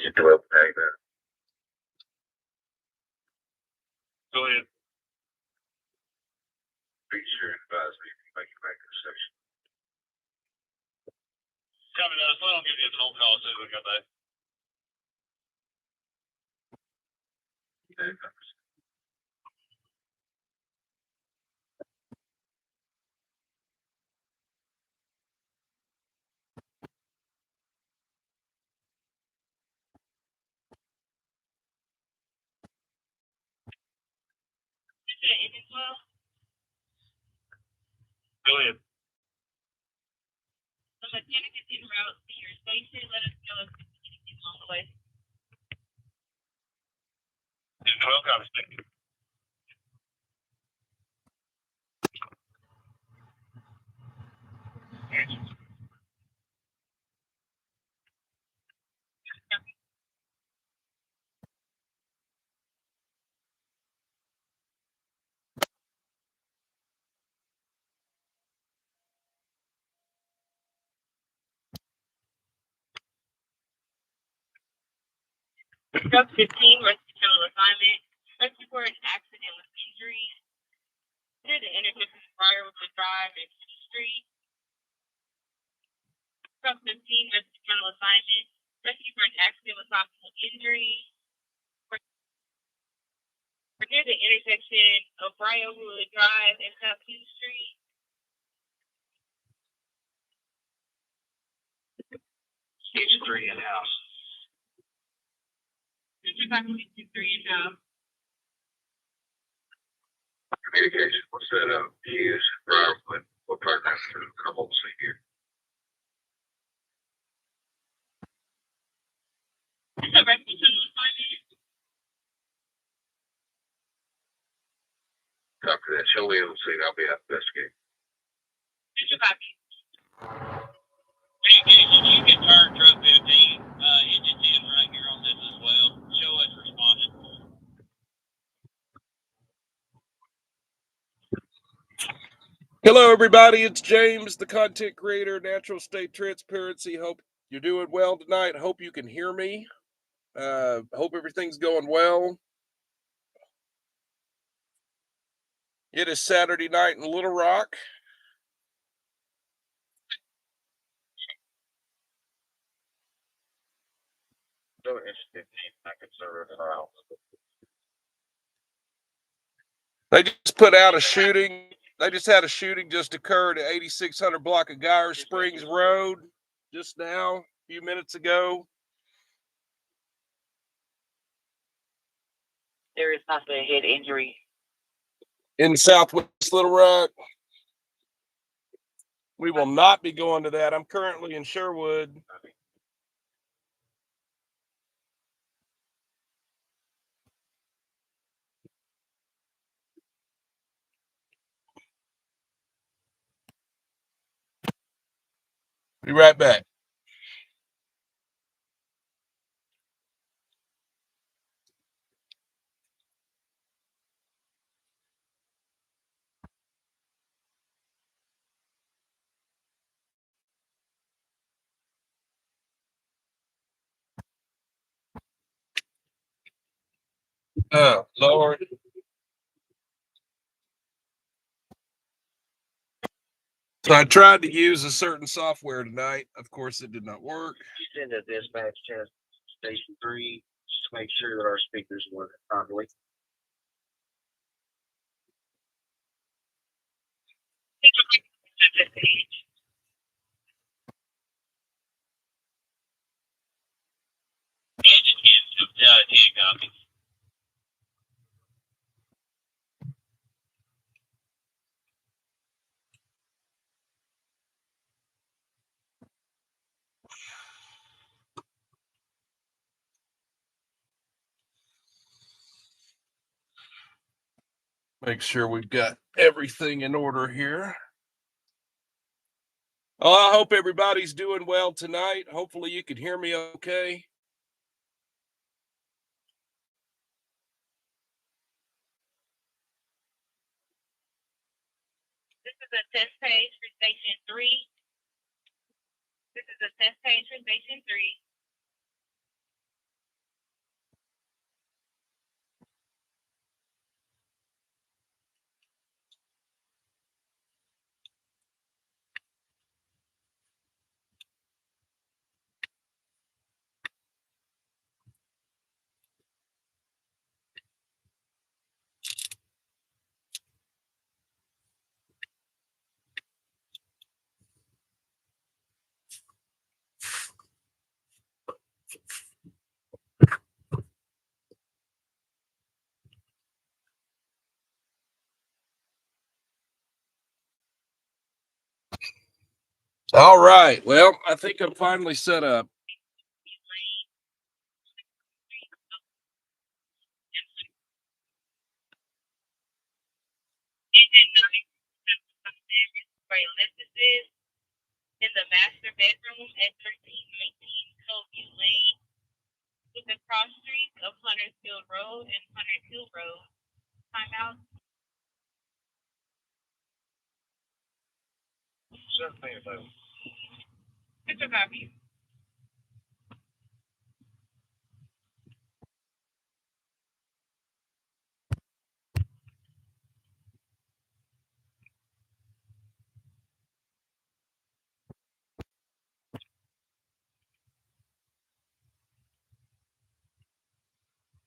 Station 12, Fairgrounds. Go ahead. Be sure and advise me if you make it back to the station. Coming up, so I don't give you a phone call as soon as we got that. Go ahead. The mechanic is en route to your station. Let us know if it's on the way. 12 comes back. Truck 15, rescue channel assignment. Rescue for an accident with injuries. Near the intersection of Briarwood Drive and Key Street. Truck 15, rescue channel assignment. Rescue for an accident with possible injury. We're near the intersection of Briarwood Drive and South Key Street. Stage 3 in house. You're talking to 3 in house. Communication was set up, used, Briarwood, we'll turn that through a couple of here. Copy that. Show me on scene. I'll be out investigating. Did you copy? You can turn truck 15, engine 10 right here on this as well. Show us responding. Hello, everybody. It's James, the content creator, Natural State Transparency. Hope you're doing well tonight. Hope you can hear me. Hope everything's going well. It is Saturday night in Little Rock. They just put out a shooting. They just had a shooting just occurred at 8600 block of Geyer Springs Road just now, a few minutes ago. There is not a head injury in Southwest Little Rock. We will not be going to that. I'm currently in Sherwood. Be right back. Oh, Lord. So I tried to use a certain software tonight. Of course, it did not work. Send a dispatch test station 3 just to make sure that our speakers work properly. Copy. Make sure we've got everything in order here. Oh, I hope everybody's doing well tonight. Hopefully you can hear me okay. This is a test page for Station 3. This is a test page for Station 3. All right. Well, I think I'm finally set up. Where Ulysses is in the master bedroom at 1319 Covey Lane with the cross streets of Huntersfield Road and Hunters Hill Road. Timeout. It's a copy.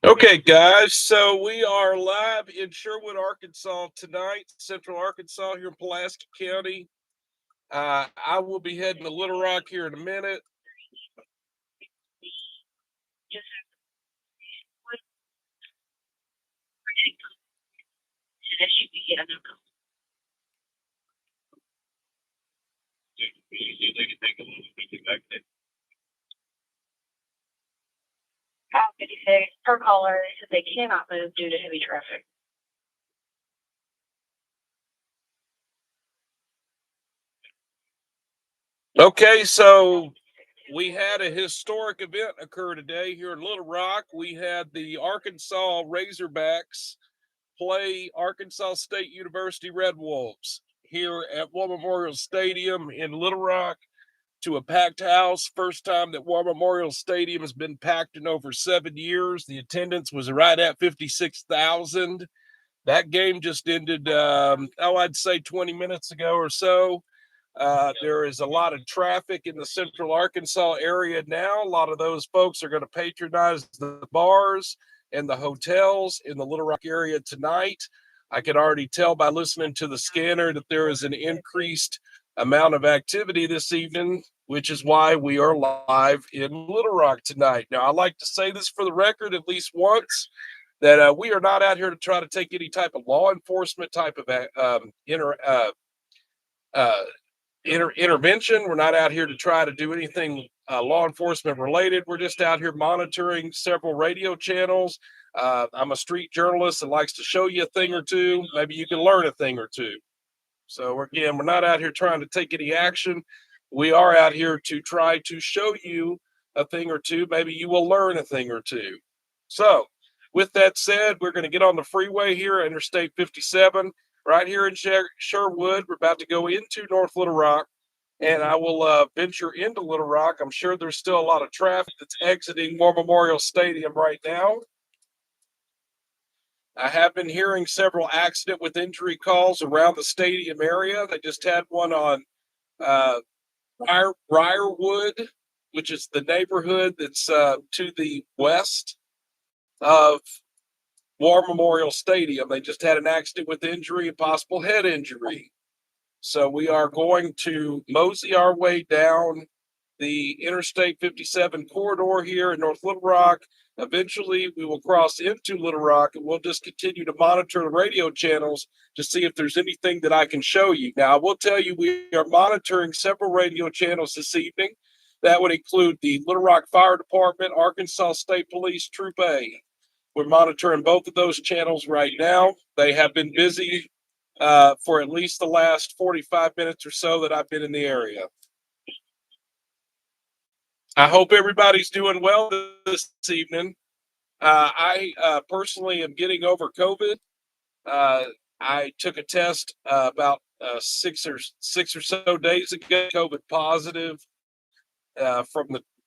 Okay, guys. So we are live in Sherwood, Arkansas tonight, Central Arkansas, here in Pulaski County. I will be heading to Little Rock here in a minute. That should be it. Call 56 per caller said they cannot move due to heavy traffic. Okay, so we had a historic event occur today here in Little Rock. We had the Arkansas Razorbacks play Arkansas State University Red Wolves here at War Memorial Stadium in Little Rock to a packed house. First time that War Memorial Stadium has been packed in over 7 years. The attendance was right at 56,000. That game just ended, I'd say 20 minutes ago or so. There is a lot of traffic in the central Arkansas area now. A lot of those folks are going to patronize the bars and the hotels in the Little Rock area tonight. I can already tell by listening to the scanner that there is an increased amount of activity this evening, which is why we are live in Little Rock tonight. Now, I like to say this for the record at least once, that we are not out here to try to take any type of law enforcement type of intervention. We're not out here to try to do anything law enforcement related. We're just out here monitoring several radio channels. I'm a street journalist that likes to show you a thing or two. Maybe you can learn a thing or two. So again, we're not out here trying to take any action. We are out here to try to show you a thing or two. Maybe you will learn a thing or two. So with that said, we're going to get on the freeway here, Interstate 57, right here in Sherwood. We're about to go into North Little Rock, and I will venture into Little Rock. I'm sure there's still a lot of traffic that's exiting War Memorial Stadium right now. I have been hearing several accident with injury calls around the stadium area. They just had one on Briarwood, which is the neighborhood that's to the west of War Memorial Stadium. They just had an accident with injury, a possible head injury. So we are going to mosey our way down the Interstate 57 corridor here in North Little Rock. Eventually, we will cross into Little Rock, and we'll just continue to monitor the radio channels to see if there's anything that I can show you. Now, I will tell you, we are monitoring several radio channels this evening. That would include the Little Rock Fire Department, Arkansas State Police, Troop A. We're monitoring both of those channels right now. They have been busy for at least the last 45 minutes or so that I've been in the area. I hope everybody's doing well this evening. I personally am getting over COVID. I took a test about six or so days ago, COVID positive.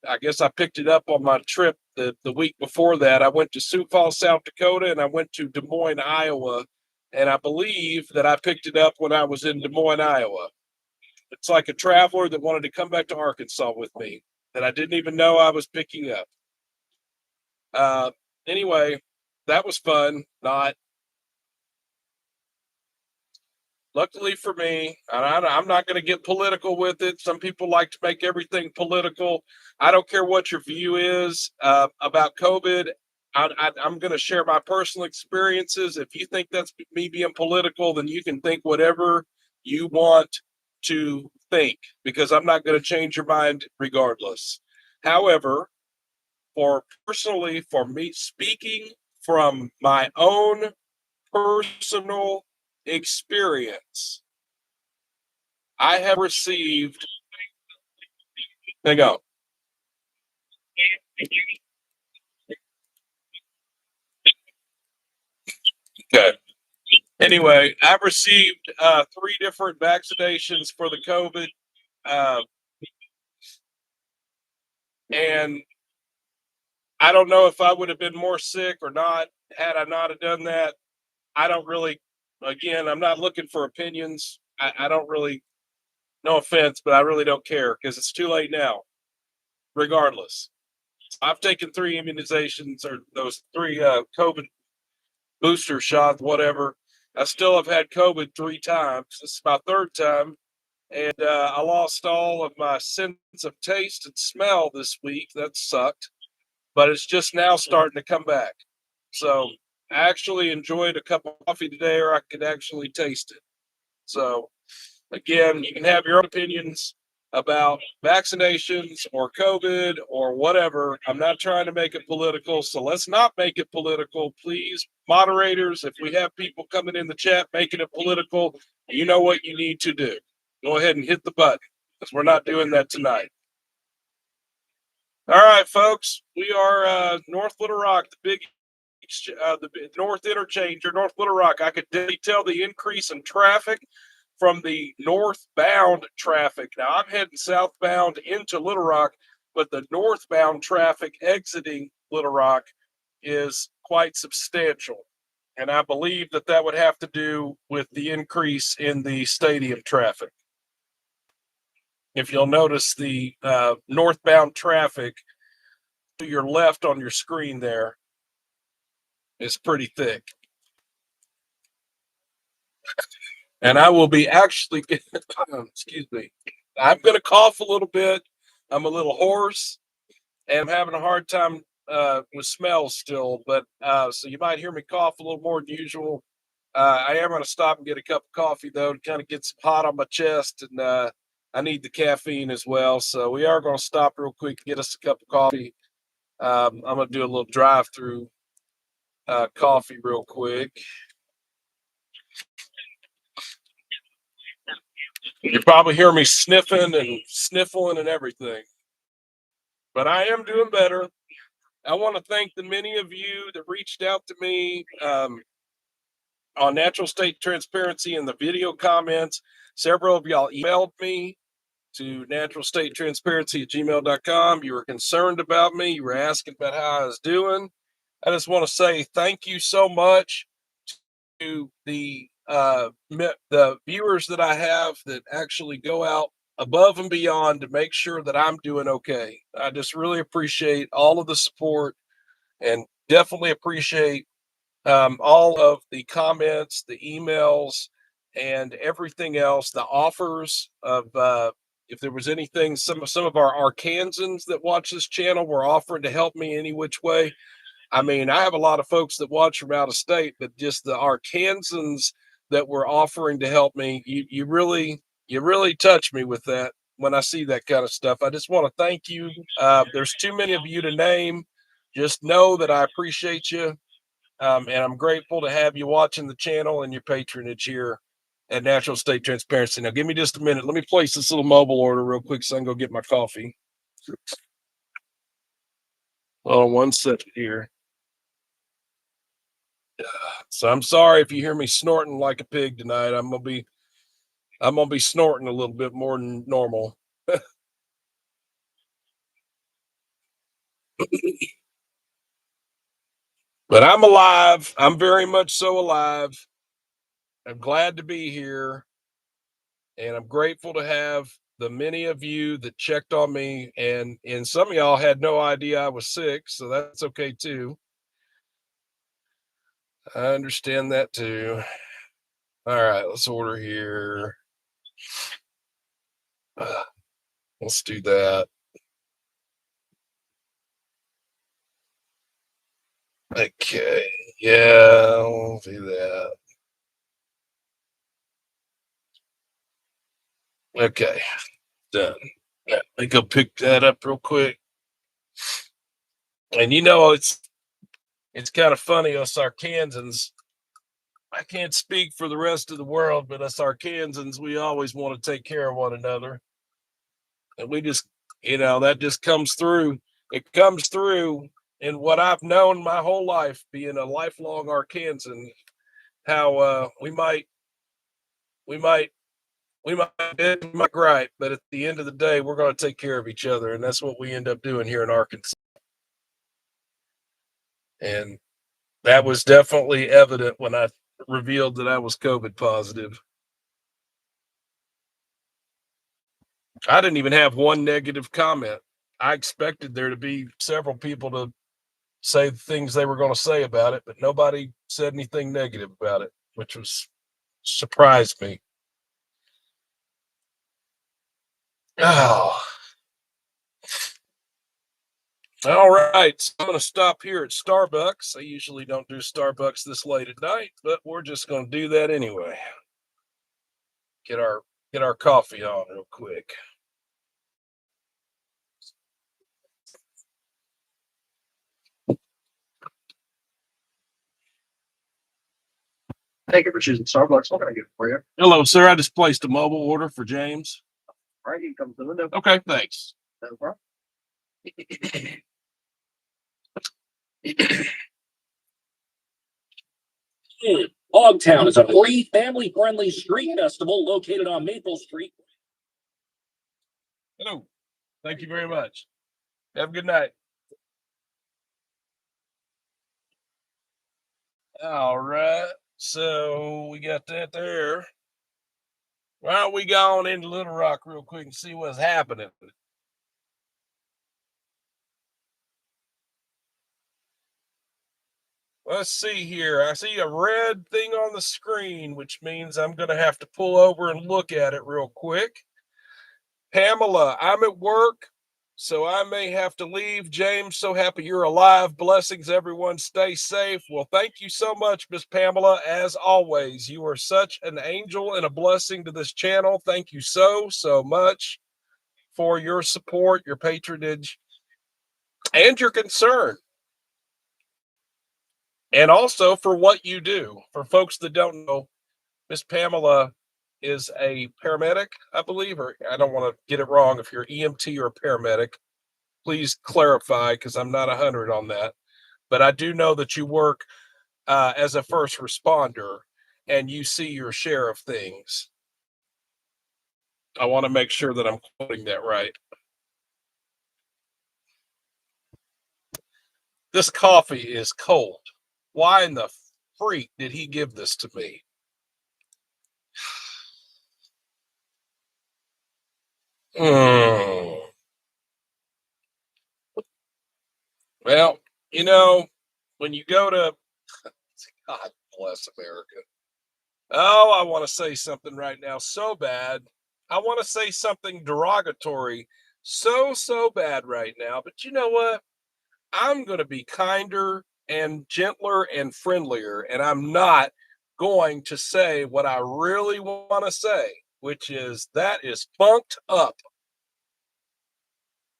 I guess I picked it up on my trip the week before that. I went to Sioux Falls, South Dakota, and I went to Des Moines, Iowa. And I believe that I picked it up when I was in Des Moines, Iowa. It's like a traveler that wanted to come back to Arkansas with me that I didn't even know I was picking up. Anyway, that was fun. Luckily for me, I'm not going to get political with it. Some people like to make everything political. I don't care what your view is about COVID. I'm going to share my personal experiences. If you think that's me being political, then you can think whatever you want to think, because I'm not going to change your mind regardless. However, for me, speaking from my own personal experience, I have received. Hang on. Okay. Anyway, I've received 3 different vaccinations for the COVID, uh, and I don't know if I would have been more sick or not had I not have done that. I don't really. Again, I'm not looking for opinions. I don't really. No offense, but I really don't care because it's too late now. Regardless, I've taken 3 immunizations or those 3 COVID booster shots, whatever. I still have had COVID 3 times. This is my 3rd time. And I lost all of my sense of taste and smell this week. That sucked, but it's just now starting to come back. So I actually enjoyed a cup of coffee today, or I could actually taste it. So again, you can have your own opinions about vaccinations or COVID or whatever. I'm not trying to make it political, so let's not make it political, please. Moderators, if we have people coming in the chat making it political, you know what you need to do. Go ahead and hit the button because we're not doing that tonight. All right, folks, we are North Little Rock, the North Interchange or North Little Rock. I could tell the increase in traffic from the northbound traffic. Now I'm heading southbound into Little Rock, but the northbound traffic exiting Little Rock is quite substantial. And I believe that would have to do with the increase in the stadium traffic. If you'll notice, the northbound traffic to your left on your screen there is pretty thick. And I will be actually, excuse me, I'm going to cough a little bit. I'm a little hoarse and I'm having a hard time with smells still. But so you might hear me cough a little more than usual. I am going to stop and get a cup of coffee, though, to kind of get some hot on my chest. And I need the caffeine as well. So we are going to stop real quick and get us a cup of coffee. I'm going to do a little drive-through coffee real quick. You probably hear me sniffing and sniffling and everything. But I am doing better. I want to thank the many of you that reached out to me on Natural State Transparency in the video comments. Several of y'all emailed me to naturalstatetransparency@gmail.com. You were concerned about me. You were asking about how I was doing. I just want to say thank you so much to the viewers that I have that actually go out above and beyond to make sure that I'm doing okay. I just really appreciate all of the support and definitely appreciate all of the comments, the emails, and everything else, the offers of if there was anything, some of our Arkansans that watch this channel were offering to help me any which way. I mean, I have a lot of folks that watch from out of state, but just the Arkansans that were offering to help me, you really touch me with that when I see that kind of stuff. I just want to thank you. There's too many of you to name. Just know that I appreciate you. And I'm grateful to have you watching the channel and your patronage here at Natural State Transparency. Now, give me just a minute. Let me place this little mobile order real quick so I can go get my coffee. Hold on 1 second here. So I'm sorry if you hear me snorting like a pig tonight. I'm gonna be snorting a little bit more than normal. But I'm alive. I'm very much so alive. I'm glad to be here. And I'm grateful to have the many of you that checked on me. And some of y'all had no idea I was sick, so that's okay too. I understand that too. All right, let's order here. Let's do that. Okay. Yeah, I'll do that. Okay, done. Let me go pick that up real quick. And it's kind of funny, us Arkansans. I can't speak for the rest of the world, but us Arkansans, we always want to take care of one another. And we just, that just comes through. It comes through in what I've known my whole life, being a lifelong Arkansan, how we might, we might gripe, but at the end of the day, we're going to take care of each other. And that's what we end up doing here in Arkansas. And that was definitely evident when I revealed that I was COVID positive. I didn't even have one negative comment. I expected there to be several people to say the things they were going to say about it, but nobody said anything negative about it, which was surprised me. Oh. All right. So I'm going to stop here at Starbucks. I usually don't do Starbucks this late at night, but we're just going to do that anyway. Get our coffee on real quick. Thank you for choosing Starbucks. What can I get for you? Hello, sir. I just placed a mobile order for James. All right, you can come to the window. Okay, thanks. No problem. Hogtown is a free, family-friendly street festival located on Maple Street. Hello. Thank you very much. Have a good night. All right. So we got that there. Why don't we go on into Little Rock real quick and see what's happening? Let's see here. I see a red thing on the screen, which means I'm going to have to pull over and look at it real quick. Pamela, I'm at work, so I may have to leave. James, so happy you're alive. Blessings, everyone. Stay safe. Well, thank you so much, Miss Pamela. As always, you are such an angel and a blessing to this channel. Thank you so much for your support, your patronage, and your concern. And also for what you do. For folks that don't know, Miss Pamela is a paramedic, I believe, or I don't want to get it wrong. If you're EMT or a paramedic, please clarify, because I'm not 100 on that. But I do know that you work as a first responder and you see your share of things. I want to make sure that I'm quoting that right. This coffee is cold. Why in the freak did he give this to me? Well, when you go to, God bless America. Oh, I want to say something right now so bad. I want to say something derogatory so bad right now. But you know what? I'm going to be kinder and gentler and friendlier. And I'm not going to say what I really want to say, which is that is funked up.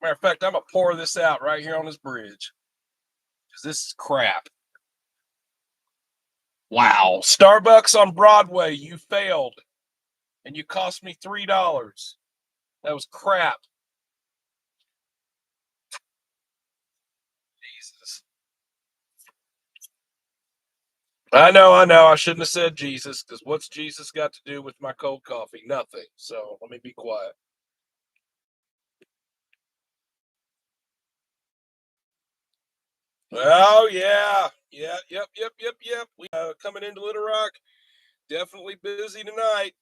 Matter of fact, I'm going to pour this out right here on this bridge, because this is crap. Wow. Starbucks on Broadway, you failed. And you cost me $3. That was crap. Jesus. I know. I shouldn't have said Jesus, because what's Jesus got to do with my cold coffee? Nothing. So let me be quiet. Oh, yeah. Yep. We coming into Little Rock. Definitely busy tonight.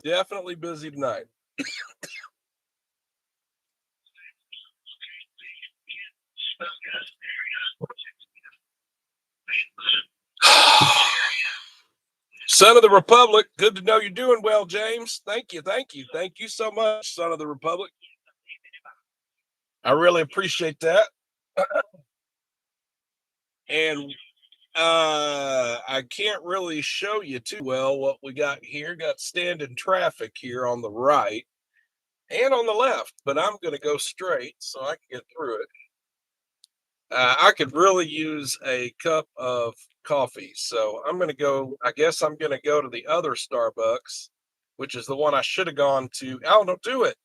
Definitely busy tonight. Son of the Republic, good to know you're doing well, James. Thank you so much, Son of the Republic. I really appreciate that. And I can't really show you too well what we got here. Got standing traffic here on the right and on the left, but I'm going to go straight so I can get through it. I could really use a cup of coffee, so I'm going to go. I guess I'm going to go to the other Starbucks, which is the one I should have gone to. Oh, don't do it.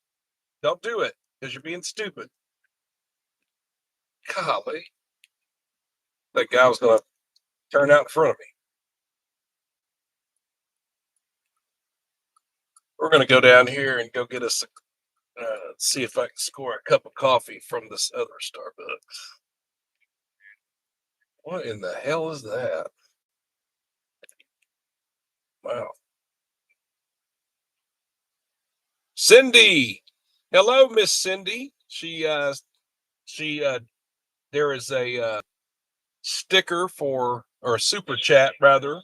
Don't do it because you're being stupid. Golly. That guy was going to turn out in front of me. We're going to go down here and go get us, see if I can score a cup of coffee from this other Starbucks. What in the hell is that? Wow. Cindy. Hello, Miss Cindy. There is a sticker or a super chat rather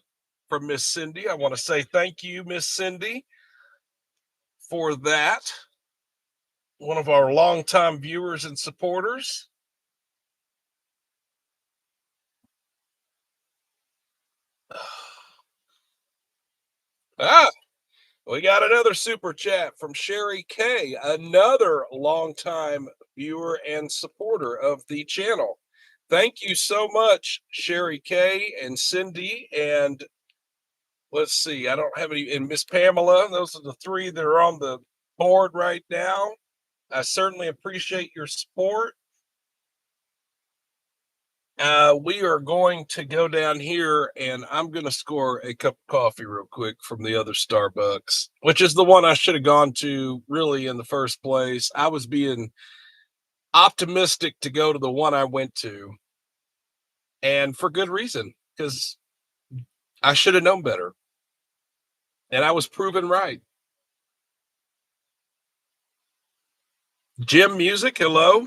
from Miss Cindy. I want to say thank you, Miss Cindy, for that. One of our longtime viewers and supporters. We got another super chat from Sherry K, another longtime viewer and supporter of the channel. Thank you so much, Sherry K and Cindy, and let's see, I don't have any, and Miss Pamela. Those are the three that are on the board right now. I certainly appreciate your support. We are going to go down here and I'm going to score a cup of coffee real quick from the other Starbucks, which is the one I should have gone to really in the first place. I was being optimistic to go to the one I went to, and for good reason, because I should have known better. And I was proven right. Jim Music, hello.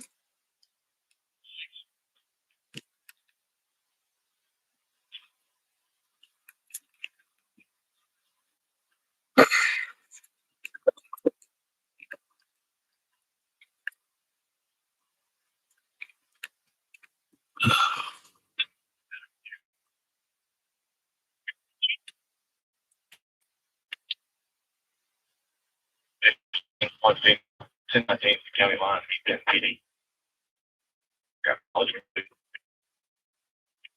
One thing, 1019th county line, PD.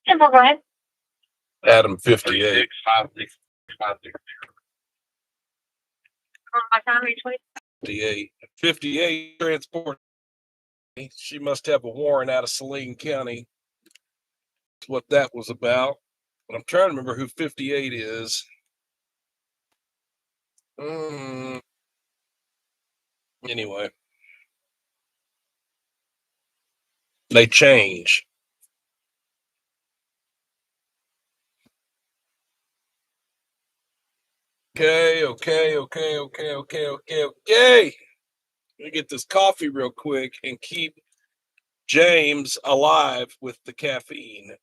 Simple, go ahead. Adam 58. 58 transport. She must have a warrant out of Saline County. That's what that was about. But I'm trying to remember who 58 is. Anyway, they change. Okay. Let me get this coffee real quick and keep James alive with the caffeine.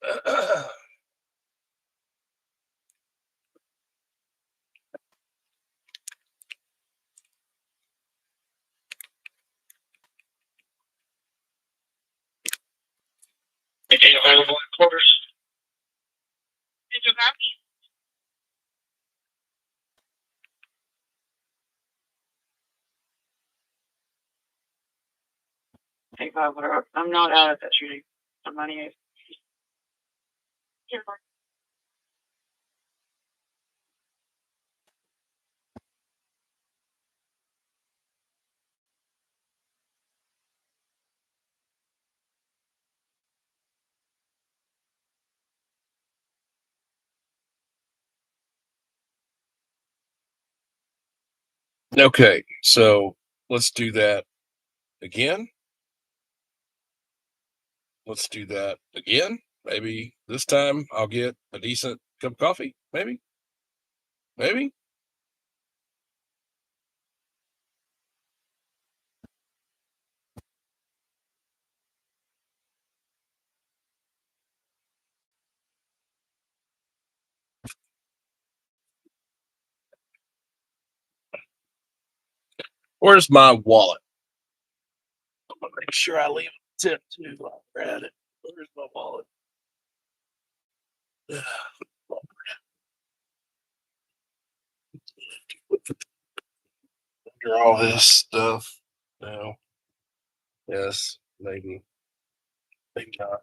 Any available quarters? Did you copy? Take 5 whatever. I'm not out at that shooting. I'm 98. Okay, so let's do that again. Let's do that again. Maybe this time I'll get a decent cup of coffee. Maybe. Where's my wallet? I'm gonna make sure I leave a tip too while we're at it. Where's my wallet? After all this stuff, no. Yes, maybe. Maybe not.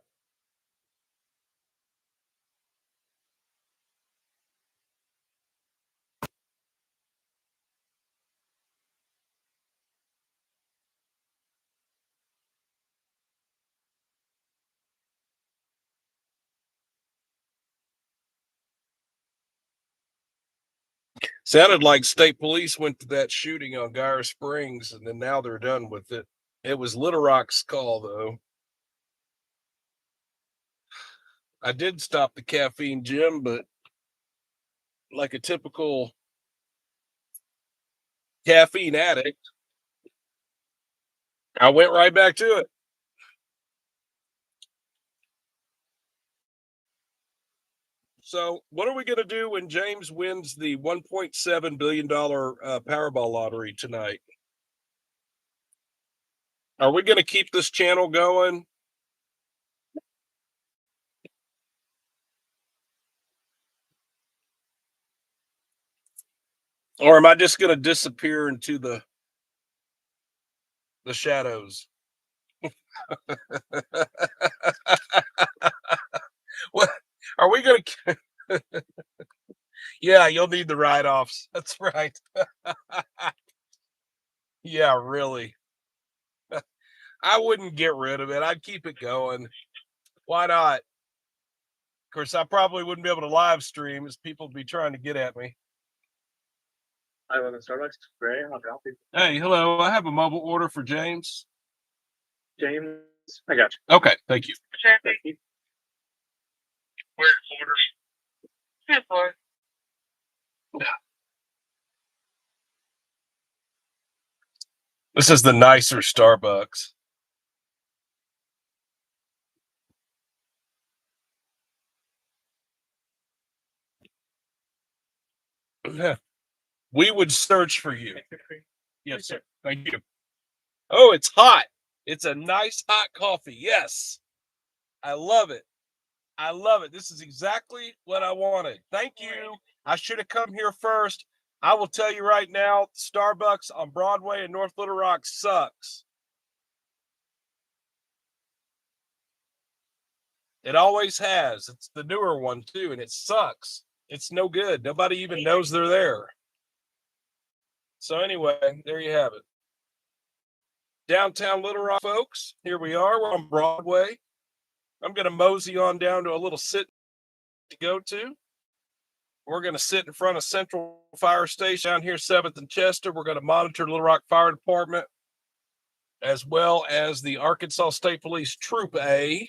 Sounded like state police went to that shooting on Geyer Springs, and then now they're done with it. It was Little Rock's call, though. I did stop the caffeine gym, but like a typical caffeine addict, I went right back to it. So, what are we going to do when James wins the $1.7 billion Powerball lottery tonight? Are we going to keep this channel going? Or am I just going to disappear into the shadows? What are we going to? Yeah, you'll need the write-offs. That's right. Yeah, really. I wouldn't get rid of it. I'd keep it going. Why not? Of course, I probably wouldn't be able to live stream as people would be trying to get at me. I live in Starbucks. Gray, how can I help you? Hey, hello. I have a mobile order for James. James, I got you. Okay, thank you. Sure. Thank you. Where's order? 10-4. This is the nicer Starbucks. Yeah. We would search for you. Yes, sir. Thank you. Oh, it's hot. It's a nice hot coffee. Yes. I love it. I love it. This is exactly what I wanted. Thank you. I should have come here first. I will tell you right now, Starbucks on Broadway in North Little Rock sucks. It always has. It's the newer one too, and it sucks. It's no good. Nobody even knows they're there. So anyway, there you have it. Downtown Little Rock, folks. Here we are. We're on Broadway. I'm going to mosey on down to a little sit to go to. We're going to sit in front of Central Fire Station down here, 7th and Chester. We're going to monitor Little Rock Fire Department as well as the Arkansas State Police Troop A.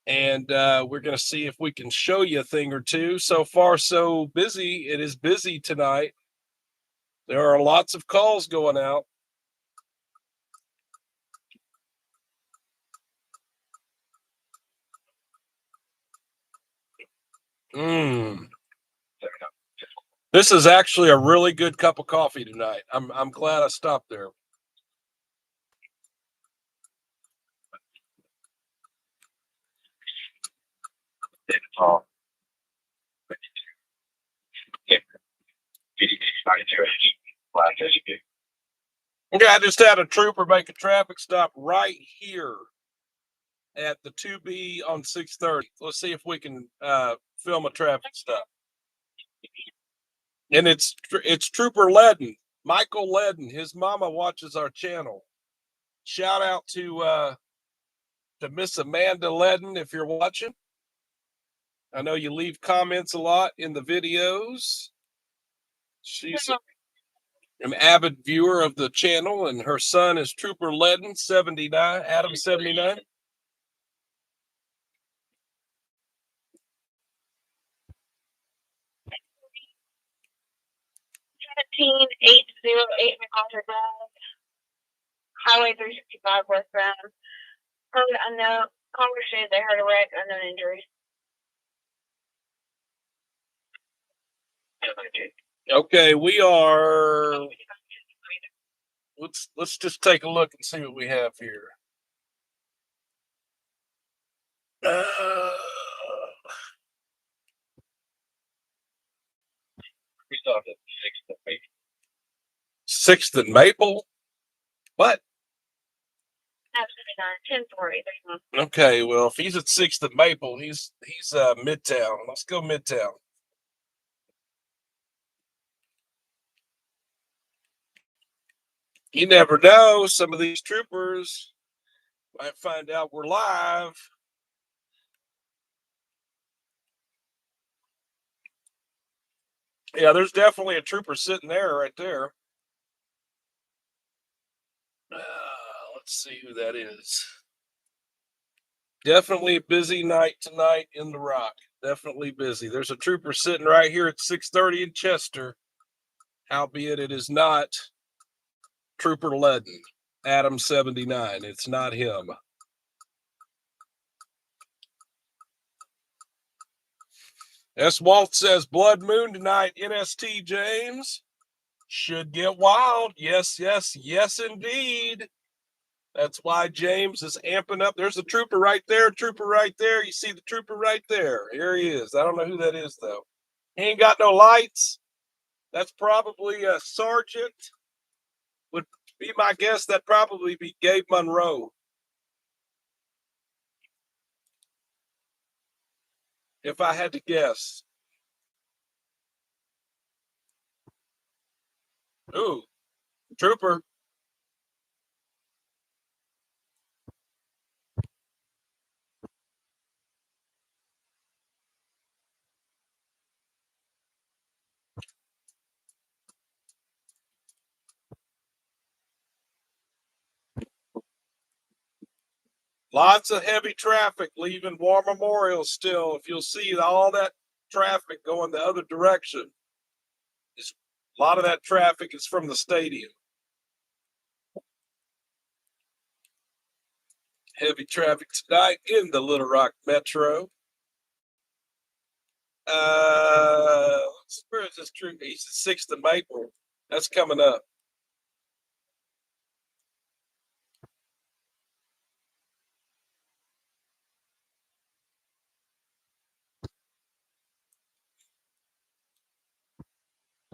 And we're going to see if we can show you a thing or two. So far, so busy. It is busy tonight. There are lots of calls going out. This is actually a really good cup of coffee tonight. I'm glad I stopped there. Okay, I just had a trooper make a traffic stop right here at the 2B on 630. Let's see if we can film a traffic stop. And it's Trooper Ledden, Michael Ledden. His mama watches our channel. Shout out to Miss Amanda Ledden if you're watching. I know you leave comments a lot in the videos. She's an avid viewer of the channel, and her son is Trooper Ledden, 79, Adam 79. $17,808 McDonald Drive, Highway 365 westbound. Heard unknown. Caller said they heard a wreck, unknown injuries. Okay, we are. Let's just take a look and see what we have here. 6th and Maple. What? Absolutely not. 10-4, 8-3. Okay, well, if he's at 6th and Maple, he's Midtown. Let's go Midtown. You never know. Some of these troopers might find out we're live. Yeah, there's definitely a trooper sitting there right there. Let's see who that is. Definitely a busy night tonight in the Rock. Definitely busy. There's a trooper sitting right here at 6:30 in Chester. Howbeit it is not Trooper Ledden, Adam 79. It's not him. S. Walt says Blood Moon tonight, NST, James. Should get wild. Yes, yes, yes, indeed. That's why James is amping up. There's a trooper right there, trooper right there. You see the trooper right there. Here he is. I don't know who that is, though. He ain't got no lights. That's probably a sergeant. Would be my guess. That'd probably be Gabe Monroe. If I had to guess. Ooh, trooper. Lots of heavy traffic leaving War Memorial still. If you'll see all that traffic going the other direction, a lot of that traffic is from the stadium. Heavy traffic tonight in the Little Rock Metro. Where is this troop? He's at 6th and Maple. That's coming up.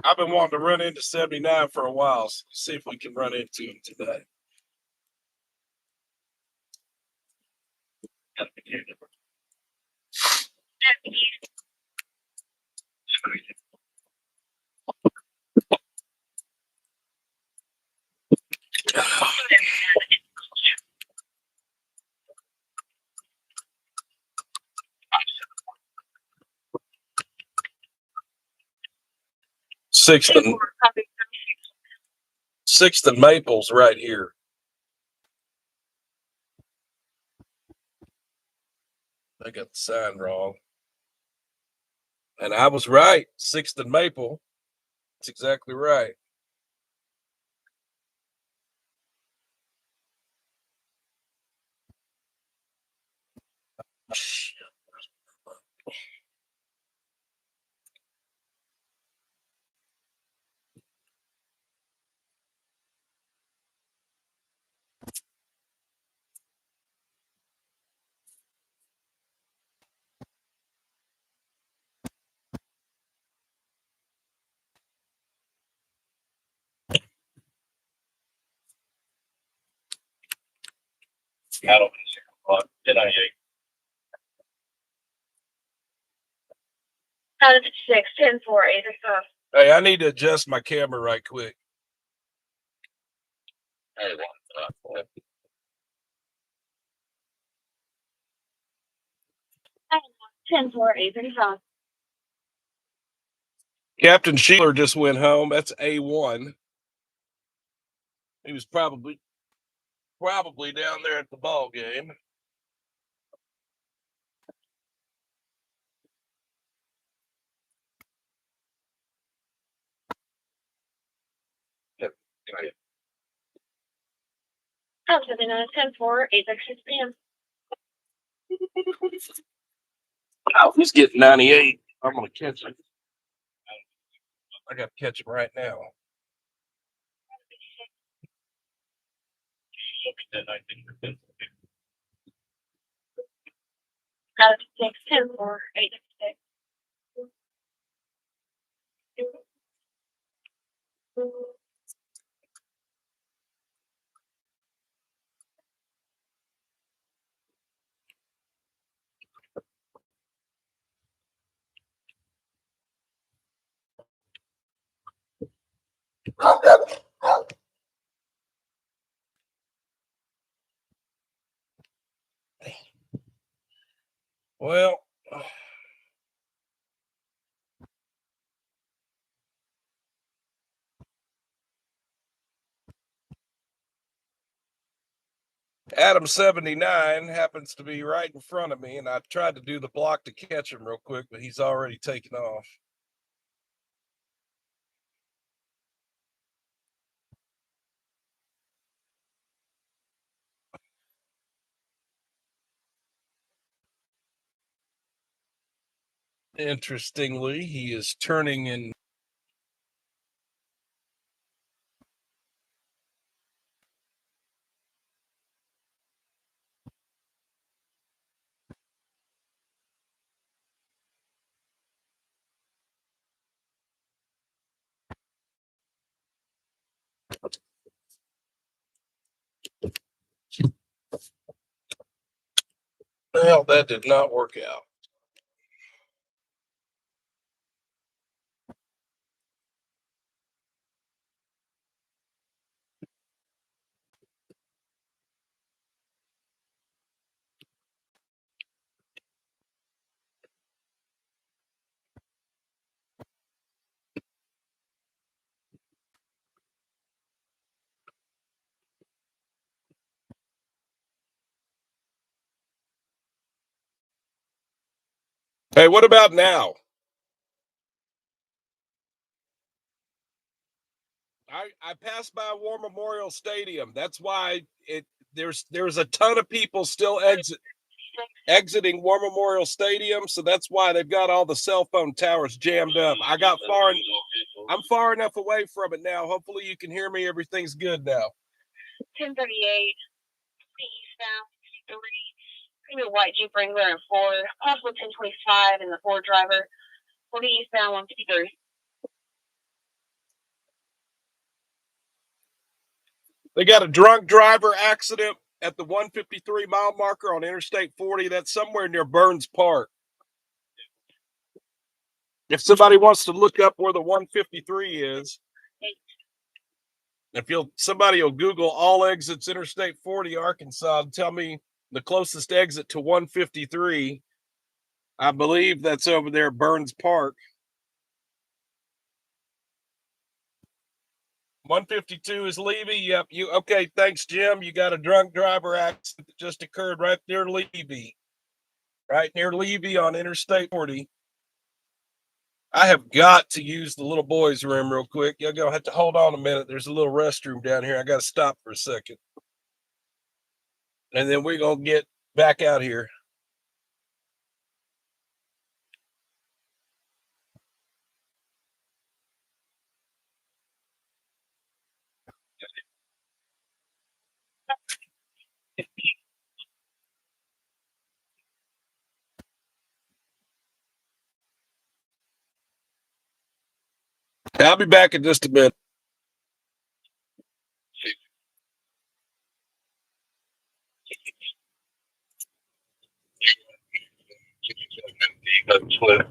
I've been wanting to run into 79 for a while, so let's see if we can run into him today. Sixth and Maple's right here. I got the sign wrong. And I was right. 6th and Maple. That's exactly right. Cattle 1098. Out of 6, 10-4, 8-5. Hey, I need to adjust my camera right quick. 10-4, 8-5. Captain Sheeler just went home. That's A1. He was probably down there at the ball game. Out 79, 10-4, 8-6 p.m. Oh, he's getting 98. I'm going to catch him. I got to catch him right now. Out of 6, 10-4, 8-6. Well, Adam 79 happens to be right in front of me, and I tried to do the block to catch him real quick, but he's already taken off. Interestingly, he is turning in. Well, that did not work out. Hey, what about now? I passed by War Memorial Stadium. That's why there's a ton of people still exiting War Memorial Stadium, so that's why they've got all the cell phone towers jammed up. I'm far enough away from it now. Hopefully you can hear me. Everything's good now. 1038, eastbound, 63, premium white Jeep Wrangler and 4, possible 1025 and the 4 driver, 40 eastbound, 153. They got a drunk driver accident at the 153 mile marker on Interstate 40. That's somewhere near Burns Park. If somebody wants to look up where the 153 is, somebody will Google all exits Interstate 40 Arkansas and tell me the closest exit to 153. I believe that's over there at Burns Park. 152 is Levy. Yep. Okay. Thanks, Jim. You got a drunk driver accident that just occurred right near Levy. Right near Levy on Interstate 40. I have got to use the little boys' room real quick. Y'all gonna have to hold on a minute. There's a little restroom down here. I got to stop for a second. And then we're gonna get back out here. I'll be back in just a minute. Split.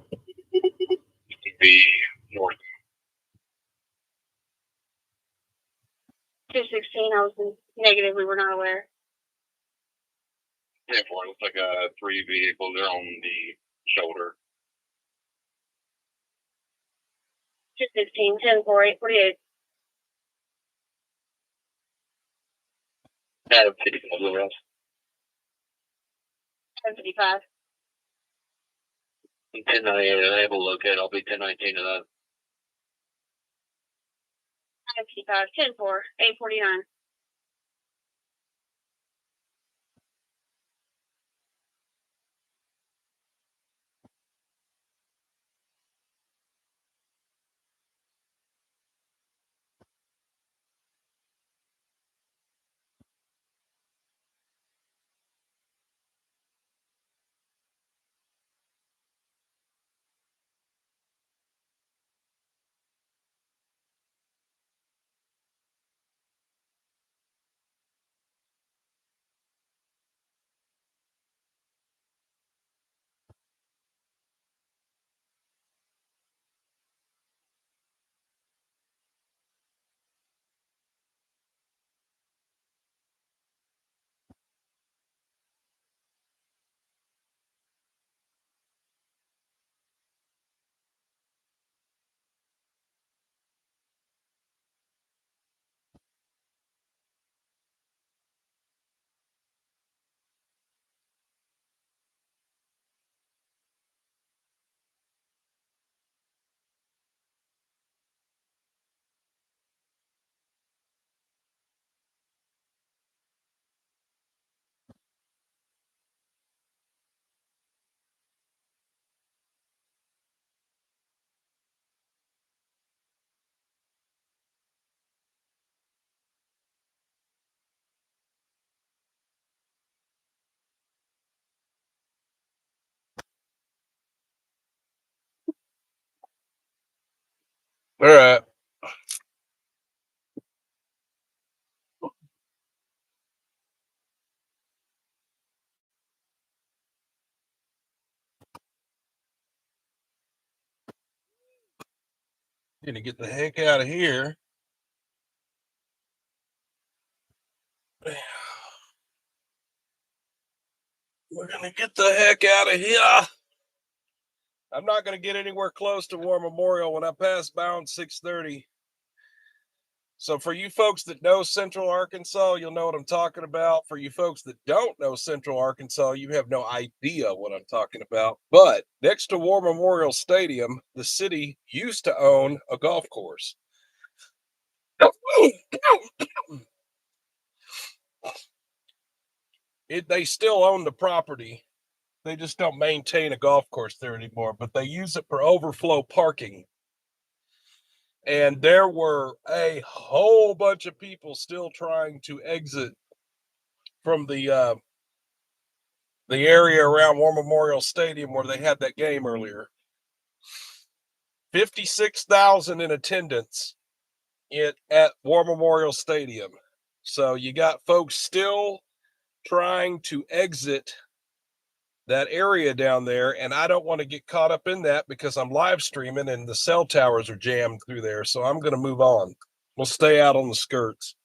Be north. 216, I was negative, we were not aware. Yeah, for it looks like 3 vehicles are on the shoulder. 216, 10, 4, 8, 48. Adam 50 of the rest. 1055. 1098 enable locate. I'll be 1019 of that. 1055, 10, 4, 849. All right. Gonna get the heck out of here. We're gonna get the heck out of here. I'm not gonna get anywhere close to War Memorial when I pass bound 630. So for you folks that know Central Arkansas, you'll know what I'm talking about. For you folks that don't know Central Arkansas, you have no idea what I'm talking about. But next to War Memorial Stadium, the city used to own a golf course. They still own the property. They just don't maintain a golf course there anymore, but they use it for overflow parking. And there were a whole bunch of people still trying to exit from the area around War Memorial Stadium where they had that game earlier. 56,000 in attendance at War Memorial Stadium. So you got folks still trying to exit that area down there, and I don't want to get caught up in that because I'm live streaming and the cell towers are jammed through there. So I'm going to move on. We'll stay out on the skirts.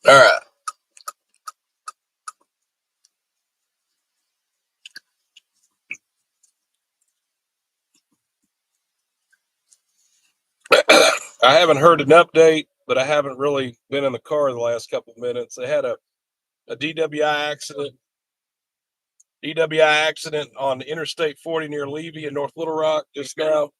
All right. I haven't heard an update, but I haven't really been in the car the last couple of minutes. They had a DWI accident on Interstate 40 near Levy in North Little Rock just now.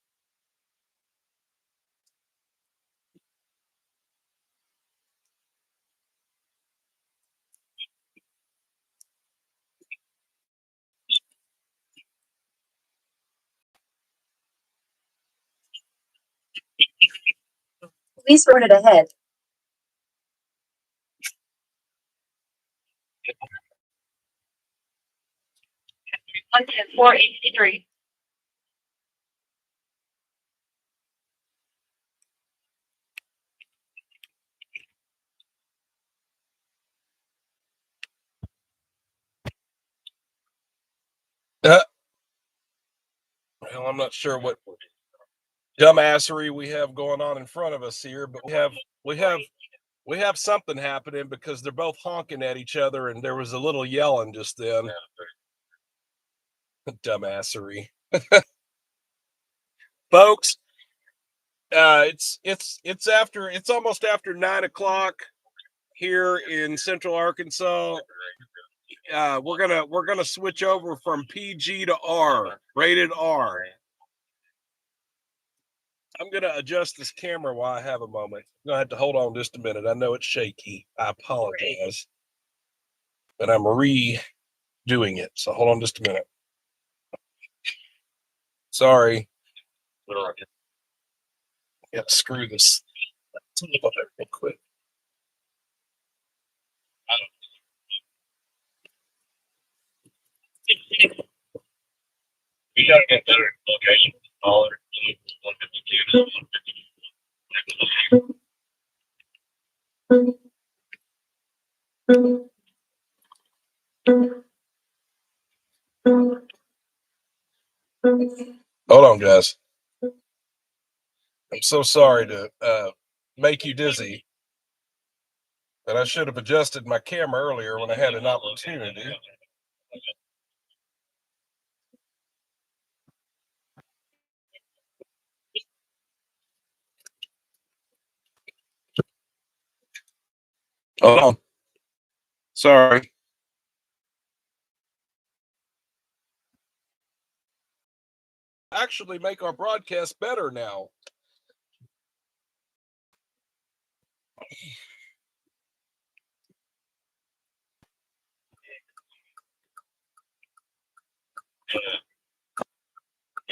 Police reported ahead. 483. Well, I'm not sure what dumbassery we have going on in front of us here, but we have something happening because they're both honking at each other, and there was a little yelling just then. Dumbassery, folks. It's almost after 9 o'clock here in Central Arkansas. We're gonna switch over from PG to R, rated R. I'm gonna adjust this camera while I have a moment. I'm gonna have to hold on just a minute. I know it's shaky. I apologize, but I'm redoing it. So hold on just a minute. Sorry. Yeah, screw this. Real quick. You gotta get better location. Smaller. 152 Hold on, guys. I'm so sorry to make you dizzy, but I should have adjusted my camera earlier when I had an opportunity. Hold on. Sorry. Actually make our broadcast better now.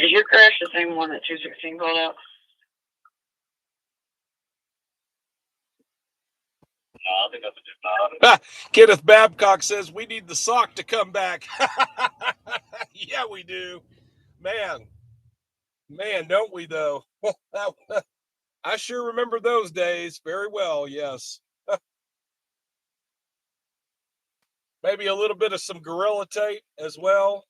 Is your crash the same one that 216 called out? No, I think that's a different. Kenneth Babcock says we need the sock to come back. Yeah, we do. Man, don't we though? I sure remember those days very well. Yes. Maybe a little bit of some Gorilla Tape as well.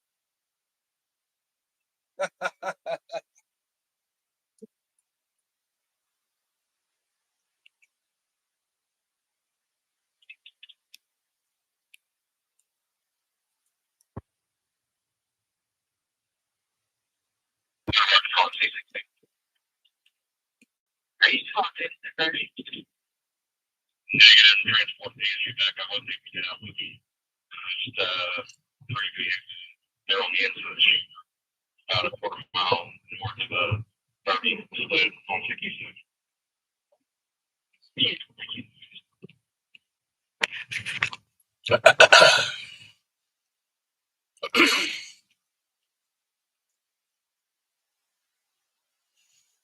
Are you talking to 30? Negative transportation back. I wasn't able to get out with you. Just 3 vehicles. They're on the end of the street. About a quarter mile north of 30 split on 56.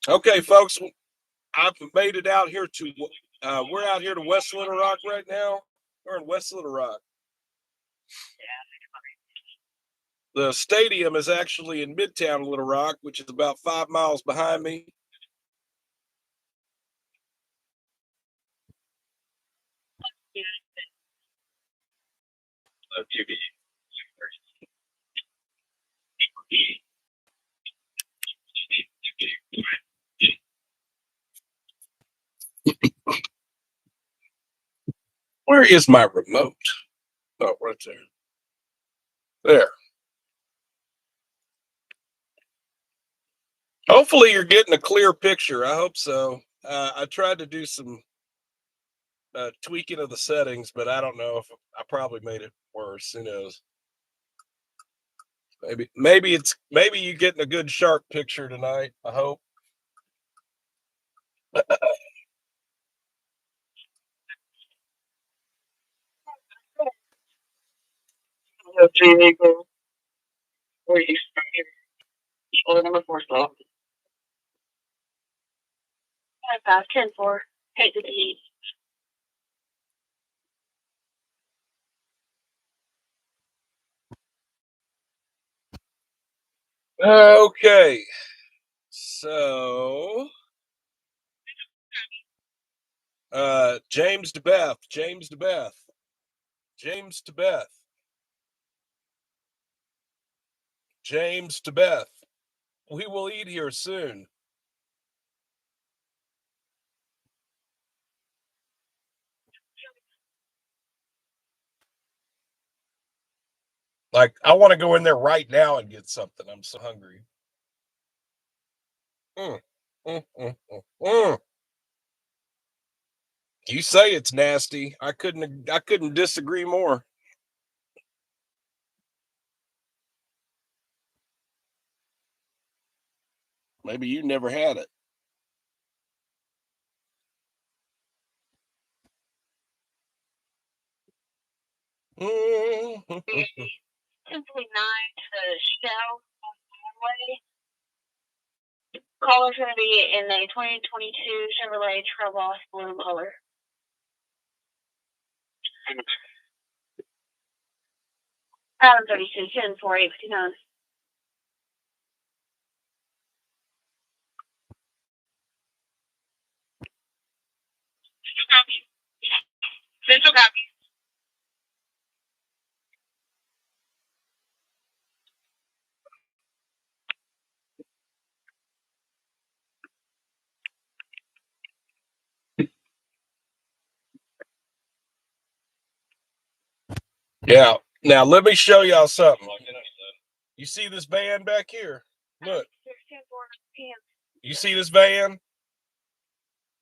Okay, folks, I've made it out here to. We're out here to West Little Rock right now. We're in West Little Rock. The stadium is actually in Midtown Little Rock, which is about 5 miles behind me. Where is my remote? Oh, right there. There. Hopefully you're getting a clear picture. I hope so. I tried to do some tweaking of the settings, but I don't know if I probably made it worse. Who knows? Maybe you're getting a good sharp picture tonight. I hope. The vehicle. Where you started? Or number 4 stop. 5, 10, 4. Hate to be. Okay. So James DeBeth. We will eat here soon. Like, I want to go in there right now and get something. I'm so hungry. You say it's nasty. I couldn't disagree more. Maybe you never had it. Simply 9 to Shell on Broadway. Caller's going to be in a 2022 Chevrolet Trailboss blue color. Adam 32, 10, 4, 8, 59. Central copy. Yeah. Now let me show y'all something. You see this van back here? Look. You see this van?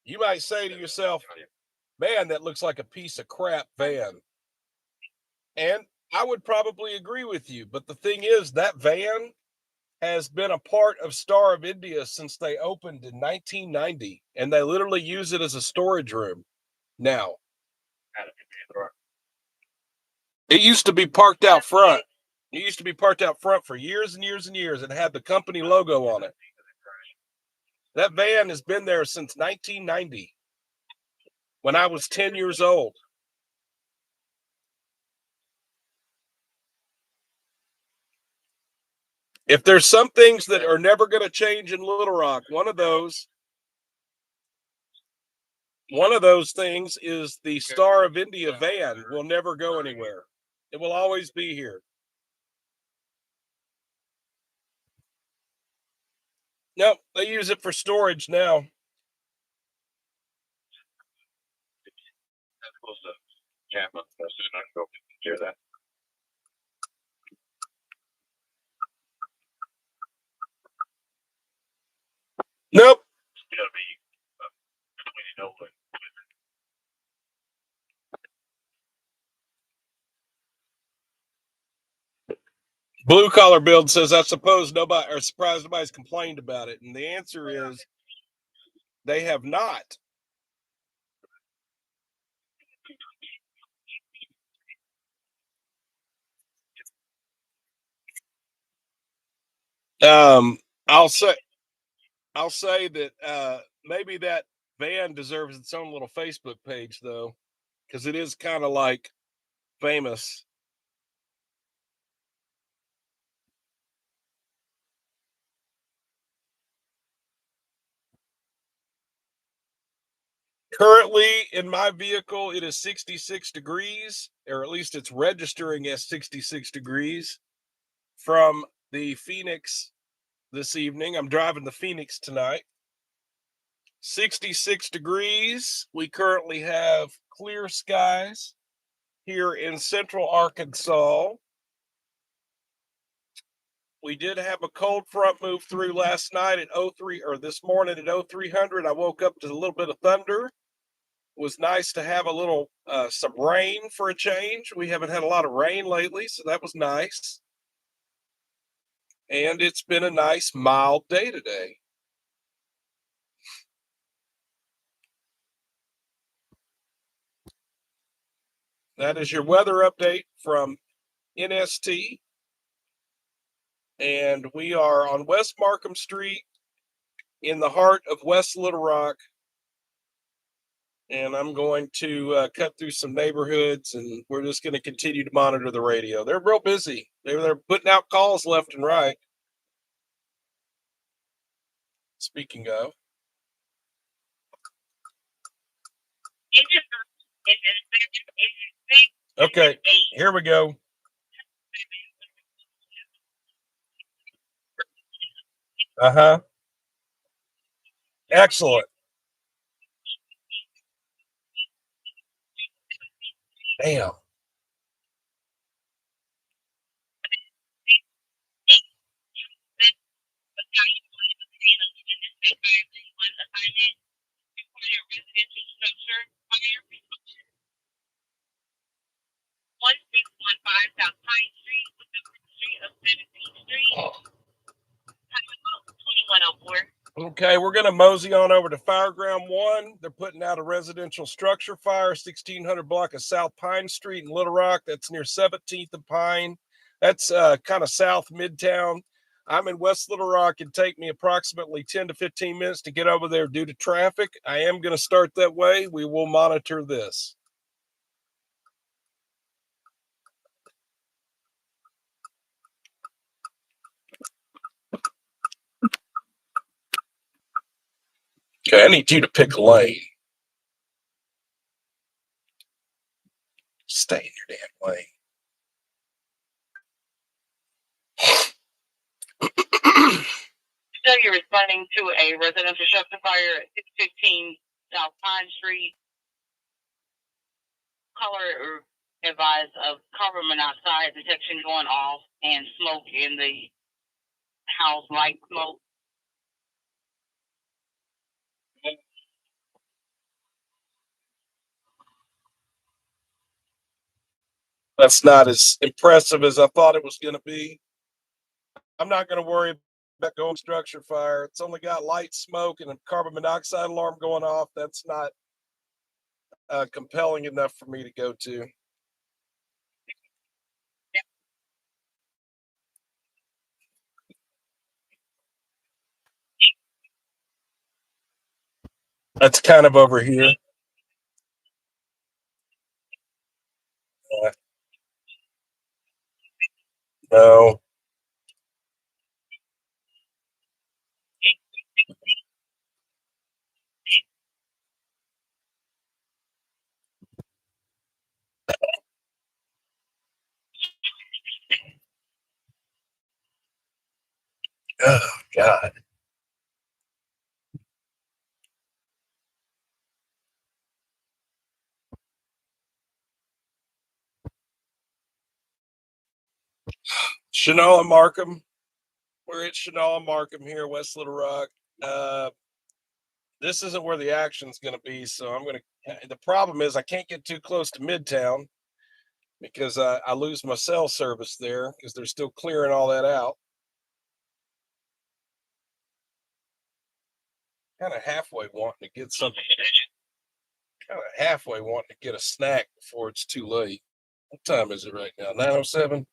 You might say to yourself, man, that looks like a piece of crap van. And I would probably agree with you. But the thing is, that van has been a part of Star of India since they opened in 1990. And they literally use it as a storage room now. It used to be parked out front. It used to be parked out front for years and years and years and had the company logo on it. That van has been there since 1990, when I was 10 years old. If there's some things that are never going to change in Little Rock, one of those things is the Star of India van will never go anywhere. It will always be here. Nope, they use it for storage now. That's close to Tampa. That's soon I can go hear that. Nope. It's gotta be between Oakland. Blue Collar Build says, I suppose nobody, or surprised nobody's complained about it. And the answer is they have not. I'll say that maybe that van deserves its own little Facebook page, though, because it is kind of like famous. Currently, in my vehicle, it is 66 degrees, or at least it's registering as 66 degrees from the Phoenix this evening. I'm driving the Phoenix tonight. 66 degrees. We currently have clear skies here in central Arkansas. We did have a cold front move through last night at 03, or this morning at 0300. I woke up to a little bit of thunder. It was nice to have a little some rain for a change. We haven't had a lot of rain lately, so that was nice. And it's been a nice mild day today. That is your weather update from NST. And we are on West Markham Street in the heart of West Little Rock. And I'm going to cut through some neighborhoods, and we're just going to continue to monitor the radio. They're real busy. They're putting out calls left and right. Speaking of. Okay, here we go. Uh-huh. Excellent. Damn. South Pine Street with the street of 17th Street. 2104. Okay, we're going to mosey on over to Fairground 1. They're putting out a residential structure fire, 1600 block of South Pine Street in Little Rock. That's near 17th and Pine. That's kind of south Midtown. I'm in West Little Rock. It'd take me approximately 10 to 15 minutes to get over there due to traffic. I am going to start that way. We will monitor this. Okay, I need you to pick a lane. Stay in your damn lane. So you're responding to a residential structure fire at 615 South Pine Street. Caller advised of carbon monoxide detection going off and smoke in the house, light smoke. That's not as impressive as I thought it was going to be. I'm not going to worry about going structure fire. It's only got light smoke and a carbon monoxide alarm going off. That's not compelling enough for me to go to. That's kind of over here. No. Oh, God. Shanola Markham. We're at Shanola Markham here, West Little Rock. This isn't where the action's going to be, so I'm going to. The problem is I can't get too close to Midtown because I lose my cell service there because they're still clearing all that out. Kind of halfway wanting to get something. Kind of halfway wanting to get a snack before it's too late. What time is it right now? 9:07.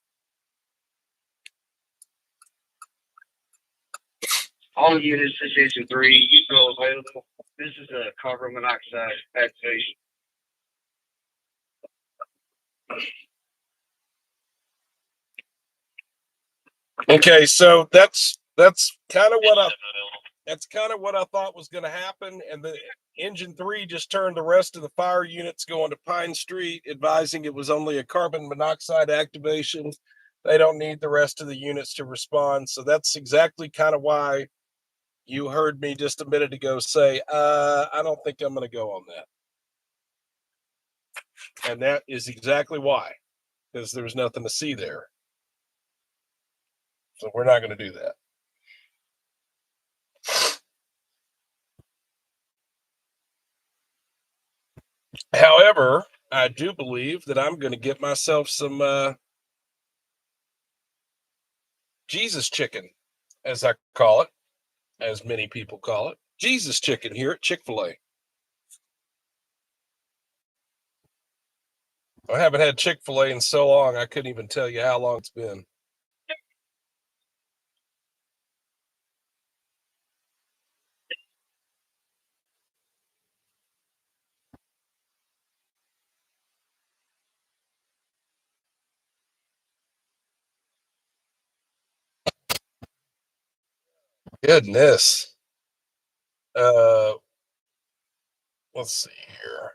All units, Station 3, you go available. This is a carbon monoxide activation. Okay, so that's kind of what I thought was going to happen, and the engine 3 just turned the rest of the fire units going to Pine Street, advising it was only a carbon monoxide activation. They don't need the rest of the units to respond, so that's exactly kind of why you heard me just a minute ago say, I don't think I'm going to go on that, and that is exactly why, because there's nothing to see there. So we're not going to do that. However, I do believe that I'm going to get myself some Jesus chicken, as I call it, as many people call it. Jesus chicken here at Chick-fil-A. I haven't had Chick-fil-A in so long, I couldn't even tell you how long it's been. Goodness. Let's see here.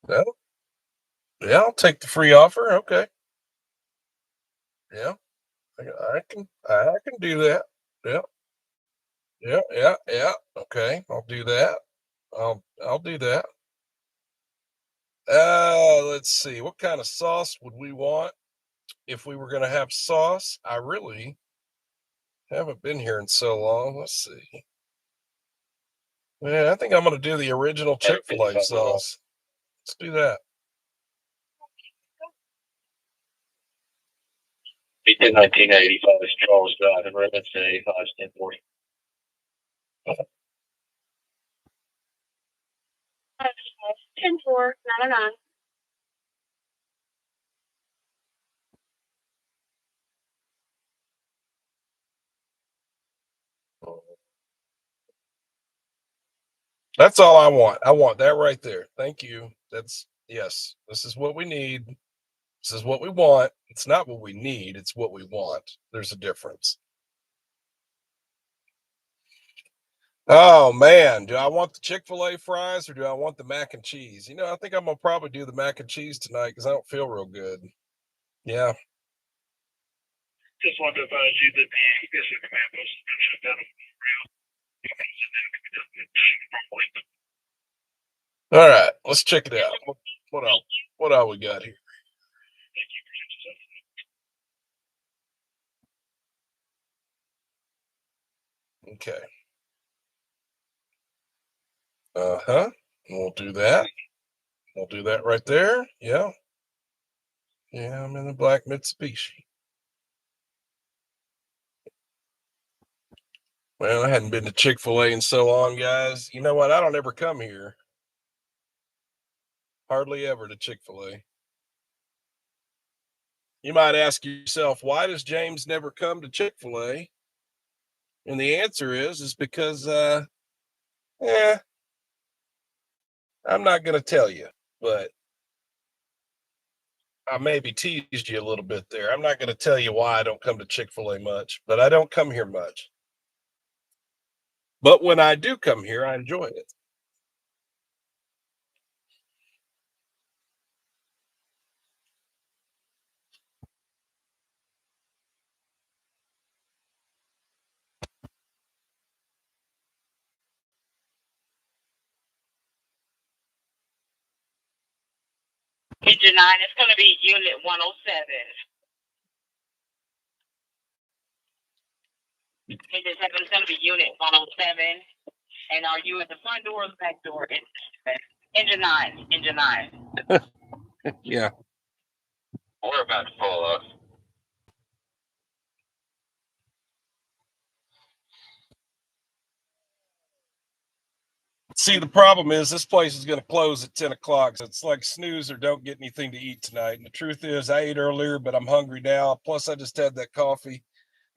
No? Yeah, I'll take the free offer. Okay. Yeah. I can do that. Yeah. Yeah. Okay. I'll do that. I'll do that. Let's see. What kind of sauce would we want if we were going to have sauce? I really haven't been here in so long. Let's see. Yeah, I think I'm going to do the original Chick-fil-A sauce. Let's do that. In 1985, Charles Drive in Redmond City, 51040. 10-4, not a 9. That's all I want. I want that right there. Thank you. Yes, this is what we need. This is what we want. It's not what we need. It's what we want. There's a difference. Oh man, do I want the Chick-fil-A fries or do I want the mac and cheese? I think I'm gonna probably do the mac and cheese tonight because I don't feel real good. Yeah. Just wanted to advise you that this is the command post has been shut down. All right, let's check it out. What all we got here? Okay. We'll do that. We'll do that right there. Yeah. Yeah, I'm in the black Mitsubishi. Well, I hadn't been to Chick-fil-A in so long, guys. You know what? I don't ever come here. Hardly ever to Chick-fil-A. You might ask yourself, why does James never come to Chick-fil-A? And the answer is because, I'm not going to tell you, but I maybe teased you a little bit there. I'm not going to tell you why I don't come to Chick-fil-A much, but I don't come here much. But when I do come here, I enjoy it. Engine 9 is going to be Unit 107. Engine 7 is going to be Unit 107. And are you at the front door or the back door? Engine 9. Engine 9. Yeah. We're about to pull up. See, the problem is this place is going to close at 10 o'clock. So it's like snooze or don't get anything to eat tonight. And the truth is, I ate earlier, but I'm hungry now. Plus, I just had that coffee.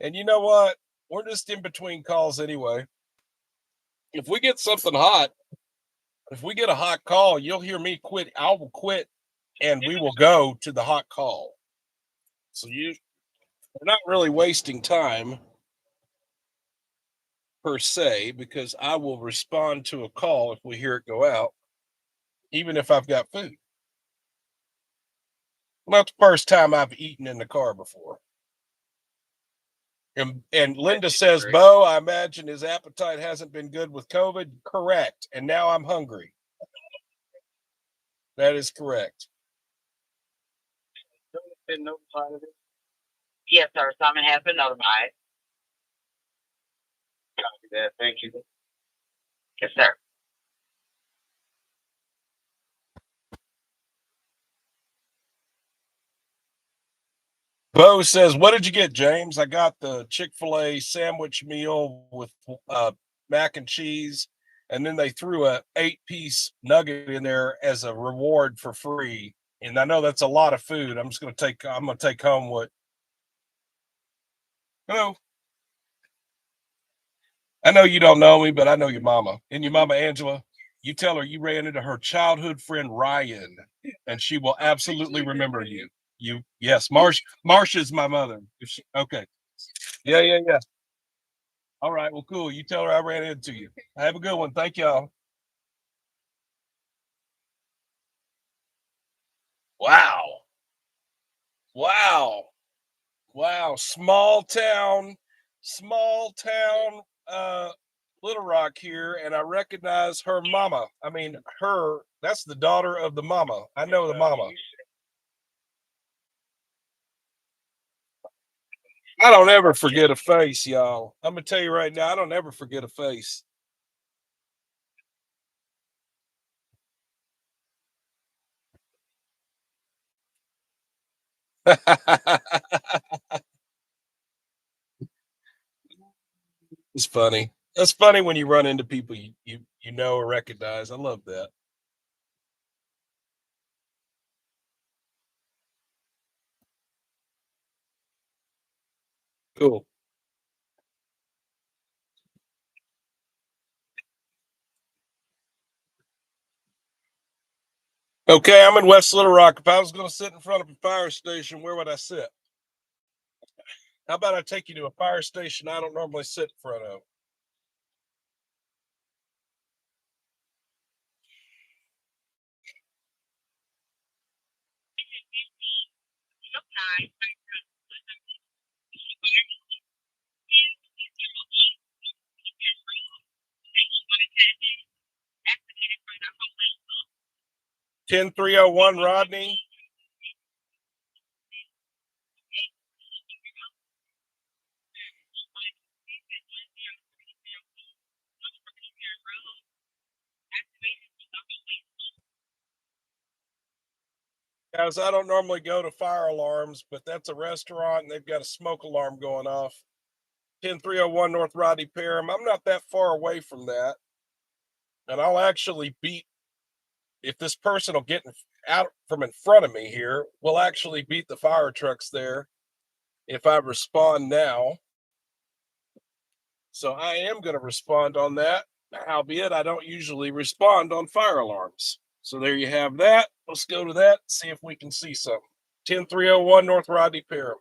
And you know what? We're just in between calls anyway. If we get something hot, if we get a hot call, you'll hear me quit. I will quit and we will go to the hot call. So we're not really wasting time per se, because I will respond to a call if we hear it go out, even if I've got food. Not the first time I've eaten in the car before. And Linda says, Bo, I imagine his appetite hasn't been good with COVID. Correct. And now I'm hungry. That is correct. Been notified of it? Yes, sir. Simon has been notified. Copy that. Thank you. Yes, sir. Bo says, what did you get, James? I got the Chick-fil-A sandwich meal with mac and cheese, and then they threw a 8-piece nugget in there as a reward for free. And I know that's a lot of food. I'm going to take home what? Hello. I know you don't know me, but I know your mama. And your mama, Angela, you tell her you ran into her childhood friend, Ryan, and she will absolutely remember you. Yes, Marsha's my mother. Okay. Yeah. All right. Well, cool. You tell her I ran into you. Have a good one. Thank y'all. Wow. Small town, Little Rock here. And I recognize her mama. I mean, that's the daughter of the mama. I know the mama. I don't ever forget a face, y'all. I'm going to tell you right now, I don't ever forget a face. It's funny. That's funny when you run into people you know or recognize. I love that. Cool. Okay, I'm in West Little Rock. If I was going to sit in front of a fire station, where would I sit? How about I take you to a fire station I don't normally sit in front of? Ten 301 Rodney. Guys, I don't normally go to fire alarms, but that's a restaurant and they've got a smoke alarm going off. 10301 North Rodney Parham. I'm not that far away from that. And I'll actually beat, if this person will get out from in front of me here, we'll actually beat the fire trucks there if I respond now. So I am going to respond on that, albeit I don't usually respond on fire alarms. So there you have that. Let's go to that, see if we can see something. 10301 North Rodney Parham.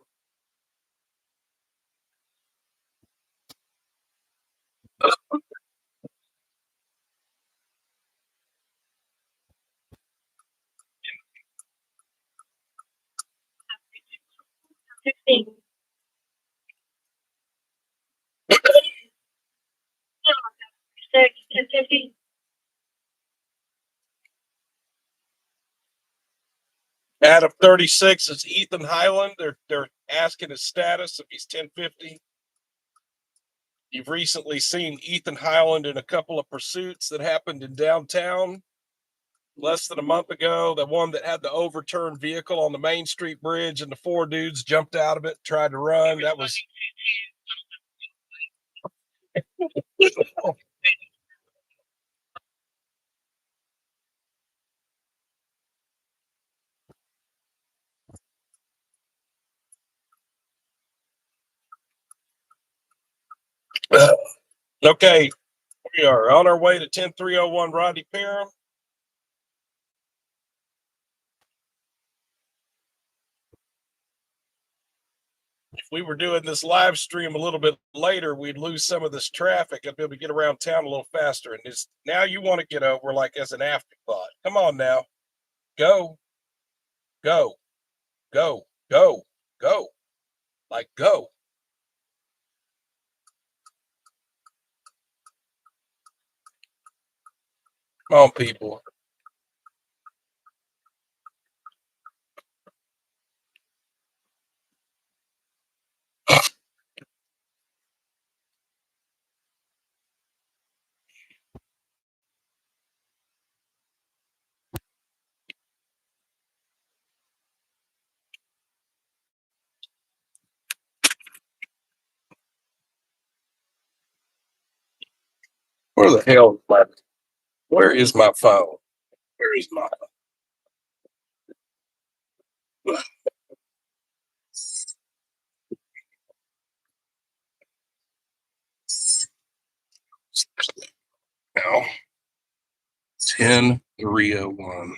Six, 1050. Adam 36 is Ethan Highland. They're asking his status if he's 1050. You've recently seen Ethan Highland in a couple of pursuits that happened in downtown less than a month ago. The one that had the overturned vehicle on the Main Street Bridge and the four dudes jumped out of it, tried to run. That was okay. We are on our way to 10301 Rodney Parham. If we were doing this live stream a little bit later, we'd lose some of this traffic. I'd be able to get around town a little faster. And this, now you want to get over like as an afterthought. Come on now. Go, go, go, go, go. Like go. Come on, people. Where the hell is my, where is my phone? Where is my now? 10301.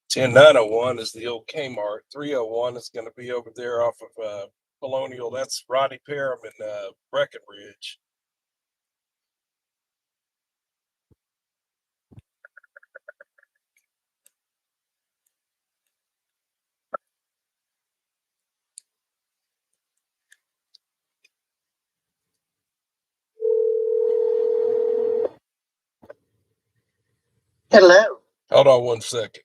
Ten 901 is the old Kmart. 301 is going to be over there off of Colonial. That's Rodney Parham and Breckenridge. Hello. Hold on one second.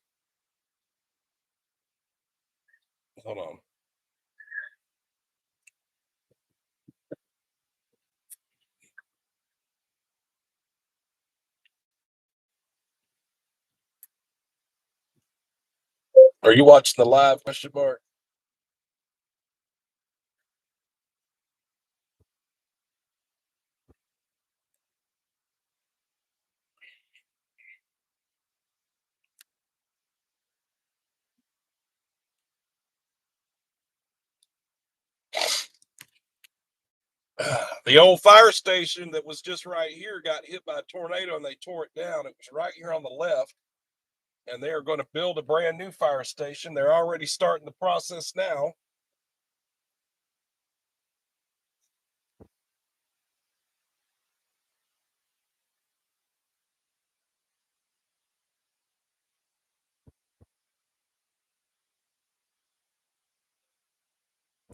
Hold on. Are you watching the live question mark? The old fire station that was just right here got hit by a tornado and they tore it down. It was right here on the left. And they are going to build a brand new fire station. They're already starting the process now.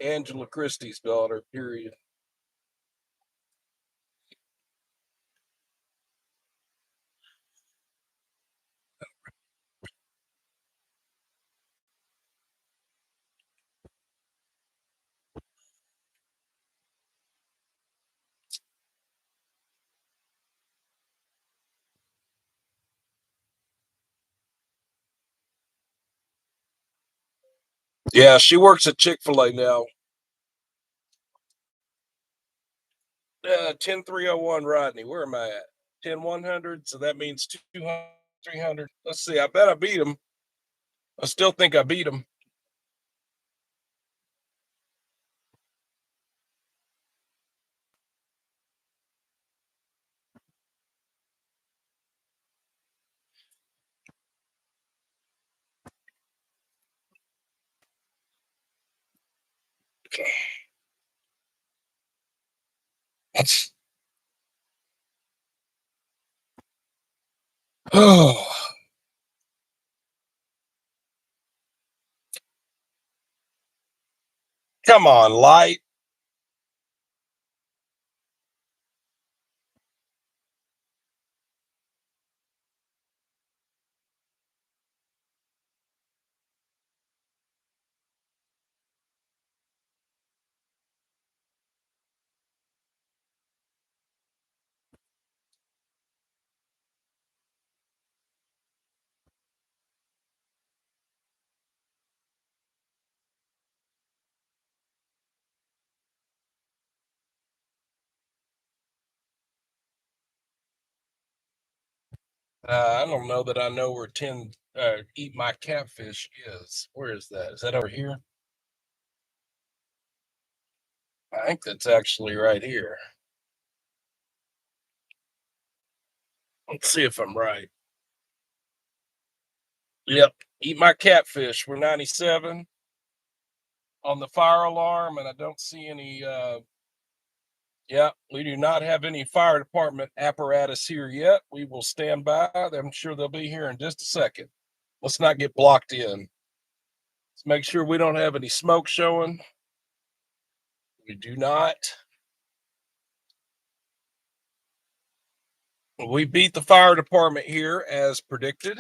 Angela Christie's daughter, period. Yeah, she works at Chick-fil-A now. 10301 Rodney. Where am I at? 10100. So that means 200, 300. Let's see. I bet I beat him. I still think I beat him. Okay. That's. Oh. Come on, light. I don't know that I know where 10 eat my catfish is. Where is that? Is that over here? I think that's actually right here. Let's see if I'm right. Yep. Eat my catfish. We're 97 on the fire alarm, and I don't see any. Yeah, we do not have any fire department apparatus here yet. We will stand by. I'm sure they'll be here in just a second. Let's not get blocked in. Let's make sure we don't have any smoke showing. We do not. We beat the fire department here as predicted.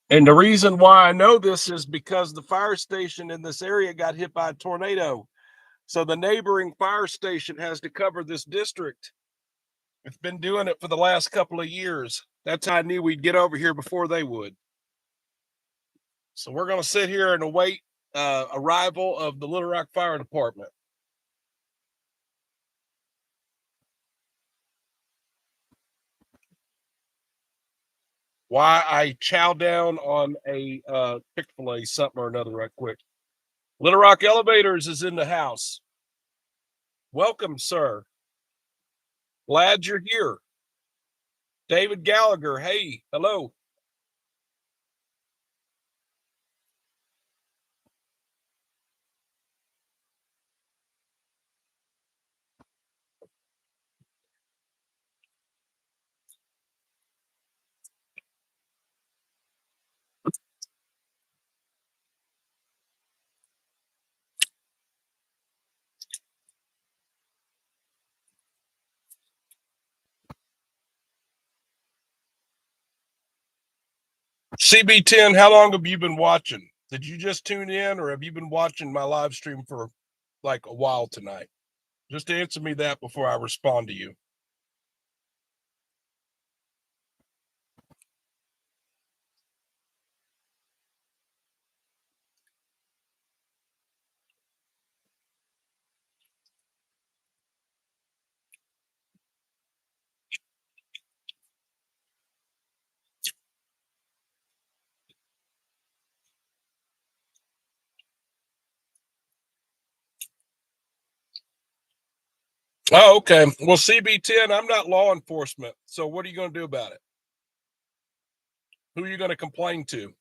And the reason why I know this is because the fire station in this area got hit by a tornado. So the neighboring fire station has to cover this district. It's been doing it for the last couple of years. That's how I knew we'd get over here before they would. So we're going to sit here and await arrival of the Little Rock Fire Department. Why I chow down on a Chick-fil-A something or another right quick. Little Rock Elevators is in the house. Welcome, sir. Glad you're here. David Gallagher, hey, hello. CB10, how long have you been watching? Did you just tune in or have you been watching my live stream for like a while tonight? Just answer me that before I respond to you. Oh, okay. Well, CB10, I'm not law enforcement. So what are you going to do about it? Who are you going to complain to?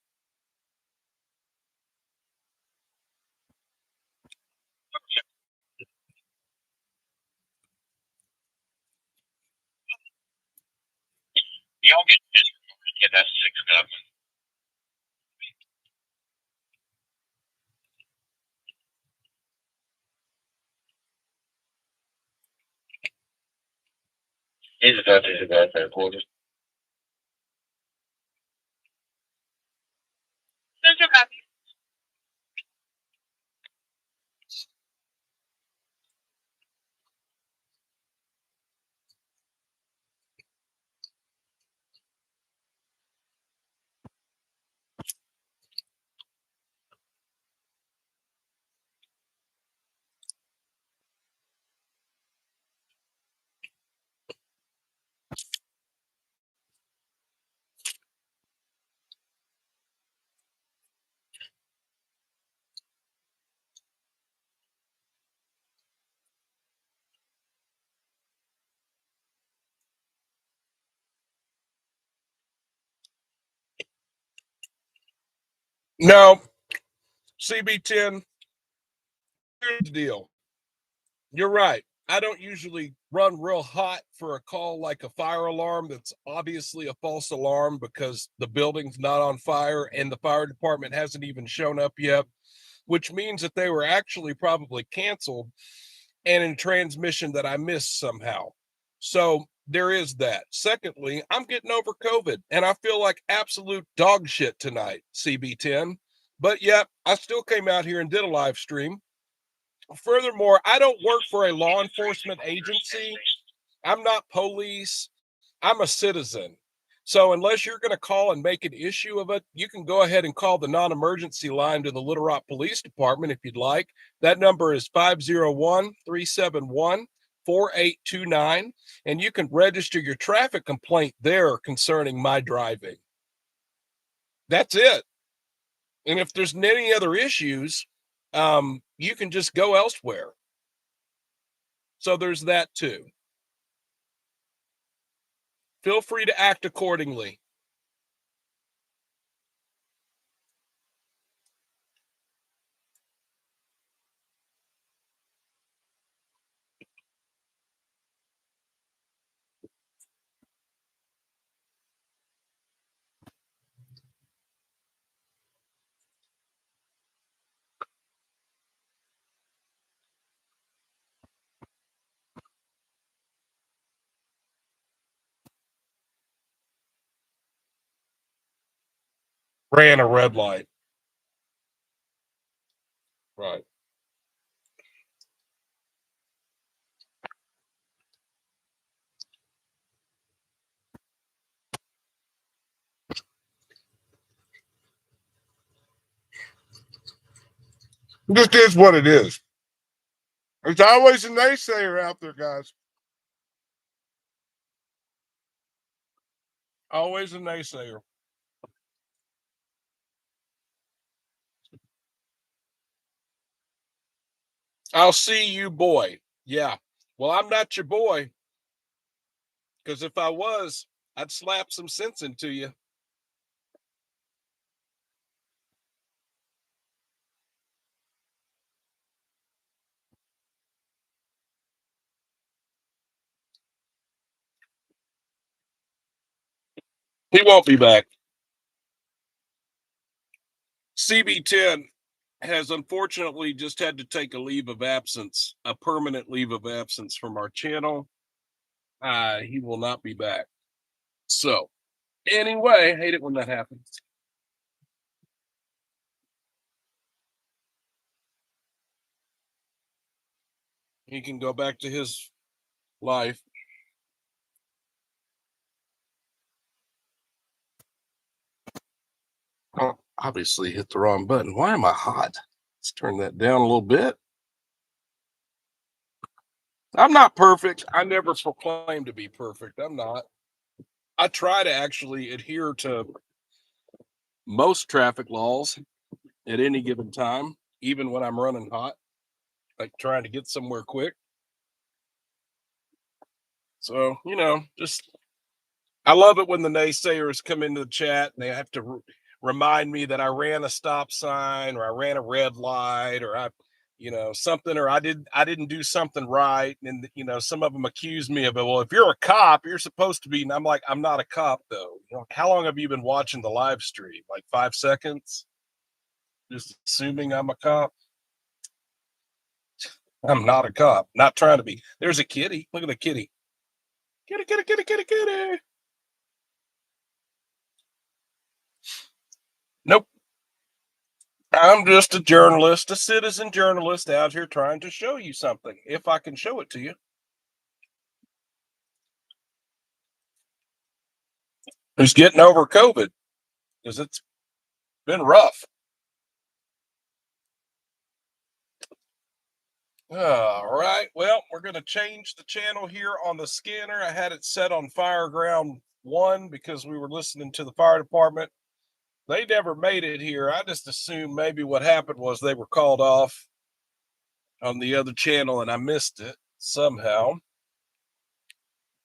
Y'all get disregarded. Yeah, that's 6 7. Is that quarters? Central copy. No, CB10, here's the deal. You're right. I don't usually run real hot for a call like a fire alarm that's obviously a false alarm because the building's not on fire and the fire department hasn't even shown up yet, which means that they were actually probably canceled and in transmission that I missed somehow. So there is that. Secondly, I'm getting over COVID and I feel like absolute dog shit tonight, CB10. But yet, I still came out here and did a live stream. Furthermore, I don't work for a law enforcement agency. I'm not police. I'm a citizen. So unless you're going to call and make an issue of it, you can go ahead and call the non-emergency line to the Little Rock Police Department if you'd like. That number is 501-371-4829, and you can register your traffic complaint there concerning my driving. That's it. And if there's any other issues, you can just go elsewhere. So there's that too. Feel free to act accordingly. Ran a red light. Right. It just is what it is. There's always a naysayer out there, guys. Always a naysayer. I'll see you, boy. Yeah. Well, I'm not your boy. Because if I was, I'd slap some sense into you. He won't be back. CB10 has unfortunately just had to take a leave of absence, a permanent leave of absence from our channel. He will not be back. So, anyway, I hate it when that happens. He can go back to his life. Oh, obviously hit the wrong button. Why am I hot? Let's turn that down a little bit. I'm not perfect. I never proclaim to be perfect. I'm not. I try to actually adhere to most traffic laws at any given time, even when I'm running hot, like trying to get somewhere quick. So, just I love it when the naysayers come into the chat and they have to remind me that I ran a stop sign or I ran a red light or something, or I didn't do something right. And, some of them accuse me of it. Well, if you're a cop, you're supposed to be. And I'm like, I'm not a cop though. How long have you been watching the live stream? Like 5 seconds? Just assuming I'm a cop. I'm not a cop. Not trying to be. There's a kitty. Look at the kitty. Kitty, kitty, kitty, kitty, kitty. Nope. I'm just a journalist, a citizen journalist out here trying to show you something, if I can show it to you. Who's getting over COVID, because it's been rough. All right. Well, we're going to change the channel here on the scanner. I had it set on Fairgrounds 1 because we were listening to the fire department. They never made it here. I just assumed maybe what happened was they were called off on the other channel and I missed it somehow.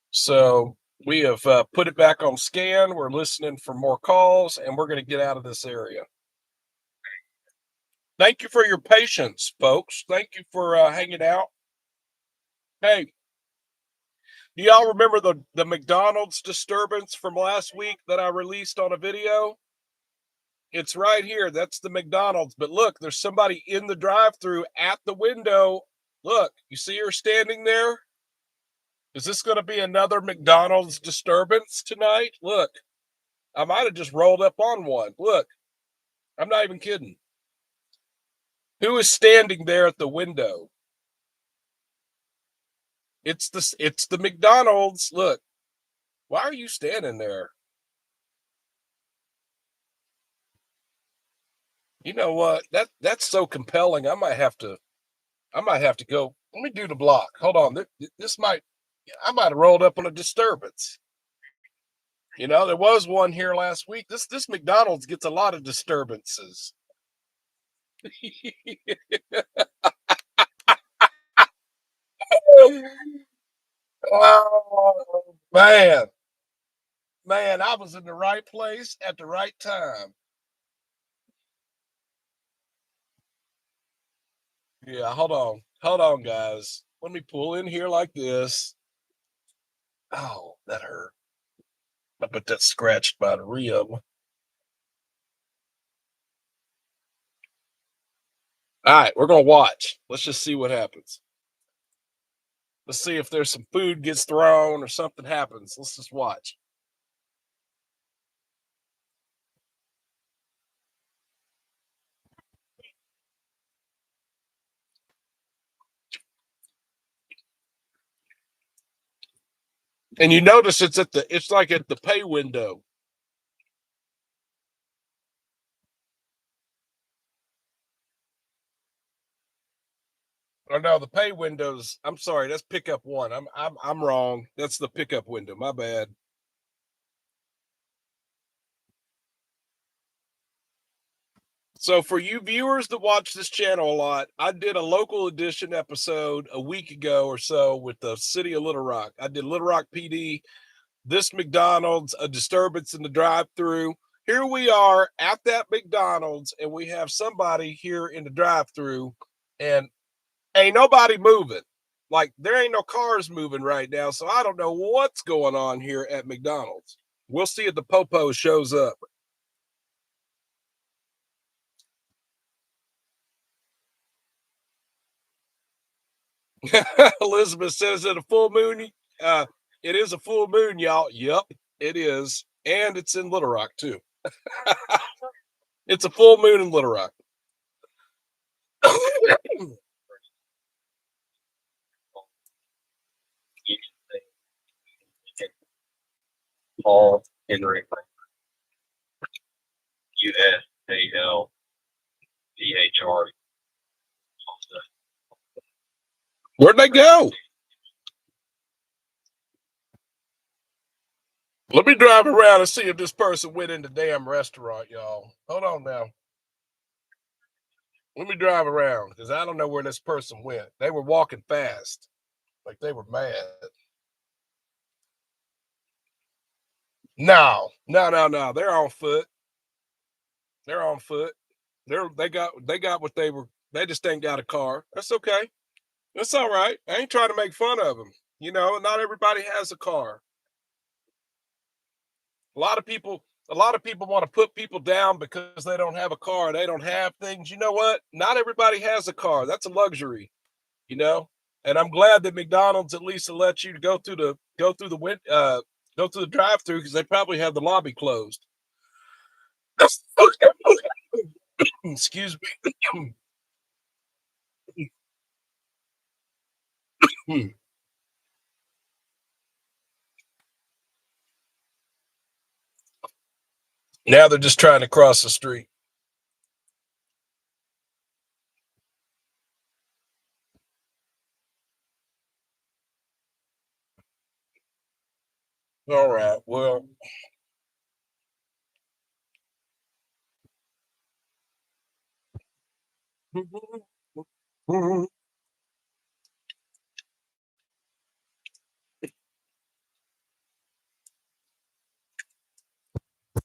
So we have put it back on scan. We're listening for more calls and we're going to get out of this area. Thank you for your patience, folks. Thank you for hanging out. Hey, do y'all remember the McDonald's disturbance from last week that I released on a video? It's right here. That's the McDonald's. But look, there's somebody in the drive-thru at the window. Look, you see her standing there? Is this going to be another McDonald's disturbance tonight? Look, I might have just rolled up on one. Look, I'm not even kidding. Who is standing there at the window? It's the McDonald's. Look, why are you standing there? You know what? That's so compelling. I might have to go. Let me do the block. Hold on. I might have rolled up on a disturbance. You know, there was one here last week. This McDonald's gets a lot of disturbances. Oh man, I was in the right place at the right time. Yeah, hold on, guys. Let me pull in here like this. Oh, that hurt. I bet that scratched my rib. All right, we're gonna watch. Let's just see what happens. Let's see if there's some food gets thrown or something happens. Let's just watch. And you notice it's like at the pay window. Or no, the pay windows. I'm sorry, that's pickup one. I'm wrong. That's the pickup window. My bad. So for you viewers that watch this channel a lot, I did a local edition episode a week ago or so with the city of Little Rock. I did Little Rock PD, this McDonald's, a disturbance in the drive-thru. Here we are at that McDonald's, and we have somebody here in the drive-thru, and ain't nobody moving. Like, there ain't no cars moving right now, so I don't know what's going on here at McDonald's. We'll see if the popo shows up. Elizabeth says it a full moon. It is a full moon, y'all. Yep, it is. And it's in Little Rock, too. It's a full moon in Little Rock. Paul Henry USALDHR. Where'd they go? Let me drive around and see if this person went in the damn restaurant, y'all. Hold on now. Let me drive around because I don't know where this person went. They were walking fast, like they were mad. No. They're on foot. They're on foot. They got what they were. They just ain't got a car. That's okay. That's all right. I ain't trying to make fun of them. You know, not everybody has a car. A lot of people want to put people down because they don't have a car. They don't have things. You know what? Not everybody has a car. That's a luxury, you know? And I'm glad that McDonald's at least will let you go through the drive-through because they probably have the lobby closed. Excuse me. Now they're just trying to cross the street. All right. Well,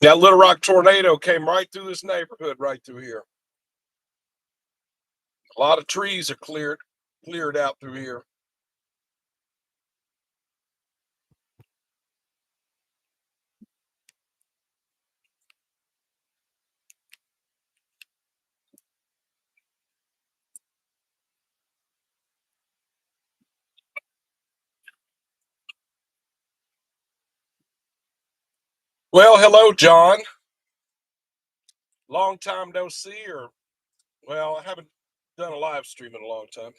that Little Rock tornado came right through this neighborhood, right through here. A lot of trees are cleared out through here. Well, hello, John. Long time no see, or well, I haven't done a live stream in a long time.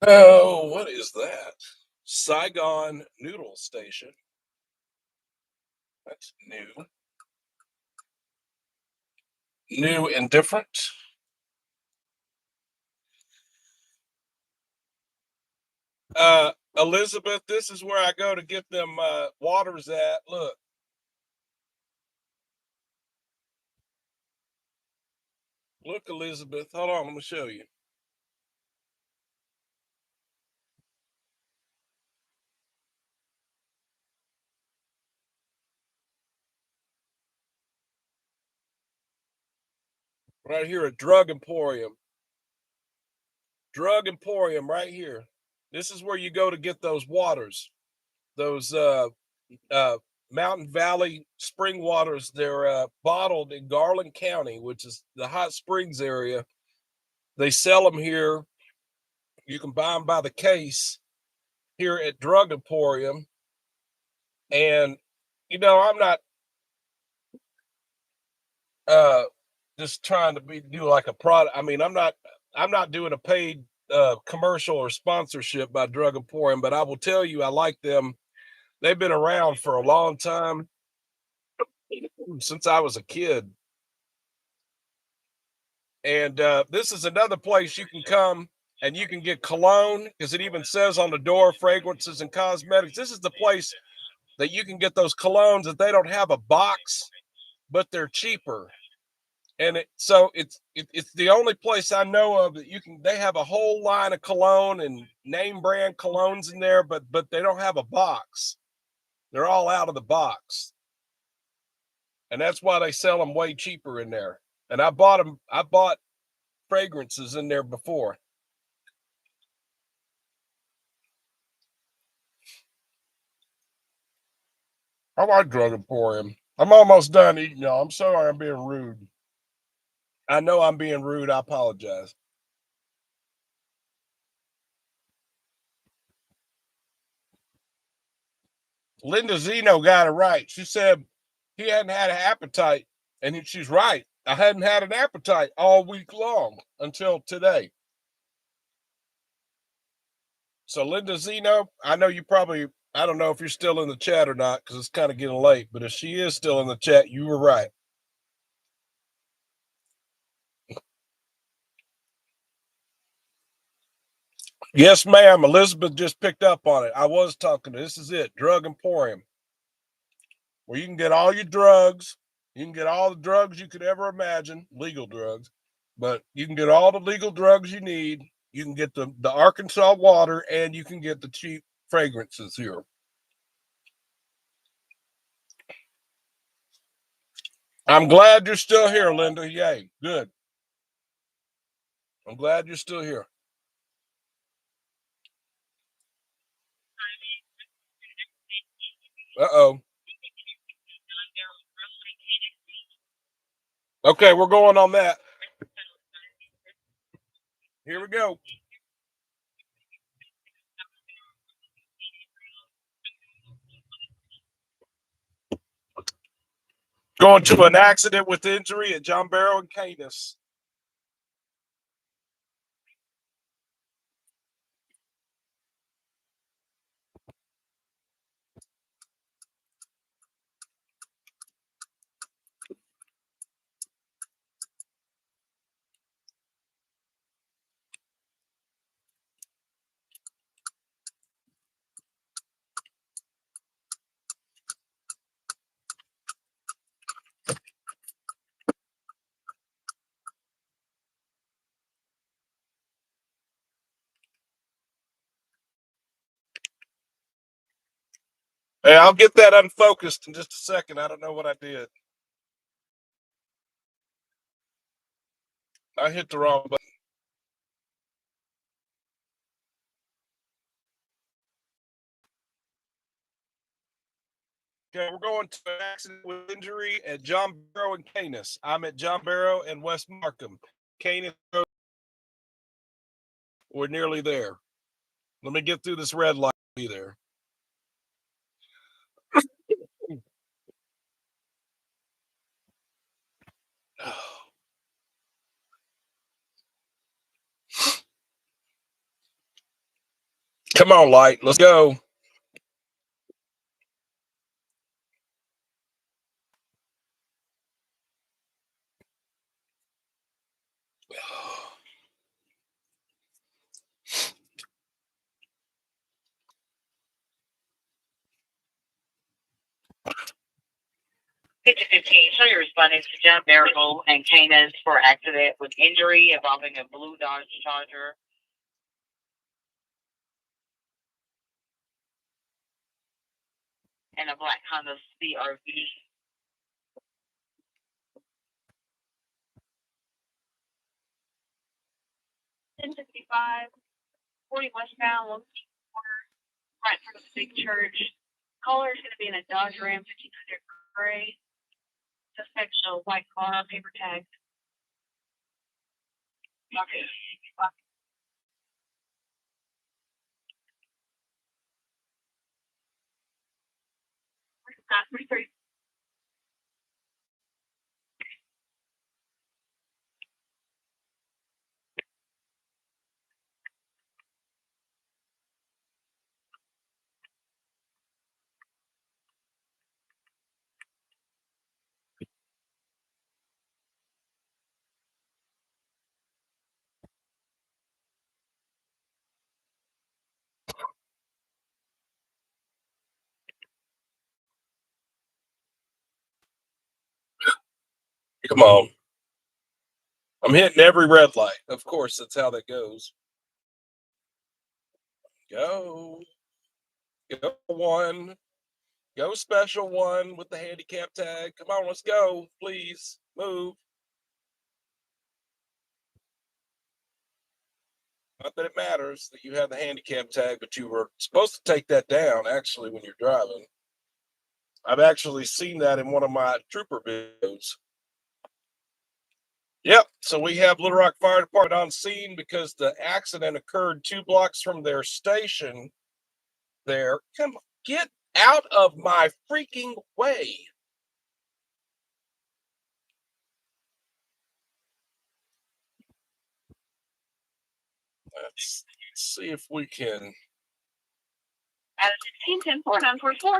Oh, what is that? Saigon Noodle Station. That's new. New and different. Elizabeth, this is where I go to get them waters at. Look. Look, Elizabeth. Hold on, let me show you. Right here at Drug Emporium. Drug Emporium right here. This is where you go to get those waters. Those Mountain Valley spring waters. They're bottled in Garland County, which is the hot springs area. They sell them here. You can buy them by the case here at Drug Emporium. And, you know, I'm not just trying to do like a product. I mean, I'm not doing a paid commercial or sponsorship by Drug Emporium, but I will tell you, I like them. They've been around for a long time, since I was a kid. And this is another place you can come and you can get cologne, because it even says on the door, fragrances and cosmetics. This is the place that you can get those colognes that they don't have a box, but they're cheaper. And it's the only place I know of that they have a whole line of cologne and name brand colognes in there, but they don't have a box. They're all out of the box. And that's why they sell them way cheaper in there. And I bought fragrances in there before. I like Drug Emporium. I'm almost done eating, y'all. I'm sorry I'm being rude. I know I'm being rude. I apologize. Linda Zeno got it right. She said he hadn't had an appetite, and she's right. I hadn't had an appetite all week long until today. So Linda Zeno, I know you probably, I don't know if you're still in the chat or not, because it's kind of getting late, but if she is still in the chat, you were right. Yes, ma'am. Elizabeth just picked up on it. I was talking to, this is it, Drug Emporium, where you can get all your drugs. You can get all the drugs you could ever imagine, legal drugs, but you can get all the legal drugs you need. You can get the Arkansas water, and you can get the cheap fragrances here. I'm glad you're still here, Linda. Yay, good. I'm glad you're still here. Uh-oh. Okay, we're going on that. Here we go. Going to an accident with injury at John Barrow and Cadis. Hey, I'll get that unfocused in just a second. I don't know what I did. I hit the wrong button. Okay, we're going to an accident with injury at John Barrow and Canis. I'm at John Barrow and West Markham. Canis Road. We're nearly there. Let me get through this red light. Be there. Come on, light. Let's go. Picture 15, show your responding to John Barrow and Canis for accident with injury involving a blue Dodge Charger. And a black Honda CRV. 1055, 40 westbound, 1 corner, right in front of the big church. Caller is going to be in a Dodge Ram 1500 gray. Suspect a white car, paper tag. Okay. 33. Come on. I'm hitting every red light. Of course, that's how that goes. Go. Go one. Go special one with the handicap tag. Come on, let's go. Please move. Not that it matters that you have the handicap tag, but you were supposed to take that down actually when you're driving. I've actually seen that in one of my trooper videos. Yep. So we have Little Rock Fire Department on scene because the accident occurred 2 blocks from their station there. Come on, get out of my freaking way. Let's see if we can. At 16, 10, 4, 9, 4, 4.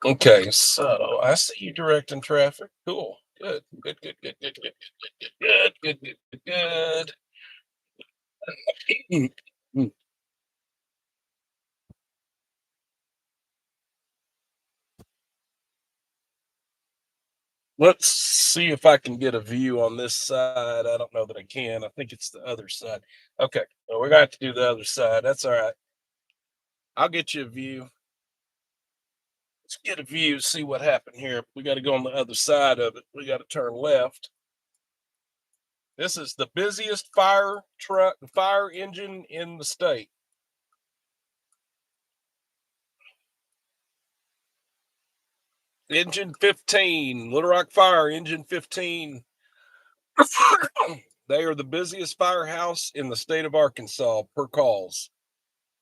Okay, so I see you directing traffic. Cool. Good. Good, good, good, good, good, good, good, good, good, good, good. Let's see if I can get a view on this side. I don't know that I can. I think it's the other side. Okay, well, we're gonna have to do the other side. That's all right. I'll get you a view. Let's get a view, see what happened here. We got to go on the other side of it. We got to turn left. This is the busiest fire engine in the state. Engine 15, Little Rock Fire, Engine 15. They are the busiest firehouse in the state of Arkansas per calls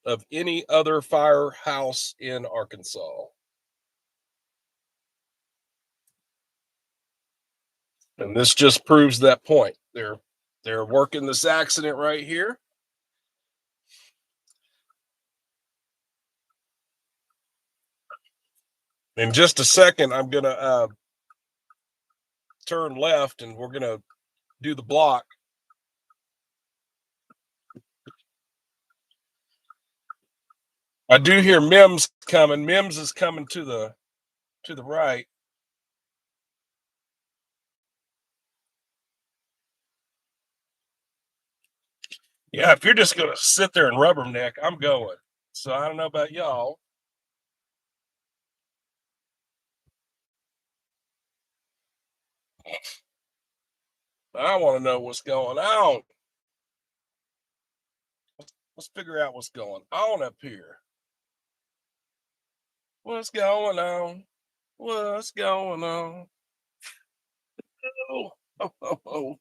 of any other firehouse in Arkansas. And this just proves that point. They're working this accident right here. In just a second, I'm going to turn left and we're going to do the block. I do hear Mims coming. Mims is coming to the right. Yeah, if you're just gonna sit there and rubberneck, I'm going. So I don't know about y'all. I want to know what's going on. Let's figure out what's going on up here. What's going on? What's going on? Oh, oh, oh, oh.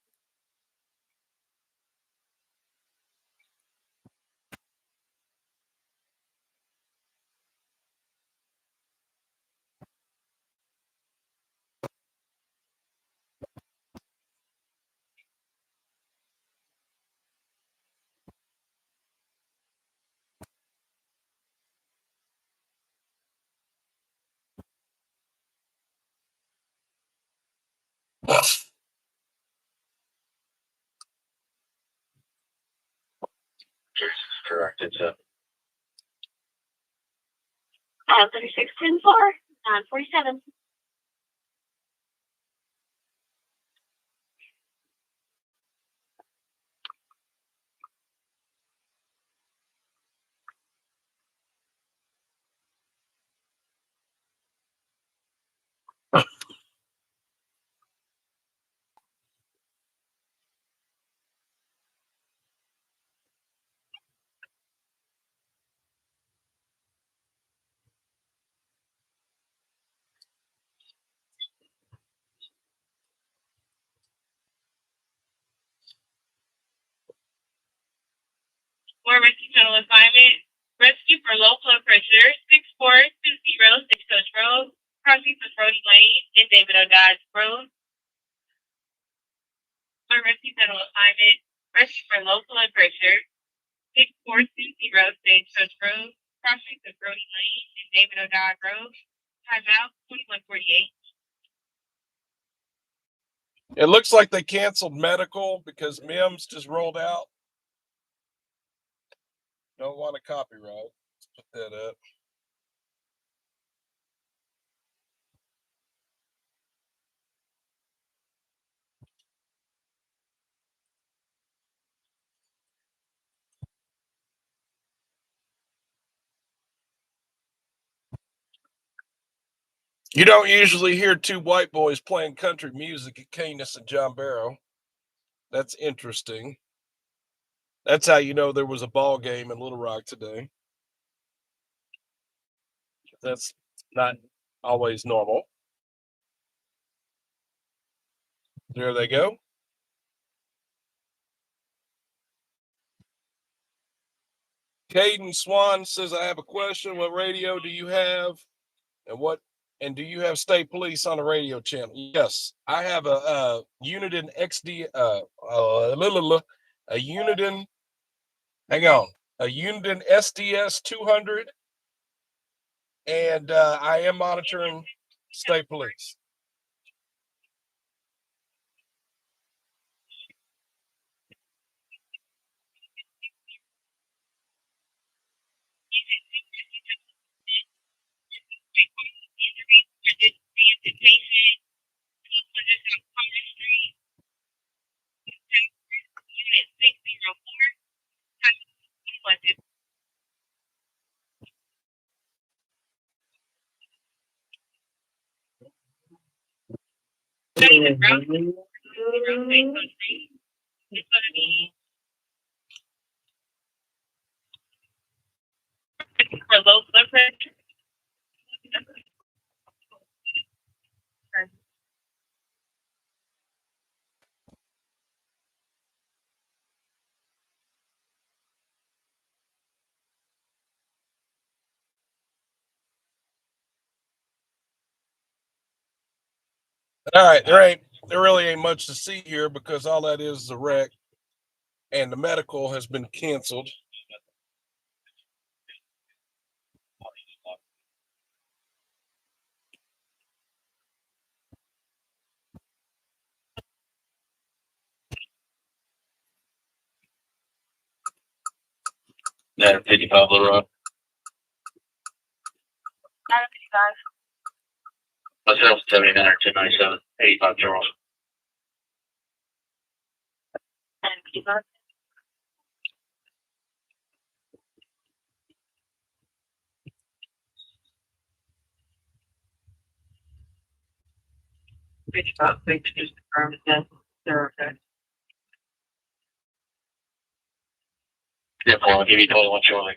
Correct. It's a 3610 947. More rescue tunnel assignment. Rescue for low flow pressure 6420 Six Coast Road, crossing from Brody Lane and David O'Dodge Road. More rescue tunnel assignment. Rescue for low flow pressure 6420 Stagecoach Road, crossing from Brody Lane and David O'Dodge Road. Timeout 2148. It looks like they canceled medical because MIMS just rolled out. Don't want a copyright. Let's put that up. You don't usually hear two white boys playing country music at Canis and John Barrow. That's interesting. That's how you know there was a ball game in Little Rock today. That's not always normal. There they go. Caden Swan says, I have a question. What radio do you have? And do you have state police on the radio channel? Yes, I have a Uniden XD, a Uniden, hang on, a Uniden SDS 200, and I am monitoring state police. For low blood pressure. All right, there really ain't much to see here because all that is a wreck, and the medical has been canceled. that 55 Little Rock. 955. Myself 79 or 1097, 85 Charles. 955. Reach out, they can just confirm that they're okay. Yeah, Paul, I'll give you total one shortly.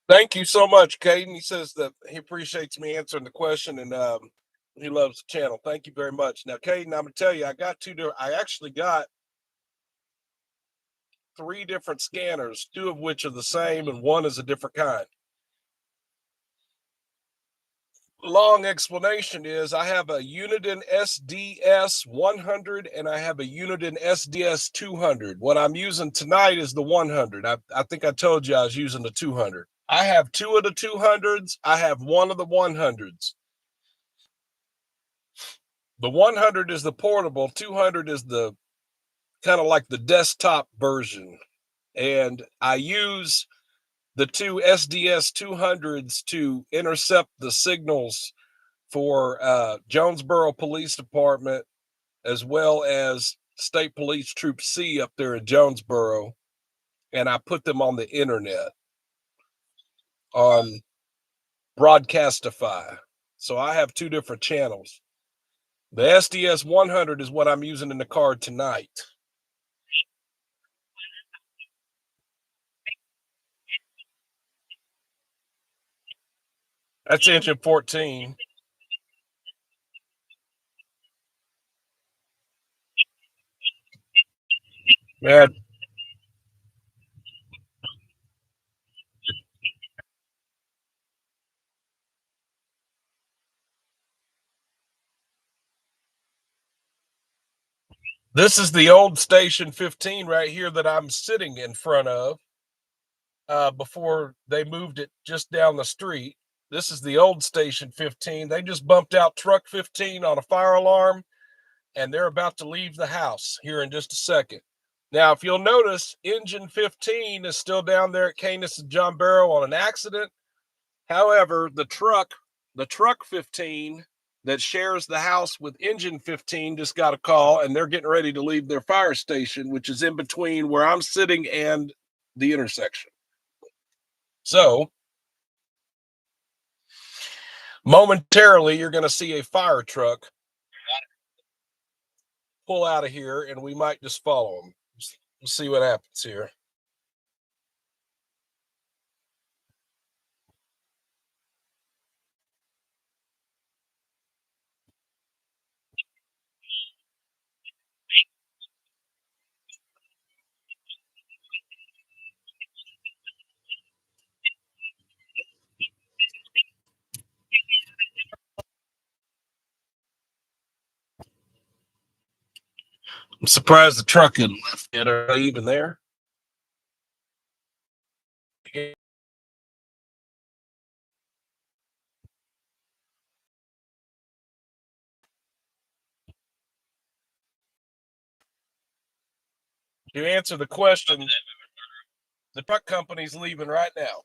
Thank you so much, Caden. He says that he appreciates me answering the question and he loves the channel. Thank you very much. Now, Caden, I'm gonna tell you, I actually got 3 different scanners, 2 of which are the same and 1 is a different kind. Long explanation is I have a Uniden SDS 100 and I have a Uniden SDS 200. What I'm using tonight is the 100. I think I told you I was using the 200. I have 2 of the 200s. I have 1 of the 100s. The 100 is the portable. 200 is the kind of like the desktop version. And I use the 2 SDS 200s to intercept the signals for Jonesboro Police Department, as well as State Police Troop C up there in Jonesboro. And I put them on the internet on Broadcastify. So I have 2 different channels. The SDS 100 is what I'm using in the car tonight. That's engine 14. Man, this is the old station 15 right here that I'm sitting in front of before they moved it just down the street. This is the old station 15. They just bumped out truck 15 on a fire alarm, and they're about to leave the house here in just a second. Now, if you'll notice, engine 15 is still down there at Canis and John Barrow on an accident. However, the truck 15 that shares the house with engine 15 just got a call, and they're getting ready to leave their fire station, which is in between where I'm sitting and the intersection. So momentarily, you're going to see a fire truck pull out of here, and we might just follow them. We'll see what happens here. I'm surprised the truck isn't left yet. Are they even there? To answer the question, the truck company's leaving right now.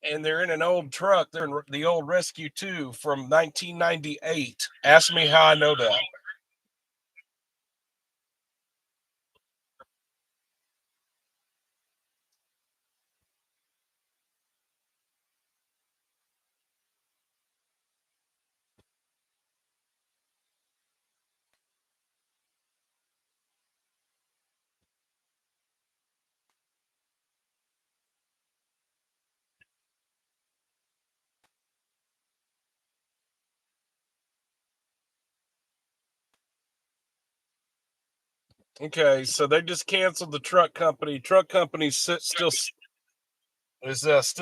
And they're in an old truck. They're in the old Rescue 2 from 1998. Ask me how I know that. Okay, so they just canceled the truck company. Truck company's still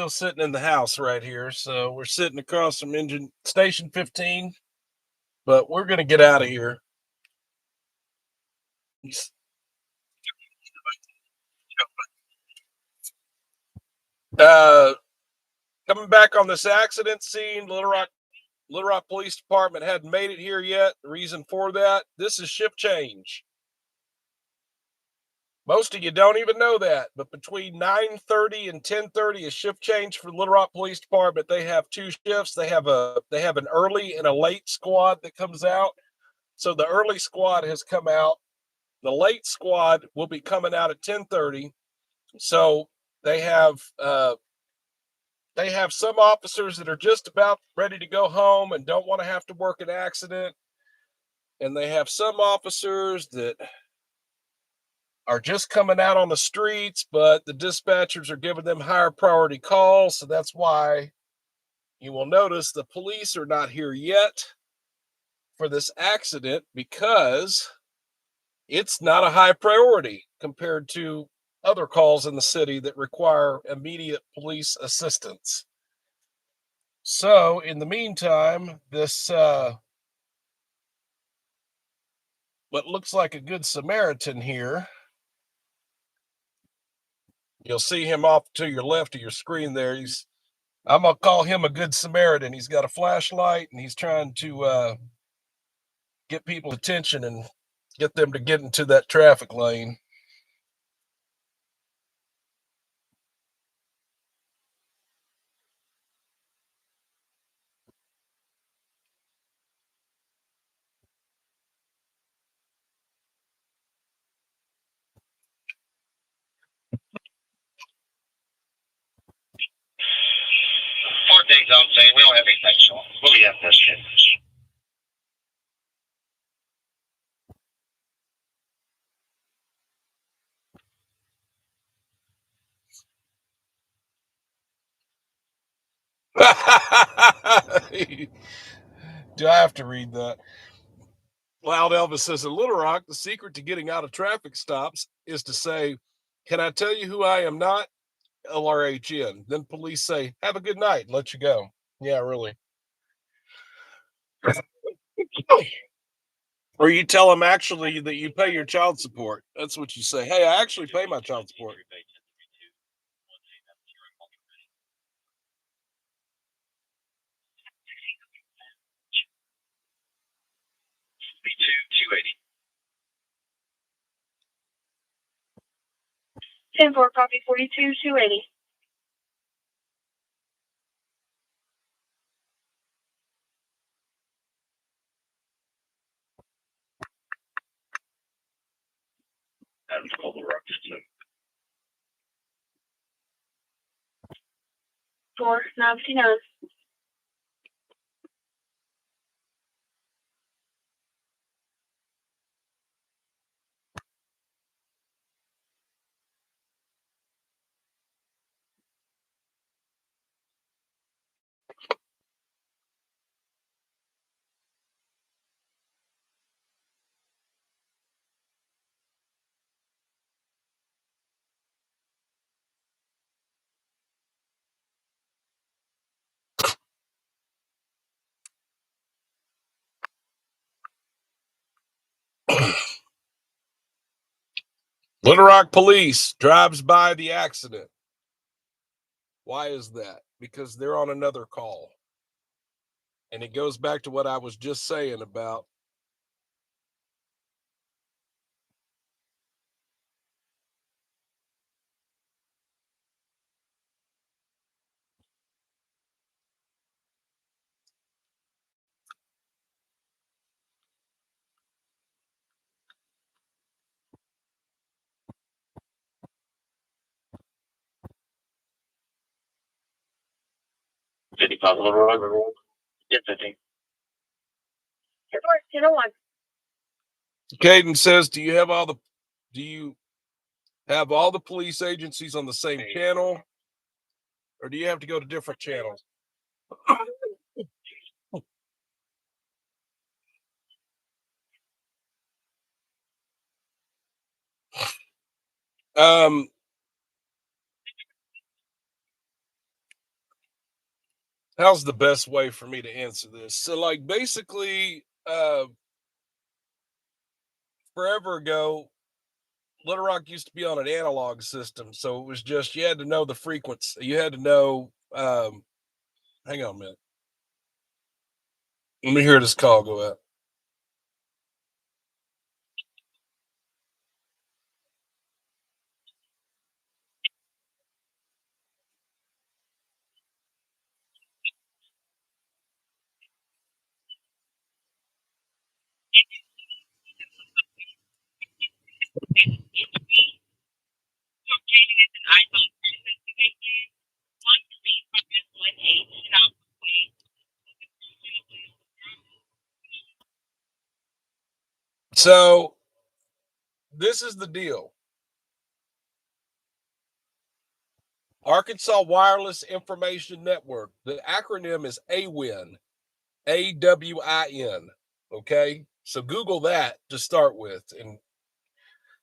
sitting in the house right here. So we're sitting across from engine station 15, but we're going to get out of here. Coming back on this accident scene, Little Rock Police Department hadn't made it here yet. The reason for that, this is shift change. Most of you don't even know that, but between 9:30 and 10:30 is shift change for Little Rock Police Department. They have 2 shifts. They have an early and a late squad that comes out. So the early squad has come out. The late squad will be coming out at 10:30. So they have some officers that are just about ready to go home and don't want to have to work an accident. And they have some officers that are just coming out on the streets, but the dispatchers are giving them higher priority calls. So that's why you will notice the police are not here yet for this accident, because it's not a high priority compared to other calls in the city that require immediate police assistance. So in the meantime, this what looks like a good Samaritan here, you'll see him off to your left of your screen there. I'm gonna call him a good Samaritan. He's got a flashlight and he's trying to get people's attention and get them to get into that traffic lane. Four things I'm saying, we don't have anything, so we'll have this shit. Do I have to read that? Loud Elvis says, in Little Rock, the secret to getting out of traffic stops is to say, can I tell you who I am not? LRHN. Then police say, have a good night, and let you go. Yeah, really. Or you tell them actually that you pay your child support. That's what you say. Hey, I actually pay my child support. B2, 280. 10-4, copy 42, 280. That's called the rock system. 499. Little Rock police drives by the accident. Why is that? Because they're on another call. And it goes back to what I was just saying about $50 Little Rock. Yeah, 50. 10-1. Caden says, do you have all the police agencies on the same channel? Or do you have to go to different channels? How's the best way for me to answer this? So, like, basically, forever ago, Little Rock used to be on an analog system. So it was just, you had to know the frequency. You had to know, hang on a minute. Let me hear this call go out. So this is the deal. Arkansas Wireless Information Network. The acronym is AWIN, AWIN. Okay. So Google that to start with. And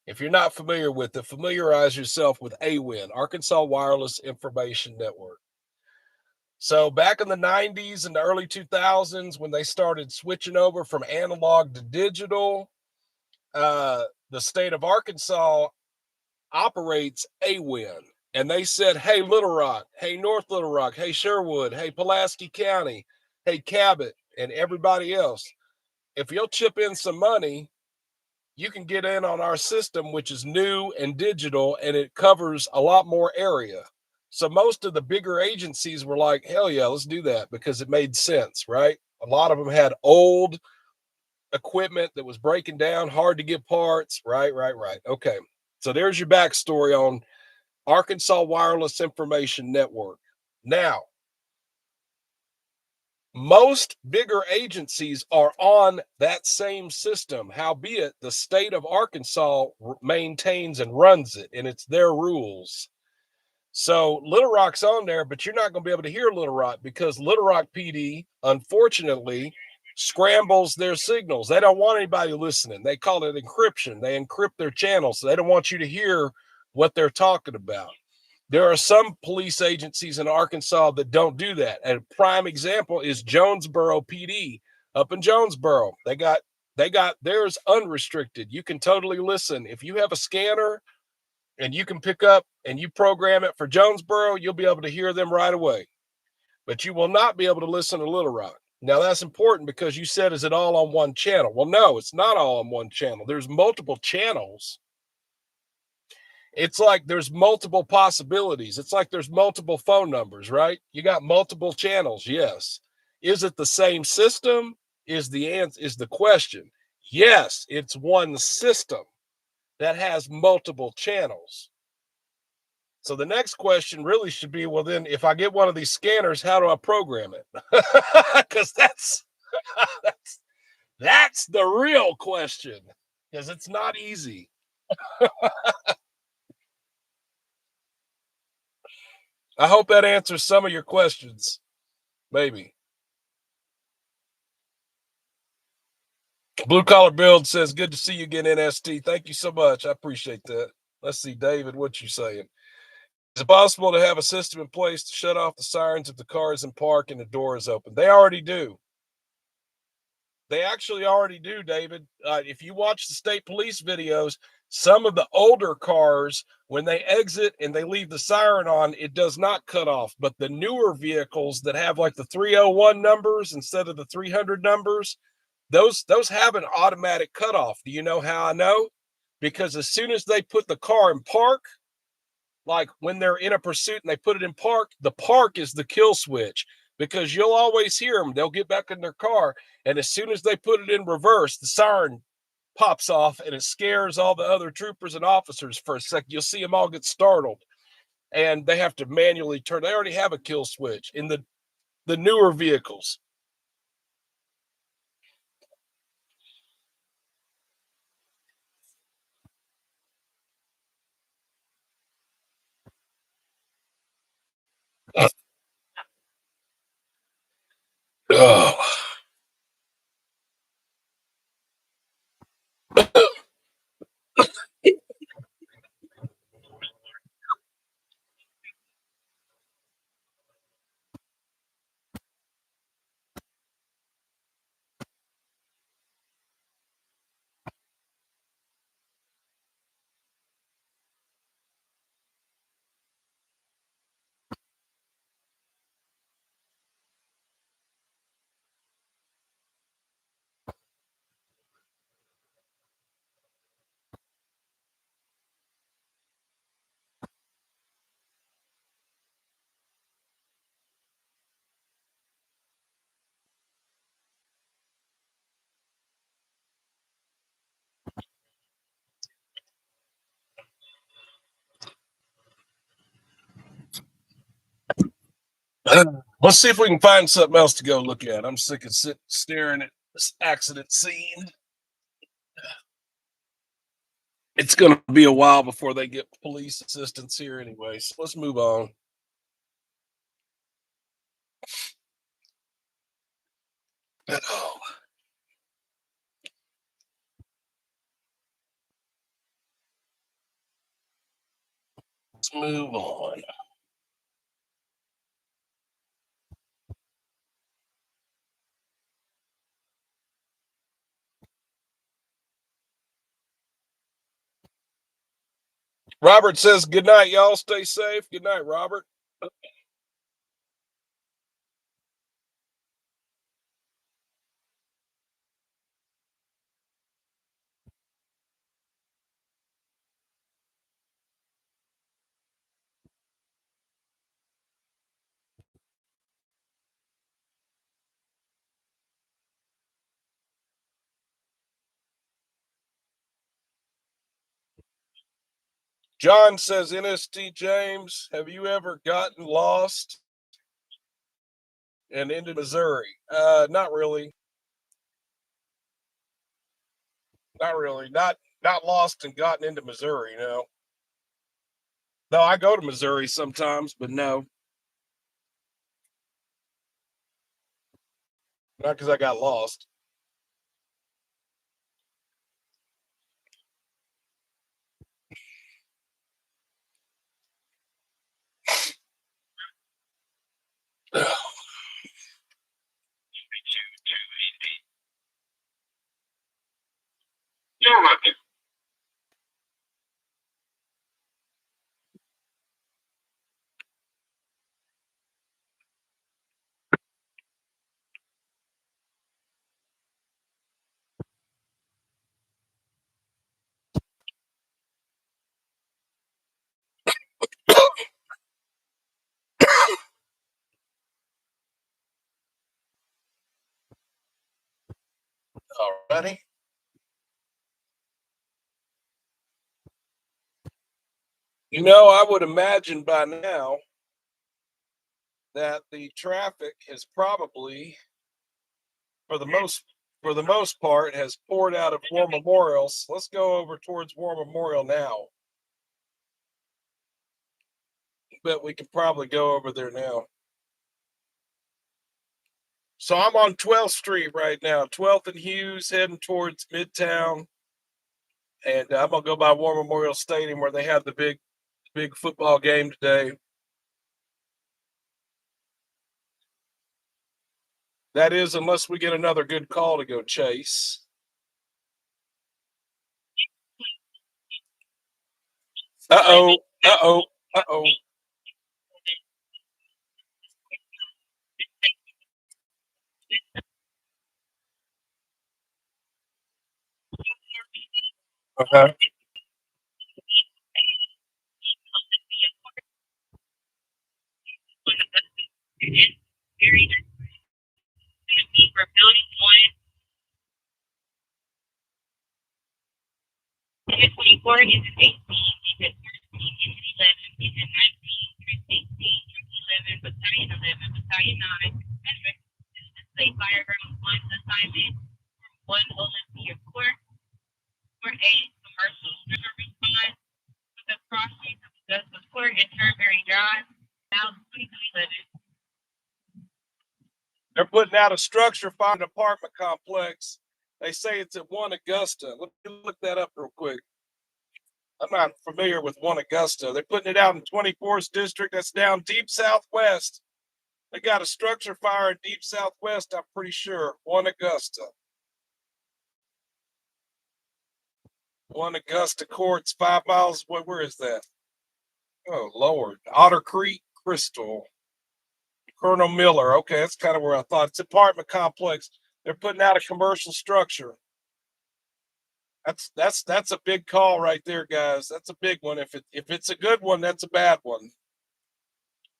if you're not familiar with it, familiarize yourself with AWIN, Arkansas Wireless Information Network. So back in the 90s and the early 2000s, when they started switching over from analog to digital, the state of Arkansas operates AWIN. And they said, hey, Little Rock, hey, North Little Rock, hey, Sherwood, hey, Pulaski County, hey, Cabot, and everybody else, if you'll chip in some money, you can get in on our system, which is new and digital, and it covers a lot more area. So most of the bigger agencies were like, hell yeah, let's do that, because it made sense, right? A lot of them had old equipment that was breaking down, hard to get parts. Right. Okay. So there's your backstory on Arkansas Wireless Information Network. Now, most bigger agencies are on that same system. Howbeit, the state of Arkansas maintains and runs it, and it's their rules. So Little Rock's on there, but you're not going to be able to hear Little Rock because Little Rock PD, unfortunately, scrambles their signals. They don't want anybody listening. They call it encryption. They encrypt their channels. So they don't want you to hear what they're talking about. There are some police agencies in Arkansas that don't do that. And a prime example is Jonesboro PD up in Jonesboro. They got theirs unrestricted. You can totally listen. If you have a scanner and you can pick up and you program it for Jonesboro, you'll be able to hear them right away. But you will not be able to listen to Little Rock. Now, that's important because you said, is it all on one channel? Well, no, it's not all on one channel. There's multiple channels. It's like there's multiple possibilities. It's like there's multiple phone numbers, right? You got multiple channels. Yes. Is it the same system? Is the question. Yes, it's one system that has multiple channels. So the next question really should be, well, then if I get one of these scanners, how do I program it? Because that's the real question, because it's not easy. I hope that answers some of your questions. Maybe. Blue Collar Build says, good to see you again, NST. Thank you so much. I appreciate that. Let's see, David, what you saying? Is it possible to have a system in place to shut off the sirens if the car is in park and the door is open? They already do. They actually already do, David. If you watch the state police videos, some of the older cars, when they exit and they leave the siren on, it does not cut off. But the newer vehicles that have like the 301 numbers instead of the 300 numbers, those have an automatic cutoff. Do you know how I know? Because as soon as they put the car in park, like when they're in a pursuit and they put it in park, the park is the kill switch, because you'll always hear them. They'll get back in their car, and as soon as they put it in reverse, the siren pops off and it scares all the other troopers and officers for a second. You'll see them all get startled, and they have to manually turn. They already have a kill switch in the newer vehicles. Oh. Let's see if we can find something else to go look at. I'm sick of staring at this accident scene. it's going to be a while before they get police assistance here anyway. So let's move on. Oh. Let's move on. Robert says, good night, y'all. Stay safe. Good night, Robert. John says, NST James, have you ever gotten lost and into Missouri? Not really. Not really. Not lost and gotten into Missouri, no. No, I go to Missouri sometimes, but no. Not because I got lost. Alrighty. You know, I would imagine by now that the traffic has probably, for the most part, has poured out of War Memorials. Let's go over towards War Memorial now. But we could probably go over there now. So I'm on 12th Street right now, 12th and Hughes, heading towards Midtown. And I'm going to go by War Memorial Stadium where they have the big football game today. That is, unless we get another good call to go chase. Uh-oh. Uh-oh. Uh-oh. Okay. For building one, 24 is 18, is 13, is 11, is 19, 18, 11, battalion 11, battalion 9, and state firegrounds 1 assignment, 1 Olympia Court, for 8 commercial river response, with the cross streets of Augusta Court and Turnberry Drive, now 2211. They're putting out a structure fire in an apartment complex. They say it's at 1 Augusta. Let me look that up real quick. I'm not familiar with 1 Augusta. They're putting it out in 24th District. That's down deep southwest. They got a structure fire in deep southwest, I'm pretty sure. 1 Augusta. 1 Augusta Courts, 5 miles. Where is that? Oh, Lord. Otter Creek, Crystal. Colonel Miller. Okay, that's kind of where I thought. It's an apartment complex. They're putting out a commercial structure. That's a big call right there, guys. That's a big one. If it's a good one, that's a bad one.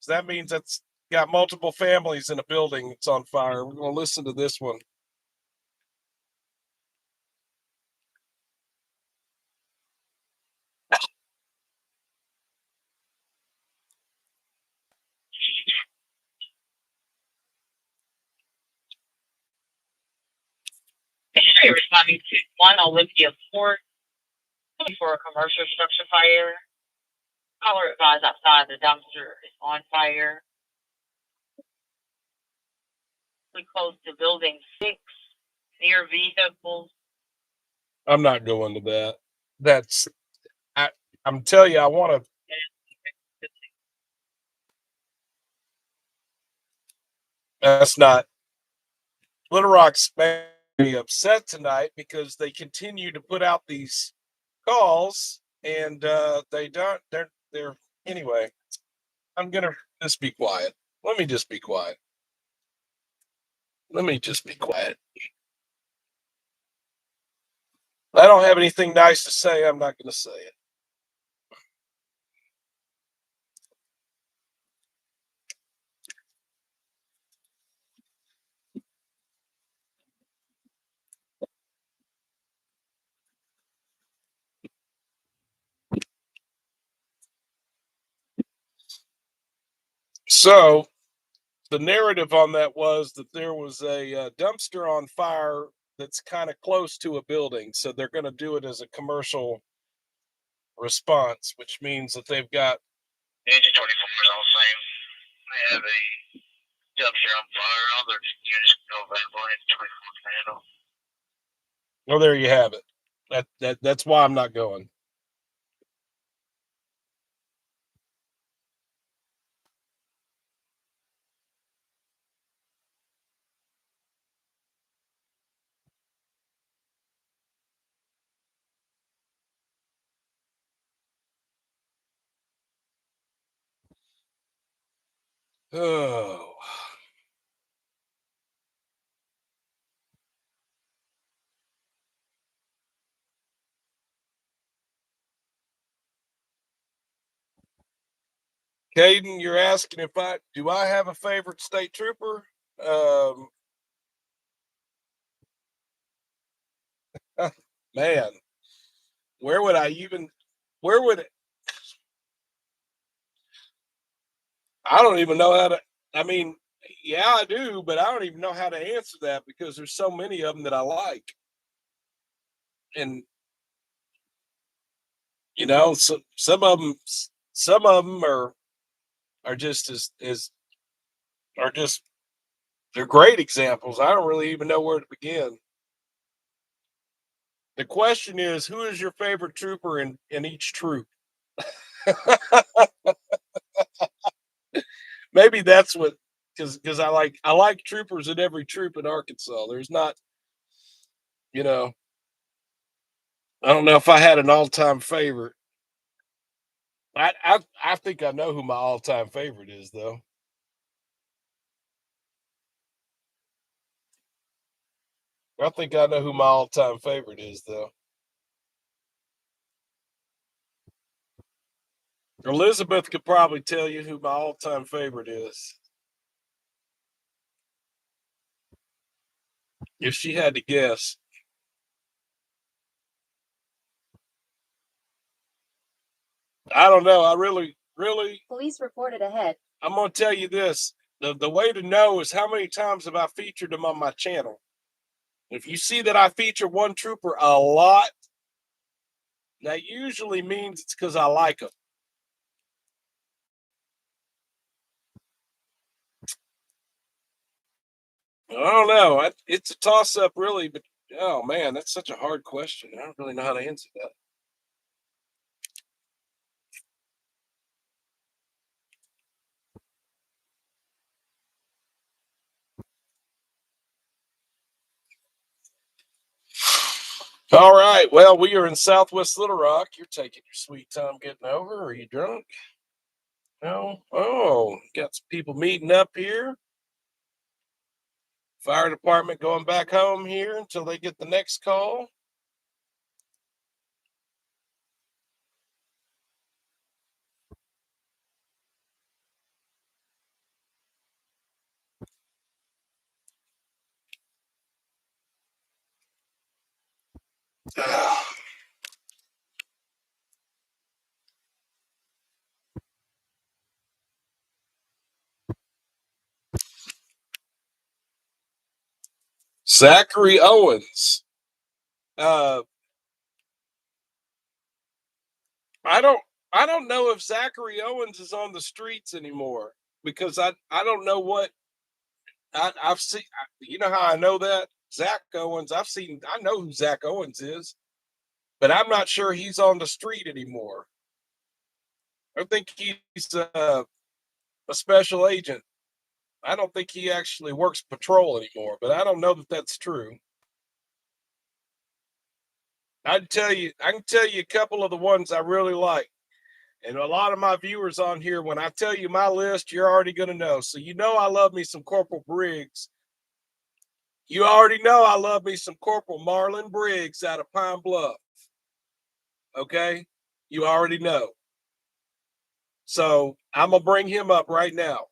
So that means that's got multiple families in a building that's on fire. We're going to listen to this one. Responding to 1 Olympia Court, For a commercial structure fire. Caller advised outside the dumpster is on fire. We close to building 6 near vehicles. I'm not going to that. I'm telling you, I want to. That's not. Little Rock's very upset tonight because they continue to put out these calls and they don't. They're anyway. I'm gonna just be quiet. Let me just be quiet. Let me just be quiet. I don't have anything nice to say. I'm not going to say it. So the narrative on that was that there was a dumpster on fire that's kind of close to a building. So they're going to do it as a commercial response, which means that they've got. Engine 24 is all the same. They have a dumpster on fire. All their units go available. Engine 24 can handle. Well, there you have it. That's why I'm not going. Oh. Caden, you're asking if I have a favorite state trooper? Man, where would I don't even know how to, I mean, yeah, I do, but I don't even know how to answer that because there's so many of them that I like. And, so, some of them are just are just, they're great examples. I don't really even know where to begin. The question is, who is your favorite trooper in each troop? Maybe that's what, because I like troopers in every troop in Arkansas. There's not, I don't know if I had an all-time favorite. I think I know who my all-time favorite is, though. I think I know who my all-time favorite is, though. Elizabeth could probably tell you who my all-time favorite is if she had to guess. I don't know. I really. Police reported ahead. I'm going to tell you this. The way to know is how many times have I featured them on my channel. If you see that I feature one trooper a lot, that usually means it's because I like them. I don't know. It's a toss-up, really, but oh man, that's such a hard question. I don't really know how to answer that. All right. Well, we are in Southwest Little Rock. You're taking your sweet time getting over. Are you drunk? No. Oh, got some people meeting up here. Fire department going back home here until they get the next call. Zachary Owens. I don't know if Zachary Owens is on the streets anymore, because I don't know what I've seen. You know how I know that? Zach Owens, I know who Zach Owens is, but I'm not sure he's on the street anymore. I think he's a special agent. I don't think he actually works patrol anymore, but I don't know that that's true. I can tell you a couple of the ones I really like. And a lot of my viewers on here, when I tell you my list, you're already going to know. So you know I love me some Corporal Briggs. You already know I love me some Corporal Marlon Briggs out of Pine Bluff. Okay? You already know. So I'm going to bring him up right now.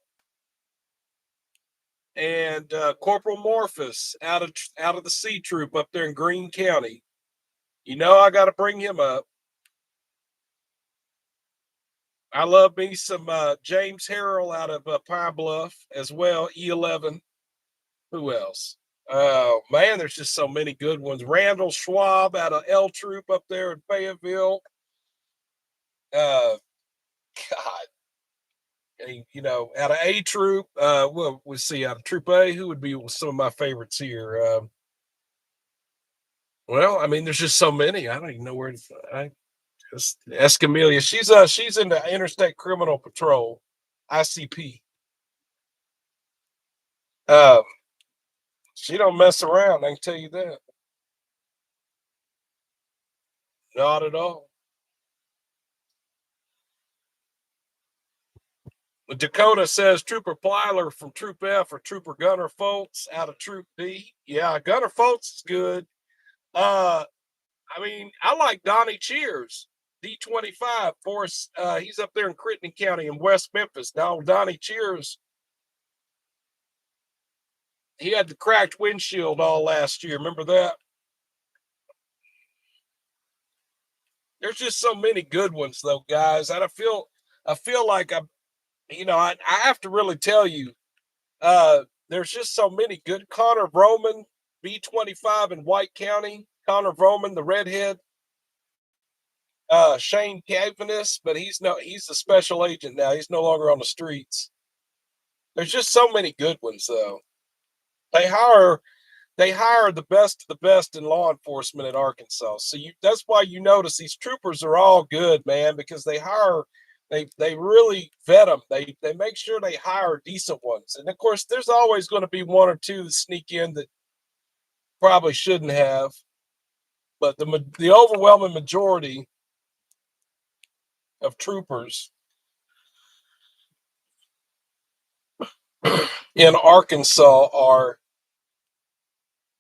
And Corporal Morphus out of the C Troop up there in Greene County. You know I got to bring him up. I love me some James Harrell out of Pine Bluff as well, E11. Who else? Oh, man, there's just so many good ones. Randall Schwab out of L Troop up there in Fayetteville. God. And, you know, out of A Troop, we'll see, out of Troop A, who would be some of my favorites here? Well, I mean, there's just so many. I don't even know where to. Escamilla. She's in the Interstate Criminal Patrol, ICP. She don't mess around, I can tell you that. Not at all. Dakota says Trooper Plyler from Troop F or Trooper Gunner Foltz out of Troop D. Yeah, Gunner Foltz is good. I mean, I like Donnie Cheers, D25. Force, he's up there in Crittenden County in West Memphis. Now, Donnie Cheers, he had the cracked windshield all last year. Remember that? There's just so many good ones, though, guys. And I feel like I have to really tell you, there's just so many good. Connor Vroman, B25 in White County. Connor Vroman, the redhead. Shane Cavanis, but he's a special agent now. He's no longer on the streets. There's just so many good ones, though. They hire the best of the best in law enforcement in Arkansas. So that's why you notice these troopers are all good, man, because they really vet them. They make sure they hire decent ones. And of course, there's always going to be one or two that sneak in that probably shouldn't have. But the overwhelming majority of troopers in Arkansas are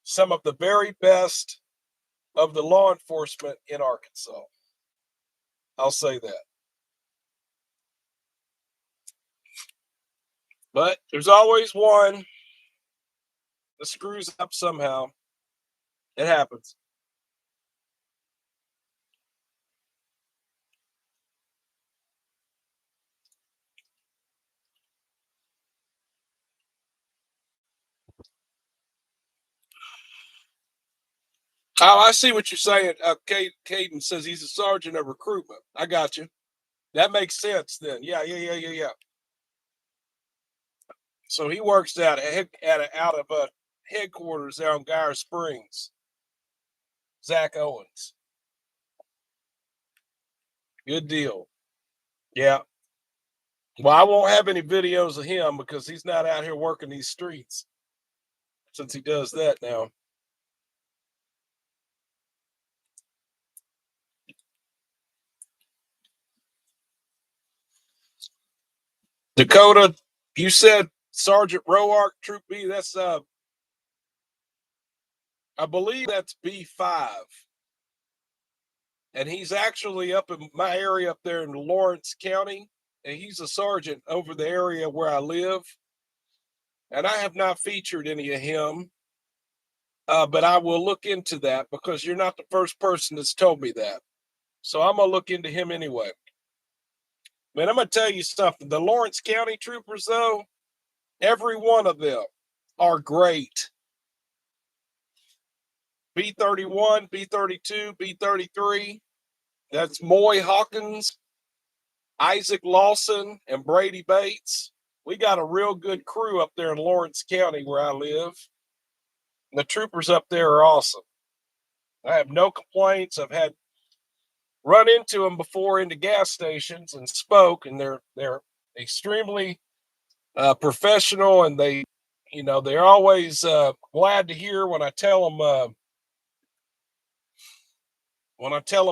some of the very best of the law enforcement in Arkansas. I'll say that. But there's always one that screws up somehow. It happens. Oh, I see what you're saying. Caden says he's a sergeant of recruitment. I got you. That makes sense then. Yeah. So he works out of headquarters there on Geyer Springs. Zach Owens. Good deal. Yeah. Well, I won't have any videos of him because he's not out here working these streets since he does that now. Dakota, you said Sergeant Roark, Troop B. That's I believe that's B5. And he's actually up in my area up there in Lawrence County. And he's a sergeant over the area where I live. And I have not featured any of him. But I will look into that because you're not the first person that's told me that. So I'm going to look into him anyway. Man, I'm going to tell you something. The Lawrence County troopers, though, every one of them are great. B31, B32, B33. That's Moy Hawkins, Isaac Lawson, and Brady Bates. We got a real good crew up there in Lawrence County where I live. The troopers up there are awesome. I have no complaints. I've had run into them before into gas stations and spoke, and they're extremely professional, and they're always glad to hear when I tell them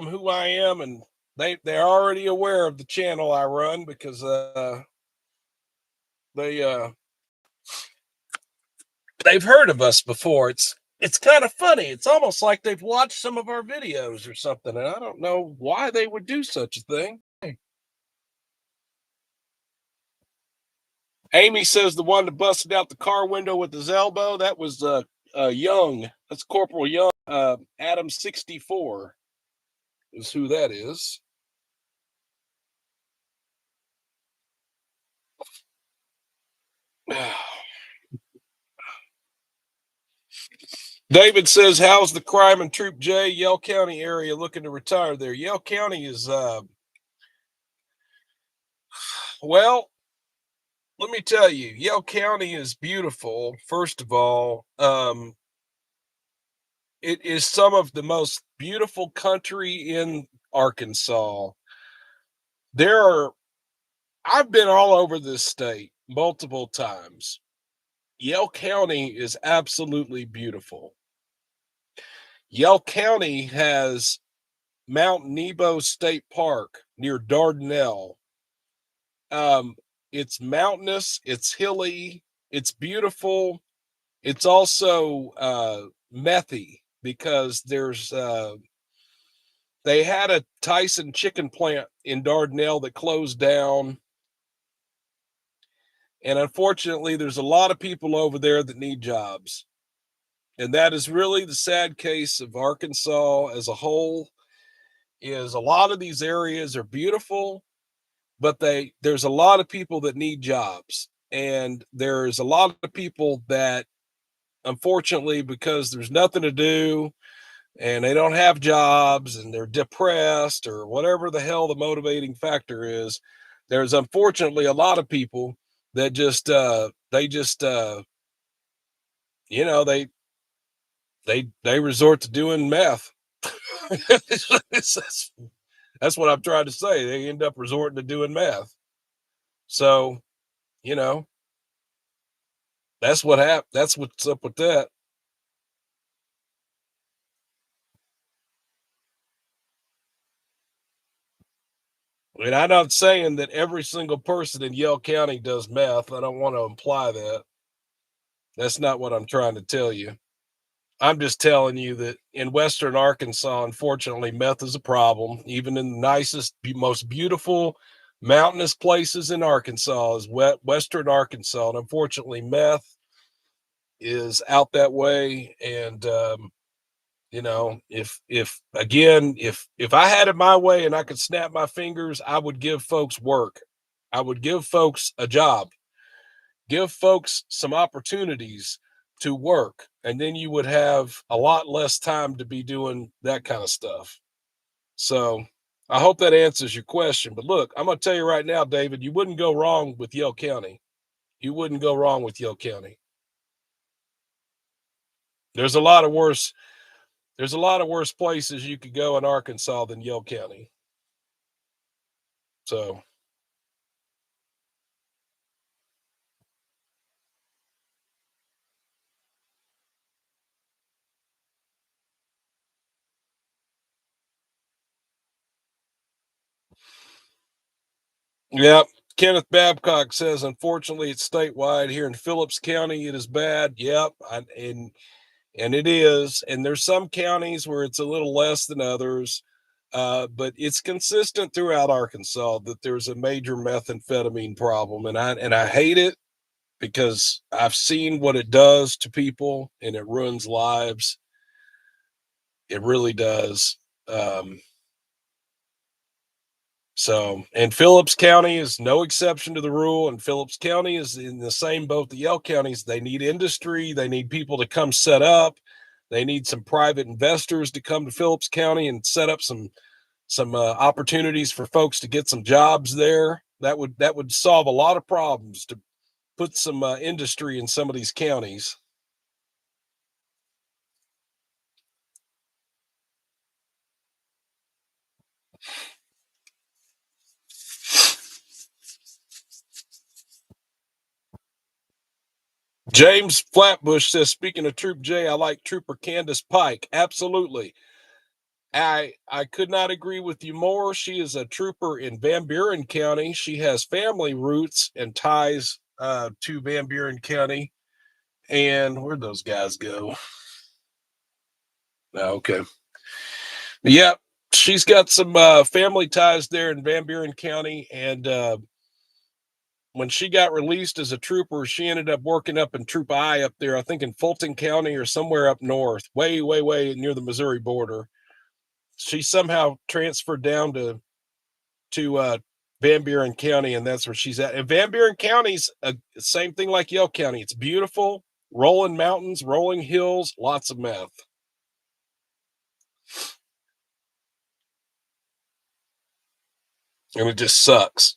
who I am, and they're already aware of the channel I run because they've heard of us before. It's kind of funny. It's almost like they've watched some of our videos or something, and I don't know why they would do such a thing. Amy says the one that busted out the car window with his elbow, that was Young. That's Corporal Young. Adam 64 is who that is. David says, how's the crime in Troop J, Yell County area, looking to retire there? Yell County is, well, let me tell you, Yell County is beautiful. First of all, it is some of the most beautiful country in Arkansas. I've been all over this state multiple times. Yell County is absolutely beautiful. Yell County has Mount Nebo State Park near Dardanelle. It's mountainous, it's hilly, it's beautiful. It's also methy because they had a Tyson chicken plant in Dardanelle that closed down. And unfortunately, there's a lot of people over there that need jobs. And that is really the sad case of Arkansas as a whole, is a lot of these areas are beautiful, but there's a lot of people that need jobs. And there's a lot of people that, unfortunately, because there's nothing to do and they don't have jobs and they're depressed or whatever the hell the motivating factor is, there's unfortunately a lot of people that they resort to doing meth. That's what I'm trying to say. They end up resorting to doing meth. So, that's what happened. That's what's up with that. And I'm not saying that every single person in Yell County does meth. I don't want to imply that. That's not what I'm trying to tell you. I'm just telling you that in Western Arkansas, unfortunately, meth is a problem. Even in the nicest, most beautiful mountainous places in Arkansas is Western Arkansas. And unfortunately, meth is out that way. And, if I had it my way and I could snap my fingers, I would give folks work. I would give folks a job, give folks some opportunities to work, and then you would have a lot less time to be doing that kind of stuff. So I hope that answers your question. But look, I'm going to tell you right now, David, you wouldn't go wrong with Yell County. You wouldn't go wrong with Yell County. There's a lot of worse places you could go in Arkansas than Yell County. So yep. Kenneth Babcock says, unfortunately, it's statewide. Here in Phillips County, it is bad. Yep. And it is. And there's some counties where it's a little less than others. But it's consistent throughout Arkansas that there's a major methamphetamine problem. And I hate it because I've seen what it does to people and it ruins lives. It really does. And Phillips County is no exception to the rule. And Phillips County is in the same boat the Yell counties. They need industry. They need people to come set up. They need some private investors to come to Phillips County and set up some opportunities for folks to get some jobs there. That would solve a lot of problems to put some industry in some of these counties. James Flatbush says, speaking of Troop J, I like Trooper Candace Pike. Absolutely. I could not agree with you more. She is a trooper in Van Buren County. She has family roots and ties to Van Buren County. And where'd those guys go? Okay. Yep. She's got some family ties there in Van Buren County. And when she got released as a trooper, she ended up working up in Troop I up there, I think in Fulton County or somewhere up north, way, way, way near the Missouri border. She somehow transferred down to Van Buren County, and that's where she's at. And Van Buren County's the same thing like Yell County. It's beautiful, rolling mountains, rolling hills, lots of meth. And it just sucks.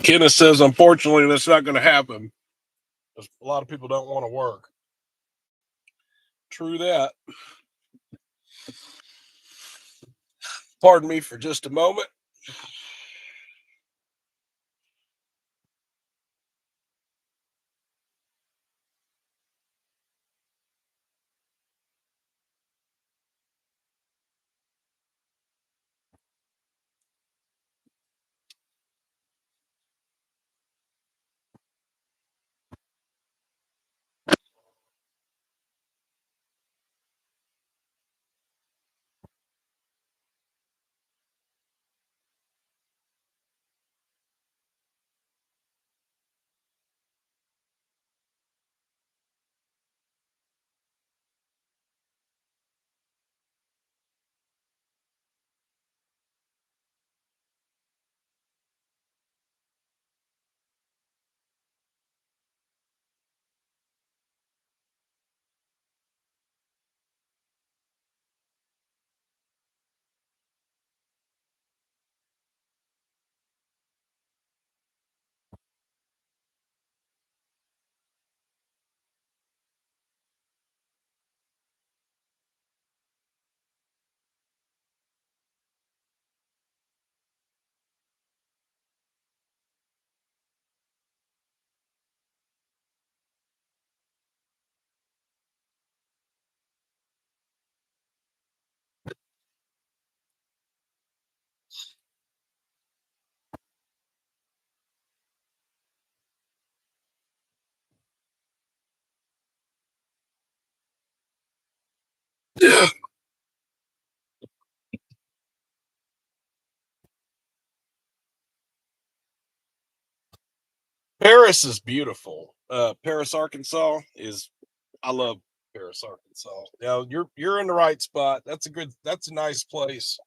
Kenneth says, unfortunately, that's not going to happen. A lot of people don't want to work. True that. Pardon me for just a moment. Paris is beautiful. Paris, Arkansas I love Paris, Arkansas. Now you're in the right spot. That's a nice place.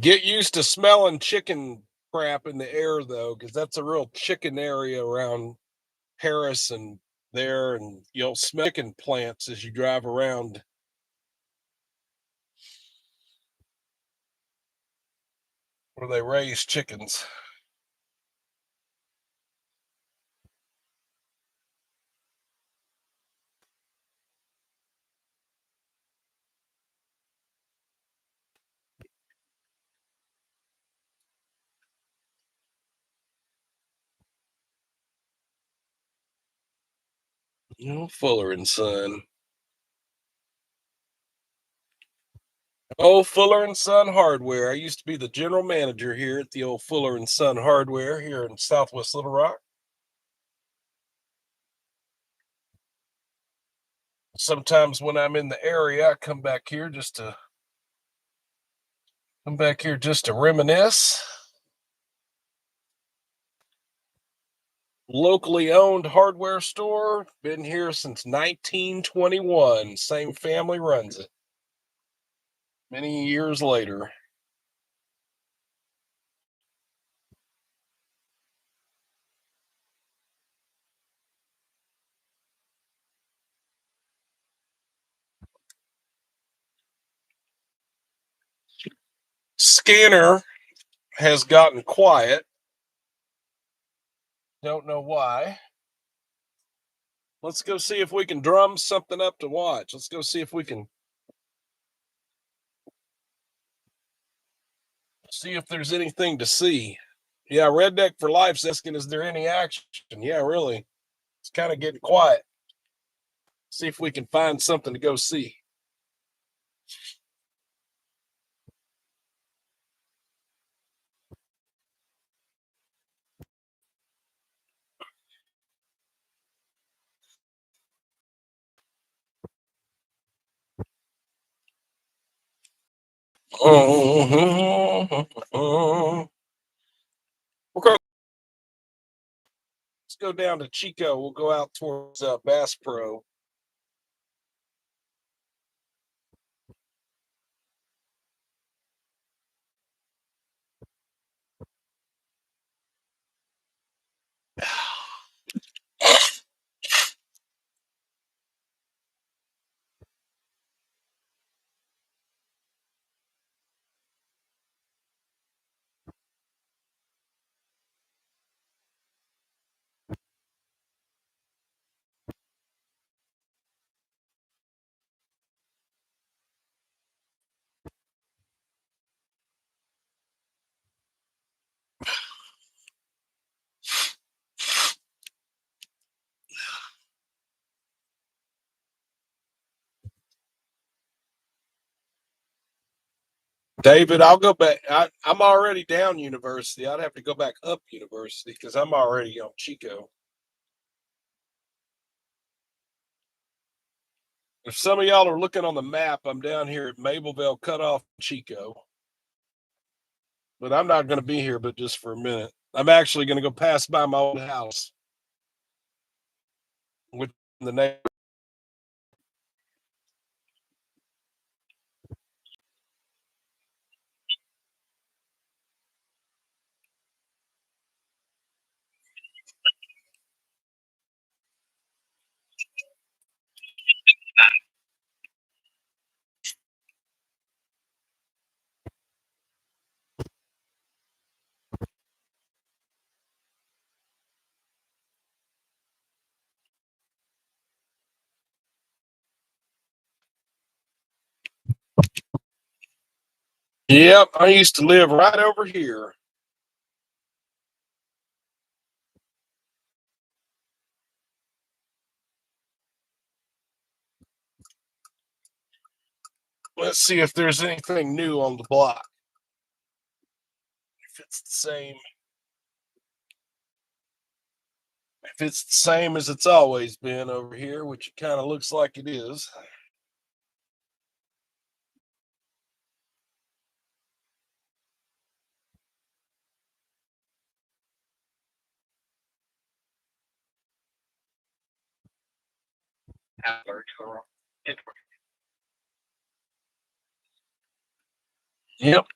Get used to smelling chicken crap in the air though, because that's a real chicken area around Paris and there, and you'll smell chicken plants as you drive around. Where they raise chickens. Fuller and Son. Oh, Fuller and Son Hardware. I used to be the general manager here at the old Fuller and Son Hardware here in Southwest Little Rock. Sometimes when I'm in the area, I come back here just to reminisce. locally owned hardware store. Been here since 1921. Same family runs it. Many years later. Scanner has gotten quiet. Don't know why. Let's go see if we can drum something up to watch. Let's go see if we can see if there's anything to see. Yeah, Redneck for Life's asking, is there any action? Yeah, really. It's kind of getting quiet. See if we can find something to go see. Let's go down to Chico. We'll go out towards Bass Pro. David, I'll go back. I'm already down University. I'd have to go back up University because I'm already on Chico. If some of y'all are looking on the map, I'm down here at Mableville Cutoff Chico. But I'm not going to be here but just for a minute. I'm actually going to go pass by my old house with the neighbor. Yep, I used to live right over here. Let's see if there's anything new on the block. If it's the same. If it's the same as it's always been over here, which it kind of looks like it is. Yep.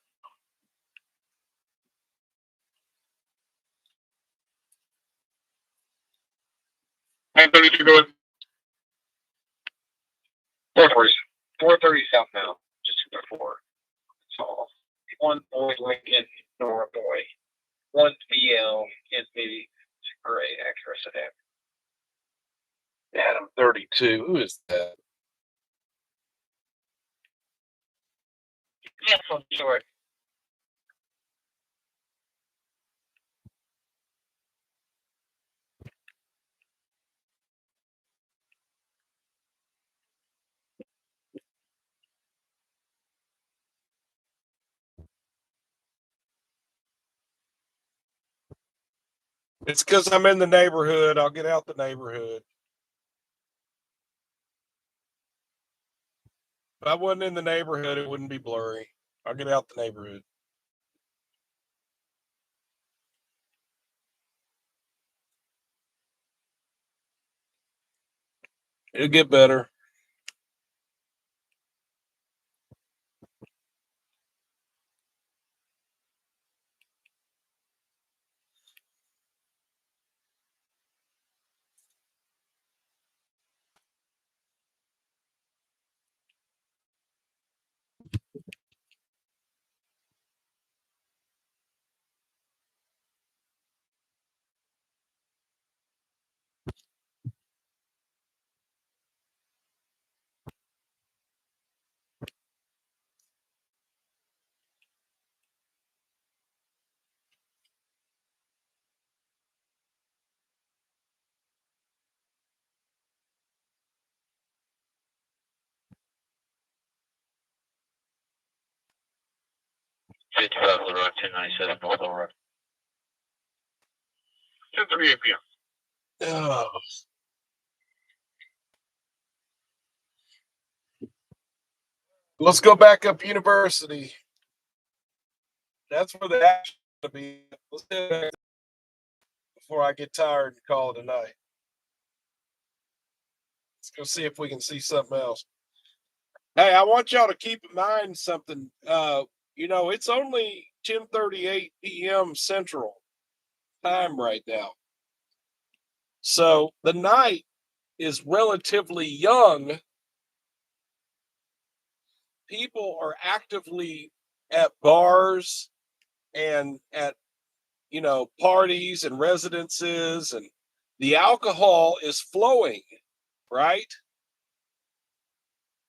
I'm 32 going. 430. 430 south now, just before. So, one boy Lincoln, Nora boy. One BL is the gray actress of that. Adam 32. Who is that? Yeah, from short. It's because I'm in the neighborhood. I'll get out the neighborhood. If I wasn't in the neighborhood, it wouldn't be blurry. I'll get out the neighborhood. It'll get better. Fifty five Little Rock, 1097 North Little Rock. 10:38 p.m. Oh. Let's go back up University. That's where the action to be. Let's head back before I get tired and call it a night. Let's go see if we can see something else. Hey, I want y'all to keep in mind something. It's only 10:38 p.m. Central time right now. So the night is relatively young. People are actively at bars and at parties and residences, and the alcohol is flowing, right?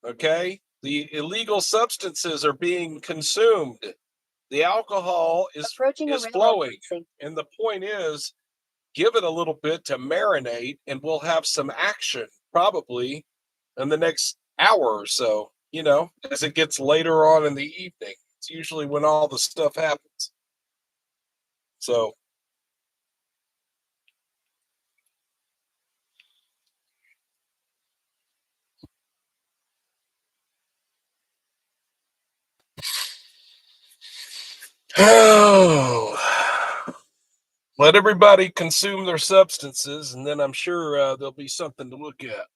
Okay, the illegal substances are being consumed, the alcohol is flowing, and the point is, give it a little bit to marinate and we'll have some action probably in the next hour or so, as it gets later on in the evening. It's usually when all the stuff happens. So let everybody consume their substances, and then I'm sure there'll be something to look at.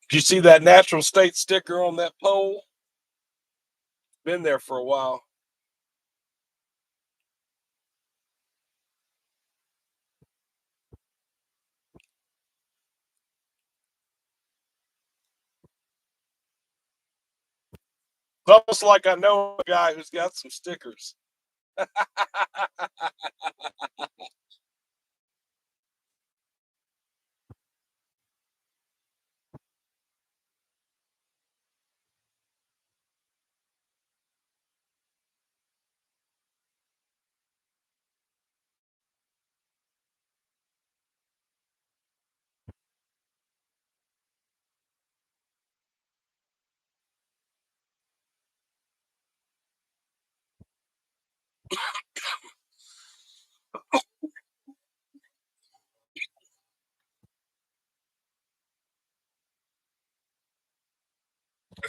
Did you see that natural state sticker on that pole? Been there for a while. It's almost like I know a guy who's got some stickers.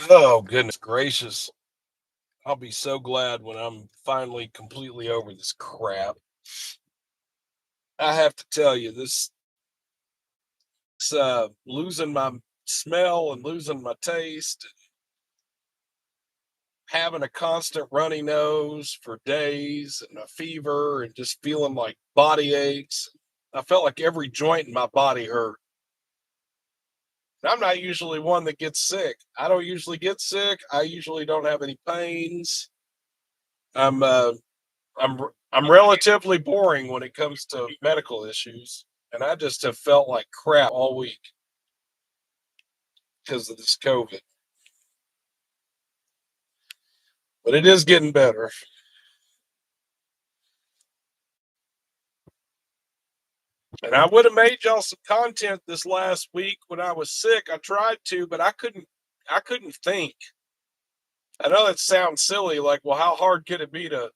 Oh, goodness gracious. I'll be so glad when I'm finally completely over this crap. I have to tell you, this losing my smell and losing my taste, having a constant runny nose for days and a fever and just feeling like body aches. I felt like every joint in my body hurt. I'm not usually one that gets sick. I don't usually get sick. I usually don't have any pains. I'm relatively boring when it comes to medical issues, and I just have felt like crap all week because of this COVID. But it is getting better. And I would have made y'all some content this last week when I was sick. I tried to, but I couldn't think. I know that sounds silly, like, well, how hard could it be to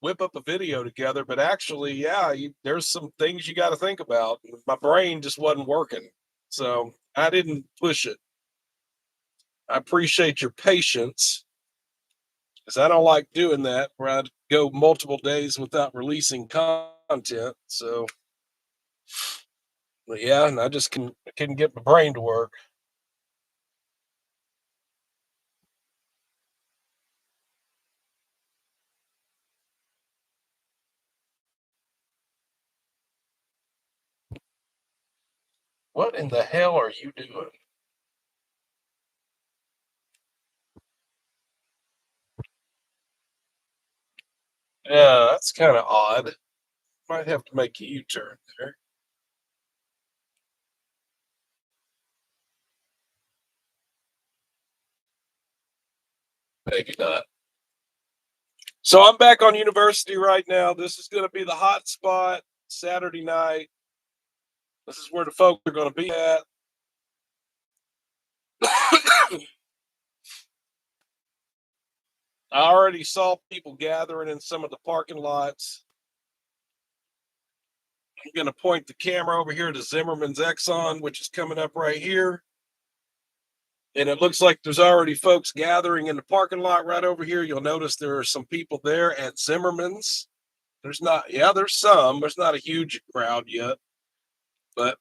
whip up a video together, but actually, yeah, there's some things you got to think about. My brain just wasn't working, so I didn't push it. I appreciate your patience, because I don't like doing that where I'd go multiple days without releasing content. So, but yeah, and I just couldn't get my brain to work. What in the hell are you doing? Yeah, that's kind of odd. Might have to make a U-turn there. Maybe not. So I'm back on University right now. This is going to be the hot spot Saturday night. This is where the folks are going to be at. I already saw people gathering in some of the parking lots. I'm going to point the camera over here to Zimmerman's Exxon, which is coming up right here. And it looks like there's already folks gathering in the parking lot right over here. You'll notice there are some people there at Zimmerman's. There's some. There's not a huge crowd yet, but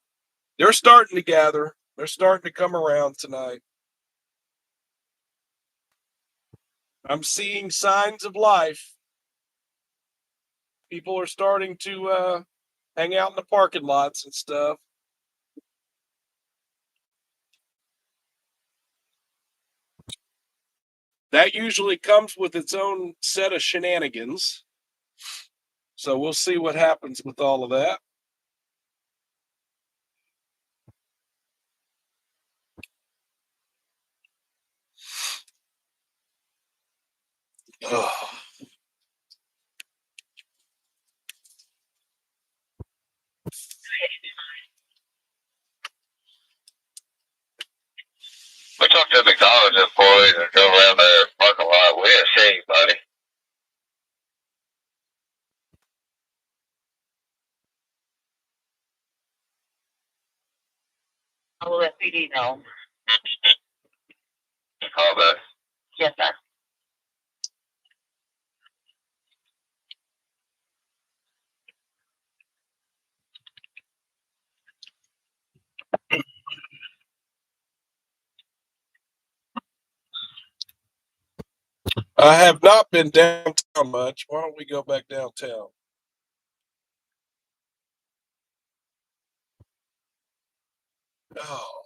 they're starting to gather. They're starting to come around tonight. I'm seeing signs of life. People are starting to hang out in the parking lots and stuff. That usually comes with its own set of shenanigans. So we'll see what happens with all of that. Oh. We talked to the McDonald's employees and go around there parking lot. We didn't see anybody. I will let PD know. Call back. Yes, sir. I have not been downtown much. Why don't we go back downtown? Oh.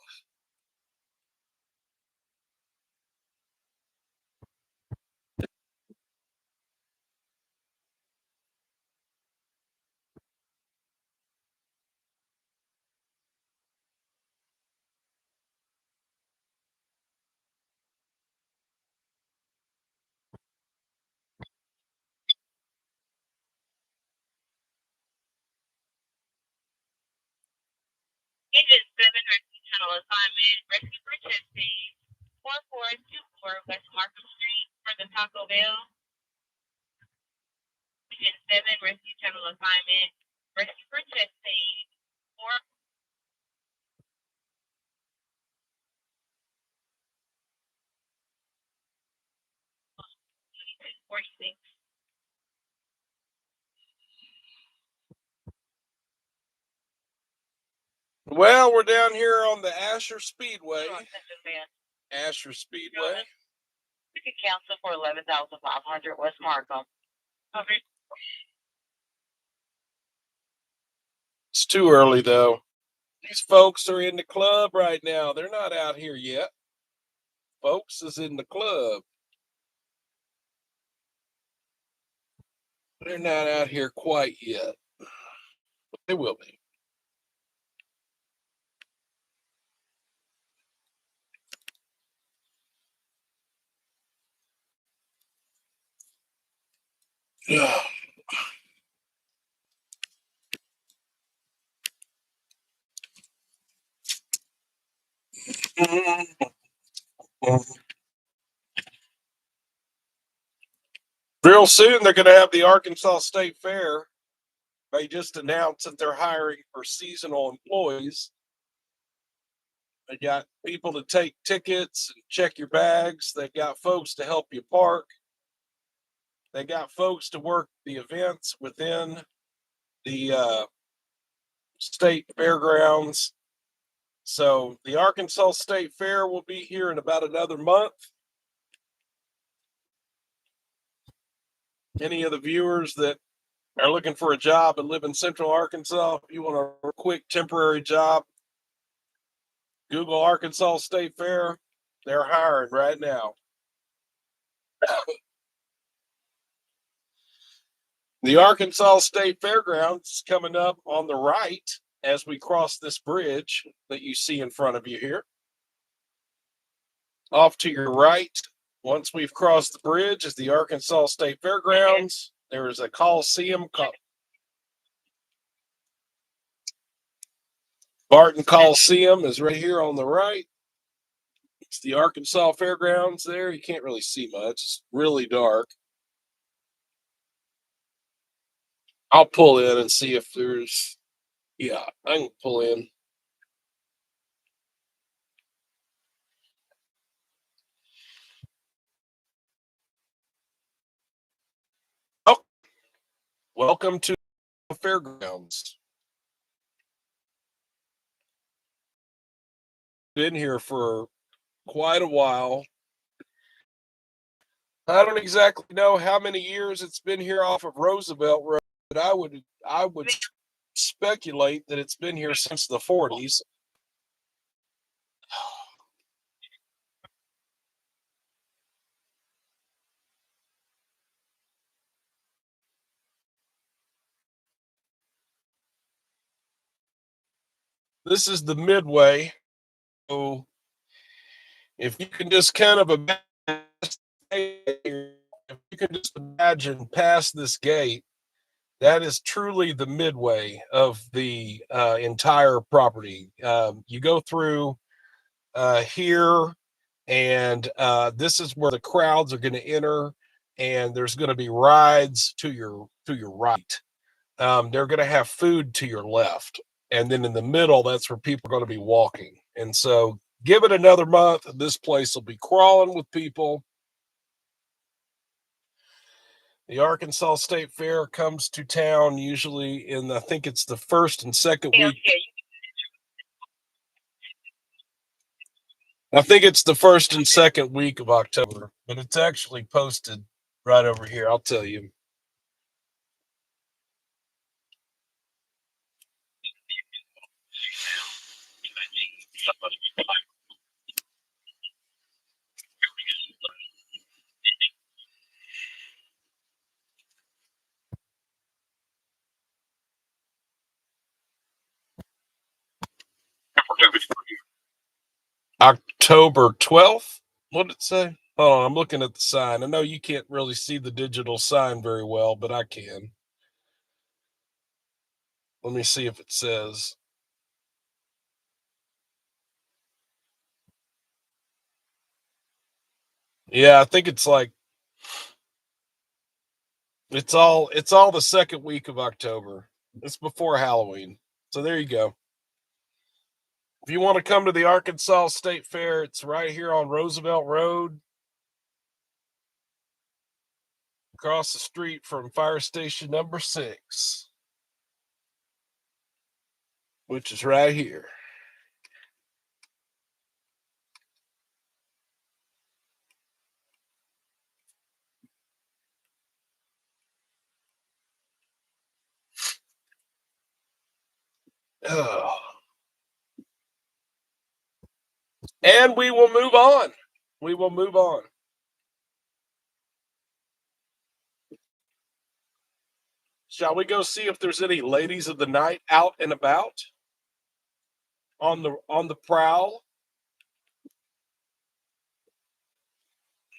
Agent 7, rescue channel assignment, rescue for testing, 4424 West Market Street for the Taco Bell. Agent 7, rescue channel assignment, rescue for testing, 46. Well, we're down here on the Asher Speedway. Asher Speedway. We can cancel for 11,500 West Markham. Okay. It's too early, though. These folks are in the club right now. They're not out here yet. Folks is in the club. They're not out here quite yet. But they will be. Yeah. Real soon, they're going to have the Arkansas State Fair. They just announced that they're hiring for seasonal employees. They got people to take tickets and check your bags. They got folks to help you park. They got folks to work the events within the state fairgrounds. So the Arkansas State Fair will be here in about another month. Any of the viewers that are looking for a job and live in Central Arkansas, if you want a quick temporary job, Google Arkansas State Fair. They're hiring right now. The Arkansas State Fairgrounds is coming up on the right as we cross this bridge that you see in front of you here. Off to your right, once we've crossed the bridge, is the Arkansas State Fairgrounds. There is a Coliseum. Barton Coliseum is right here on the right. It's the Arkansas Fairgrounds there. You can't really see much. It's really dark. I'll pull in and see if there's, yeah, I can pull in. Oh, welcome to the Fairgrounds. Been here for quite a while. I don't exactly know how many years it's been here off of Roosevelt Road, but I would speculate that it's been here since the 40s. This is the midway. So if you can just kind of imagine past this gate, that is truly the midway of the entire property. You go through here, and this is where the crowds are going to enter, and there's going to be rides to your right. They're going to have food to your left, and then in the middle, that's where people are going to be walking. And so, give it another month, this place will be crawling with people. The Arkansas State Fair comes to town usually in, I think it's the first and second week. I think it's the first and second week of October, but it's actually posted right over here. I'll tell you. October 12th? What did it say? Oh, I'm looking at the sign. I know you can't really see the digital sign very well, but I can. Let me see if it says. Yeah, I think it's like it's all the second week of October. It's before Halloween. So there you go. If you want to come to the Arkansas State Fair, it's right here on Roosevelt Road, across the street from Fire Station number 6, which is right here. Oh. And we will move on. We will move on. Shall we go see if there's any ladies of the night out and about on the prowl?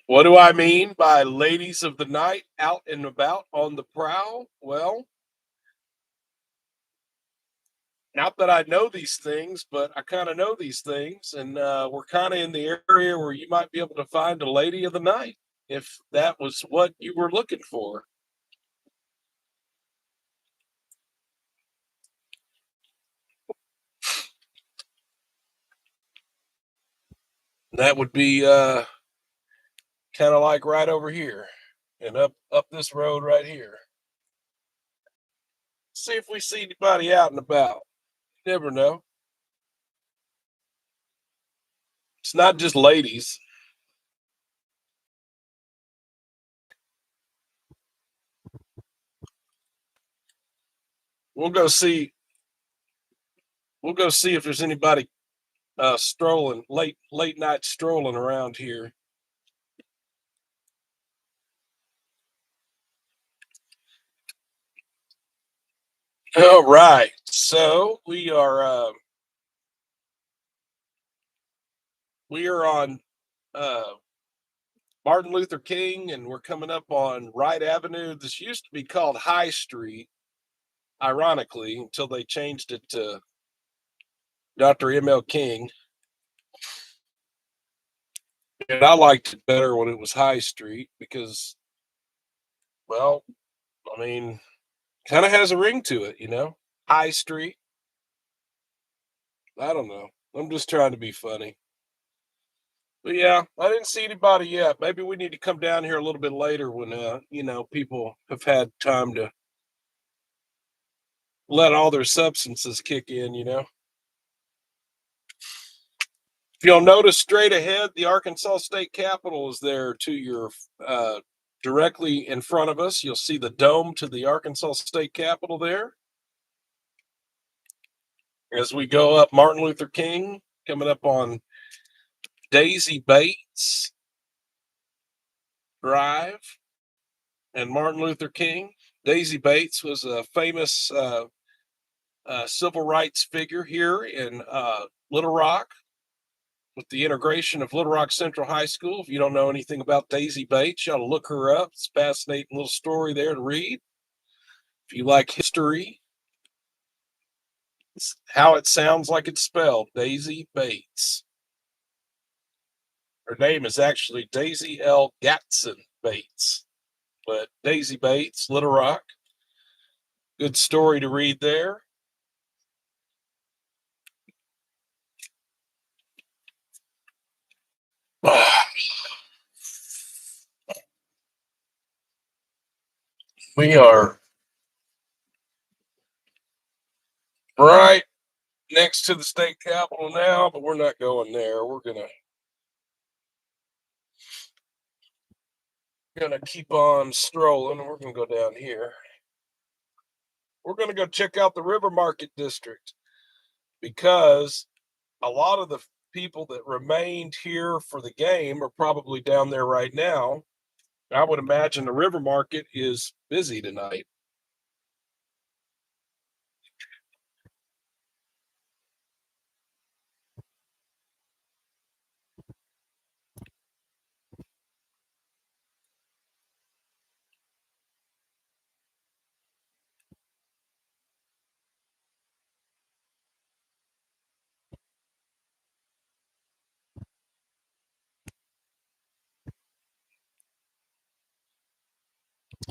What do I mean by ladies of the night out and about on the prowl? Well, not that I know these things, but I kind of know these things, and we're kind of in the area where you might be able to find a lady of the night. if that was what you were looking for. That would be kind of like right over here and up this road right here. See if we see anybody out and about. You never know. It's not just ladies. We'll go see. We'll go see if there's anybody strolling late night strolling around here. All right, so we are on Martin Luther King, and we're coming up on Wright Avenue. This used to be called High Street, ironically, until they changed it to Dr. M.L. King. And I liked it better when it was High Street because, well, I mean, kind of has a ring to it, you know? High Street. I don't know. I'm just trying to be funny. But yeah, I didn't see anybody yet. Maybe we need to come down here a little bit later when people have had time to let all their substances kick in, you know. If you'll notice straight ahead, the Arkansas State Capitol is there to your directly in front of us. You'll see the dome to the Arkansas State Capitol there. As we go up Martin Luther King, coming up on Daisy Bates Drive and Martin Luther King. Daisy Bates was a famous civil rights figure here in Little Rock with the integration of Little Rock Central High School. If you don't know anything about Daisy Bates, you ought to look her up. It's a fascinating little story there to read. If you like history, it's how it sounds like it's spelled, Daisy Bates. Her name is actually Daisy L. Gatson Bates, but Daisy Bates, Little Rock. Good story to read there. We are right next to the state capitol now, but we're not going there. We're gonna keep on strolling. We're gonna go down here. We're gonna go check out the River Market District because a lot of the people that remained here for the game are probably down there right now. I would imagine the River Market is busy tonight.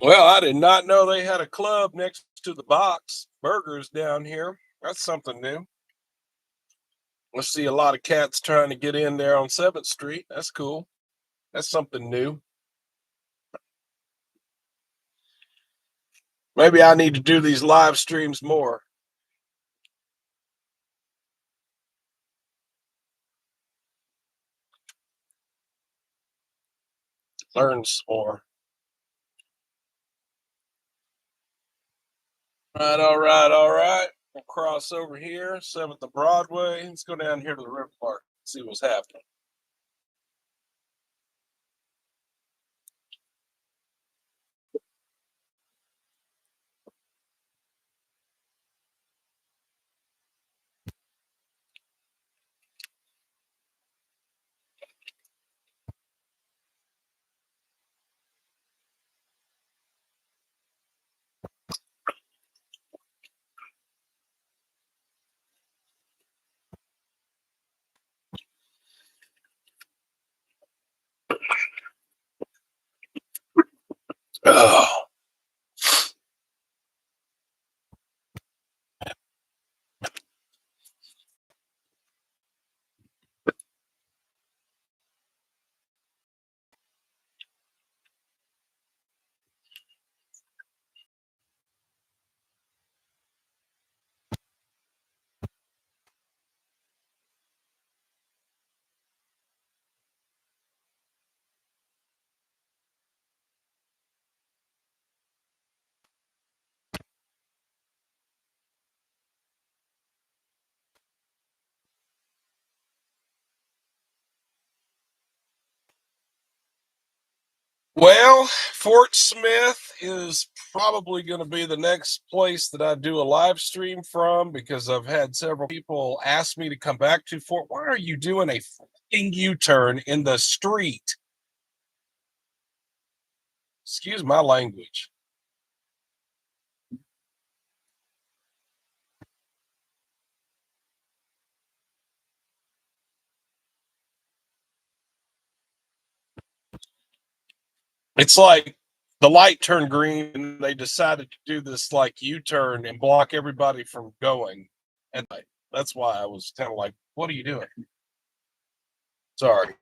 Well, I did not know they had a club next to the Box Burgers down here. That's something new. I see a lot of cats trying to get in there on 7th Street. That's cool. That's something new. Maybe I need to do these live streams more. Learn some more. All right. We'll cross over here, 7th and Broadway. Let's go down here to the River Park, see what's happening. Oh. Well, Fort Smith is probably going to be the next place that I do a live stream from because I've had several people ask me to come back to Fort. Why are you doing a fucking U-turn in the street? Excuse my language. It's like the light turned green and they decided to do this like U-turn and block everybody from going. And that's why I was kind of like, what are you doing? Sorry.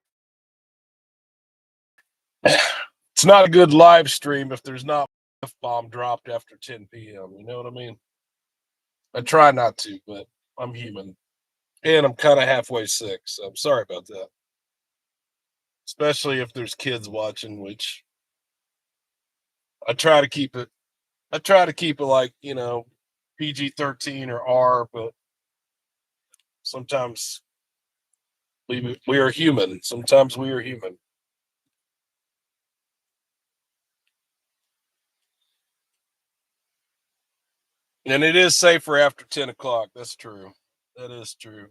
It's not a good live stream if there's not a F-bomb dropped after 10 p.m. You know what I mean? I try not to, but I'm human. And I'm kind of halfway sick, so I'm sorry about that. Especially if there's kids watching, which I try to keep it like, PG-13 or R, but sometimes we are human. Sometimes we are human. And it is safer after 10 o'clock. That's true. That is true.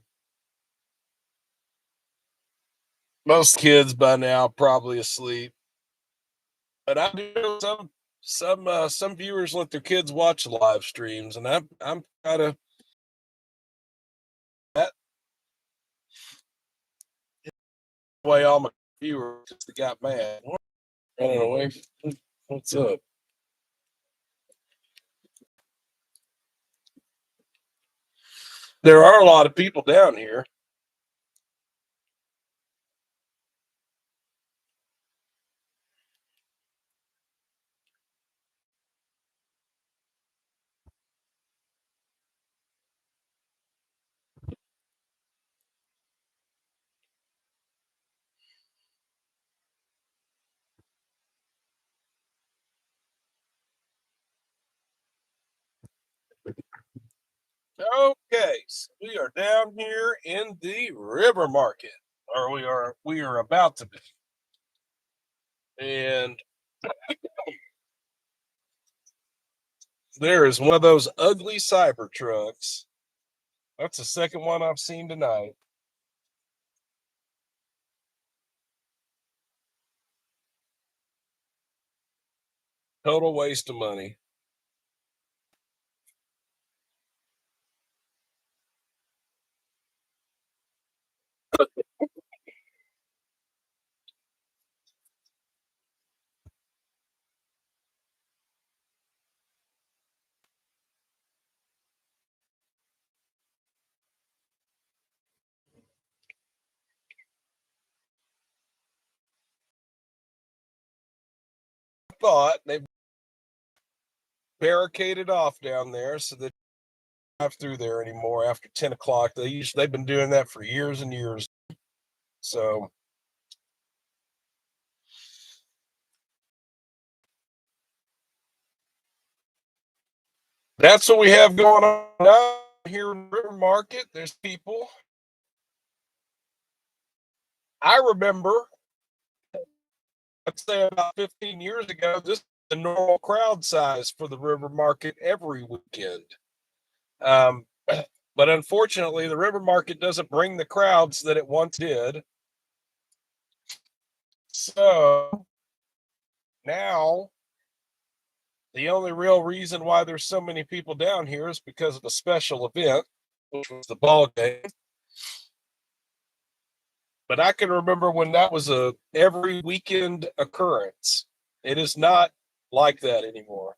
Most kids by now probably asleep. But I do know some viewers let their kids watch live streams, and I'm kind of that way all my viewers just got mad. Running away. What's up? There are a lot of people down here. Okay, so we are down here in the river market, or we are about to be. And there is one of those ugly cyber trucks. That's the second one I've seen tonight. Total waste of money. Thought they barricaded off down there so that drive through there anymore after 10 o'clock. They've been doing that for years and years. So that's what we have going on now here in River Market. There's people. I remember, I'd say about 15 years ago, this is the normal crowd size for the River Market every weekend. But unfortunately, the River Market doesn't bring the crowds that it once did. So now the only real reason why there's so many people down here is because of a special event, which was the ball game. But I can remember when that was a every weekend occurrence. It is not like that anymore.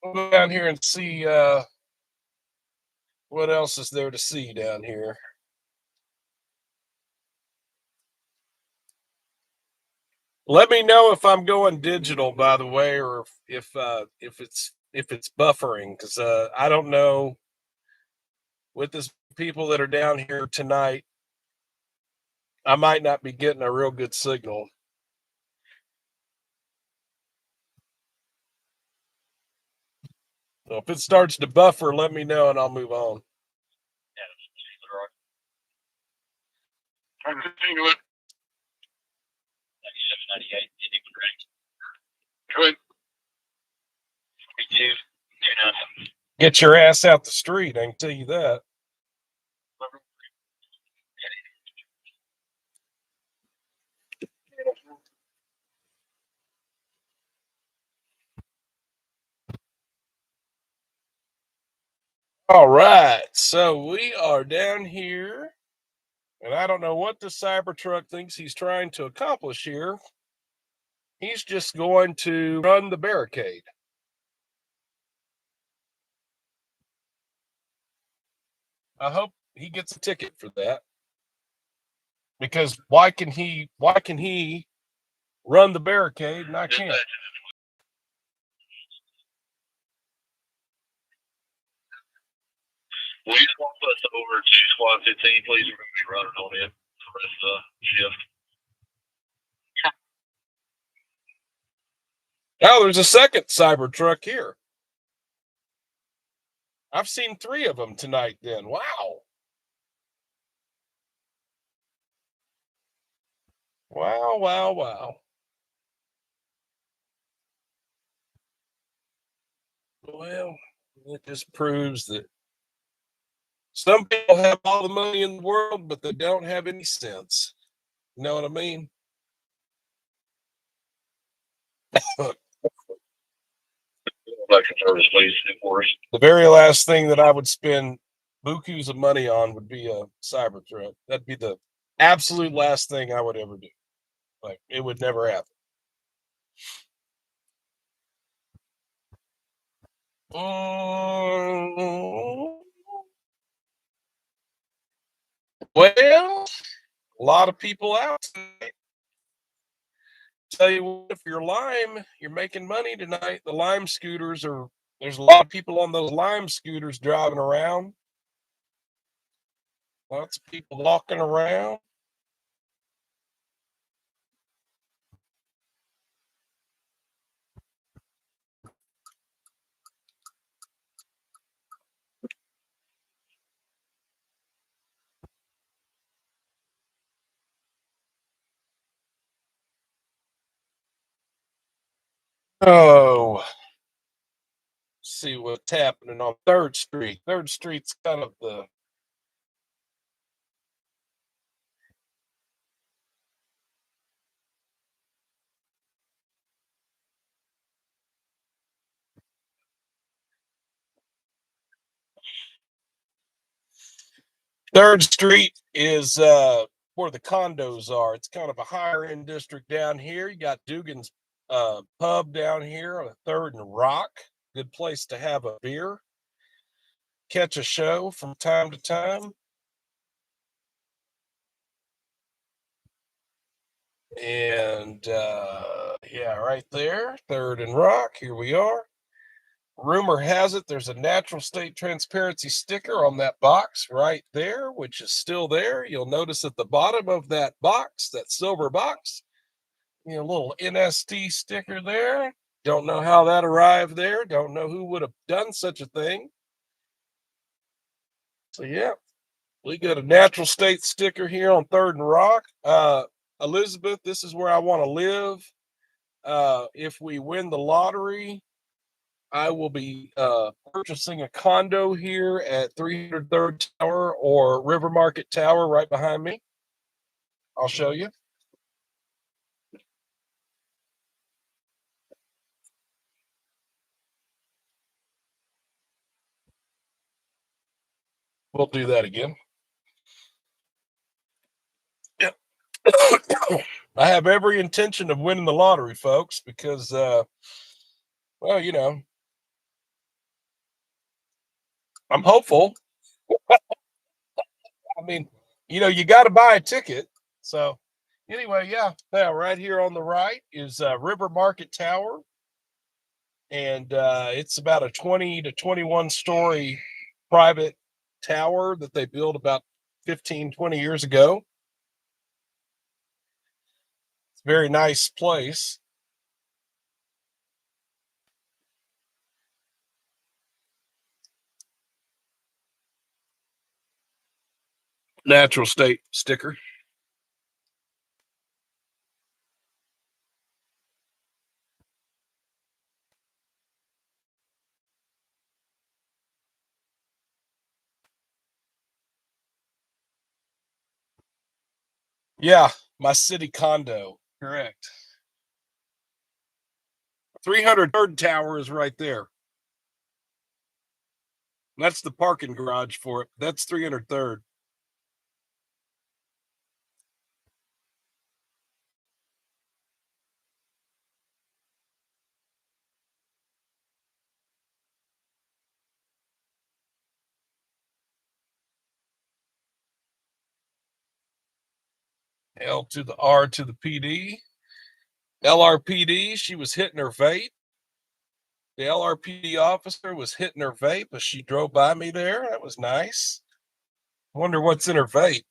We'll go down here and see what else is there to see down here. Let me know if I'm going digital, by the way, or if it's buffering, because I don't know. With the people that are down here tonight, I might not be getting a real good signal. So if it starts to buffer, let me know and I'll move on. I'm continuing. 9798, correct. Good. 3229. Get your ass out the street, I can tell you that. All right, so we are down here, and I don't know what the Cybertruck thinks he's trying to accomplish here. He's just going to run the barricade. I hope he gets a ticket for that. Because why can he run the barricade and I can't? Will you swap us over to squad 15, please? We're going to be running on it the rest of the shift. Oh, there's a second Cybertruck here. I've seen 3 of them tonight then. Wow. Wow, wow, wow. Well, it just proves that some people have all the money in the world, but they don't have any sense. You know what I mean? Election service, please, for us. The very last thing that I would spend bukus of money on would be a Cybertruck. That'd be the absolute last thing I would ever do. Like, it would never happen. Well, a lot of people out tonight. Tell you what, if you're Lime, you're making money tonight. The Lime scooters there's a lot of people on those Lime scooters driving around. Lots of people walking around. Oh, let's see what's happening on 3rd Street. 3rd Street's kind of the Third Street is where the condos are. It's kind of a higher end district down here. You got Dugan's pub down here on 3rd and Rock. Good place to have a beer. Catch a show from time to time. And yeah, right there, 3rd and Rock. Here we are. Rumor has it there's a natural state transparency sticker on that box right there, which is still there. You'll notice at the bottom of that box, that silver box, a little NST sticker there. Don't know how that arrived there. Don't know who would have done such a thing. So yeah, we got a natural state sticker here on 3rd and Rock. Elizabeth, this is where I want to live. If we win the lottery, I will be purchasing a condo here at 303rd Tower or River Market Tower right behind me. I'll show you. We'll do that again. Yep. I have every intention of winning the lottery, folks, because, well, you know, I'm hopeful. I mean, you know, you got to buy a ticket. So anyway, yeah, right here on the right is River Market Tower. And it's about a 20 to 21 story private tower that they built about 15, 20 years ago. It's a very nice place. Natural state sticker. Yeah, my city condo. Correct. 303rd tower is right there. That's the parking garage for it. That's 303rd. L to the R to the PD. LRPD, she was hitting her vape. The LRPD officer was hitting her vape as she drove by me there. That was nice. I wonder what's in her vape.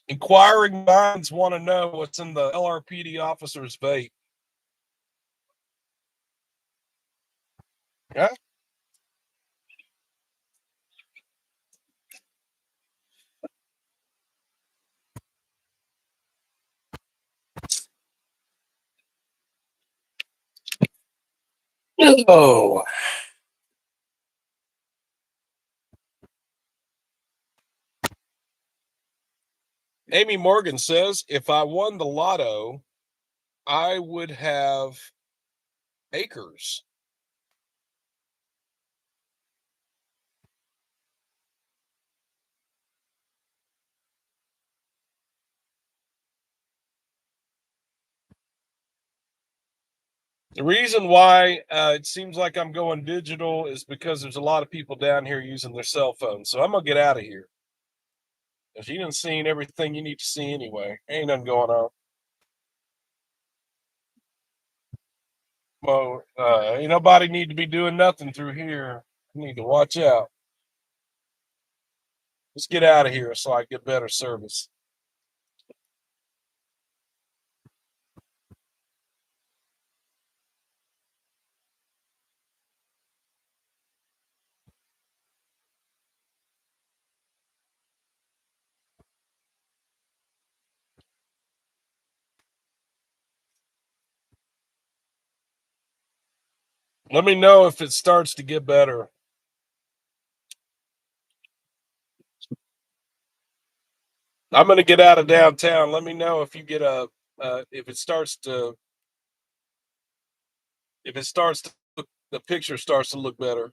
Inquiring minds want to know what's in the LRPD officer's vape. Yeah. Oh. Amy Morgan says, if I won the lotto, I would have acres. The reason why it seems like I'm going digital is because there's a lot of people down here using their cell phones. So I'm going to get out of here. If you didn't see everything you need to see anyway, ain't nothing going on. Well, ain't nobody need to be doing nothing through here. You need to watch out. Let's get out of here so I get better service. Let me know if it starts to get better. I'm going to get out of downtown. Let me know if you get if it starts to the picture starts to look better.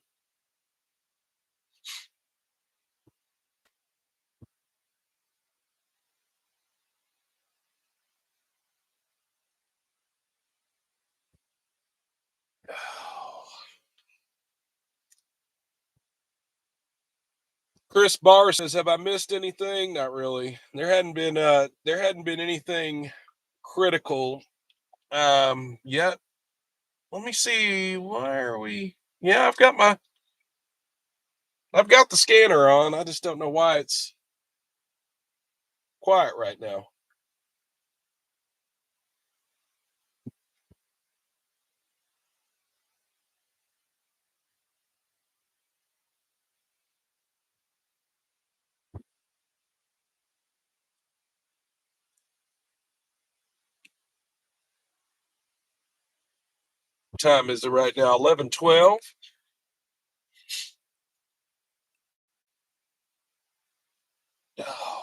Chris Barr says, "Have I missed anything? Not really. There hadn't been anything critical yet. Let me see. Why are we? Yeah, I've got the scanner on. I just don't know why it's quiet right now." What time is it right now? 11:12. Oh.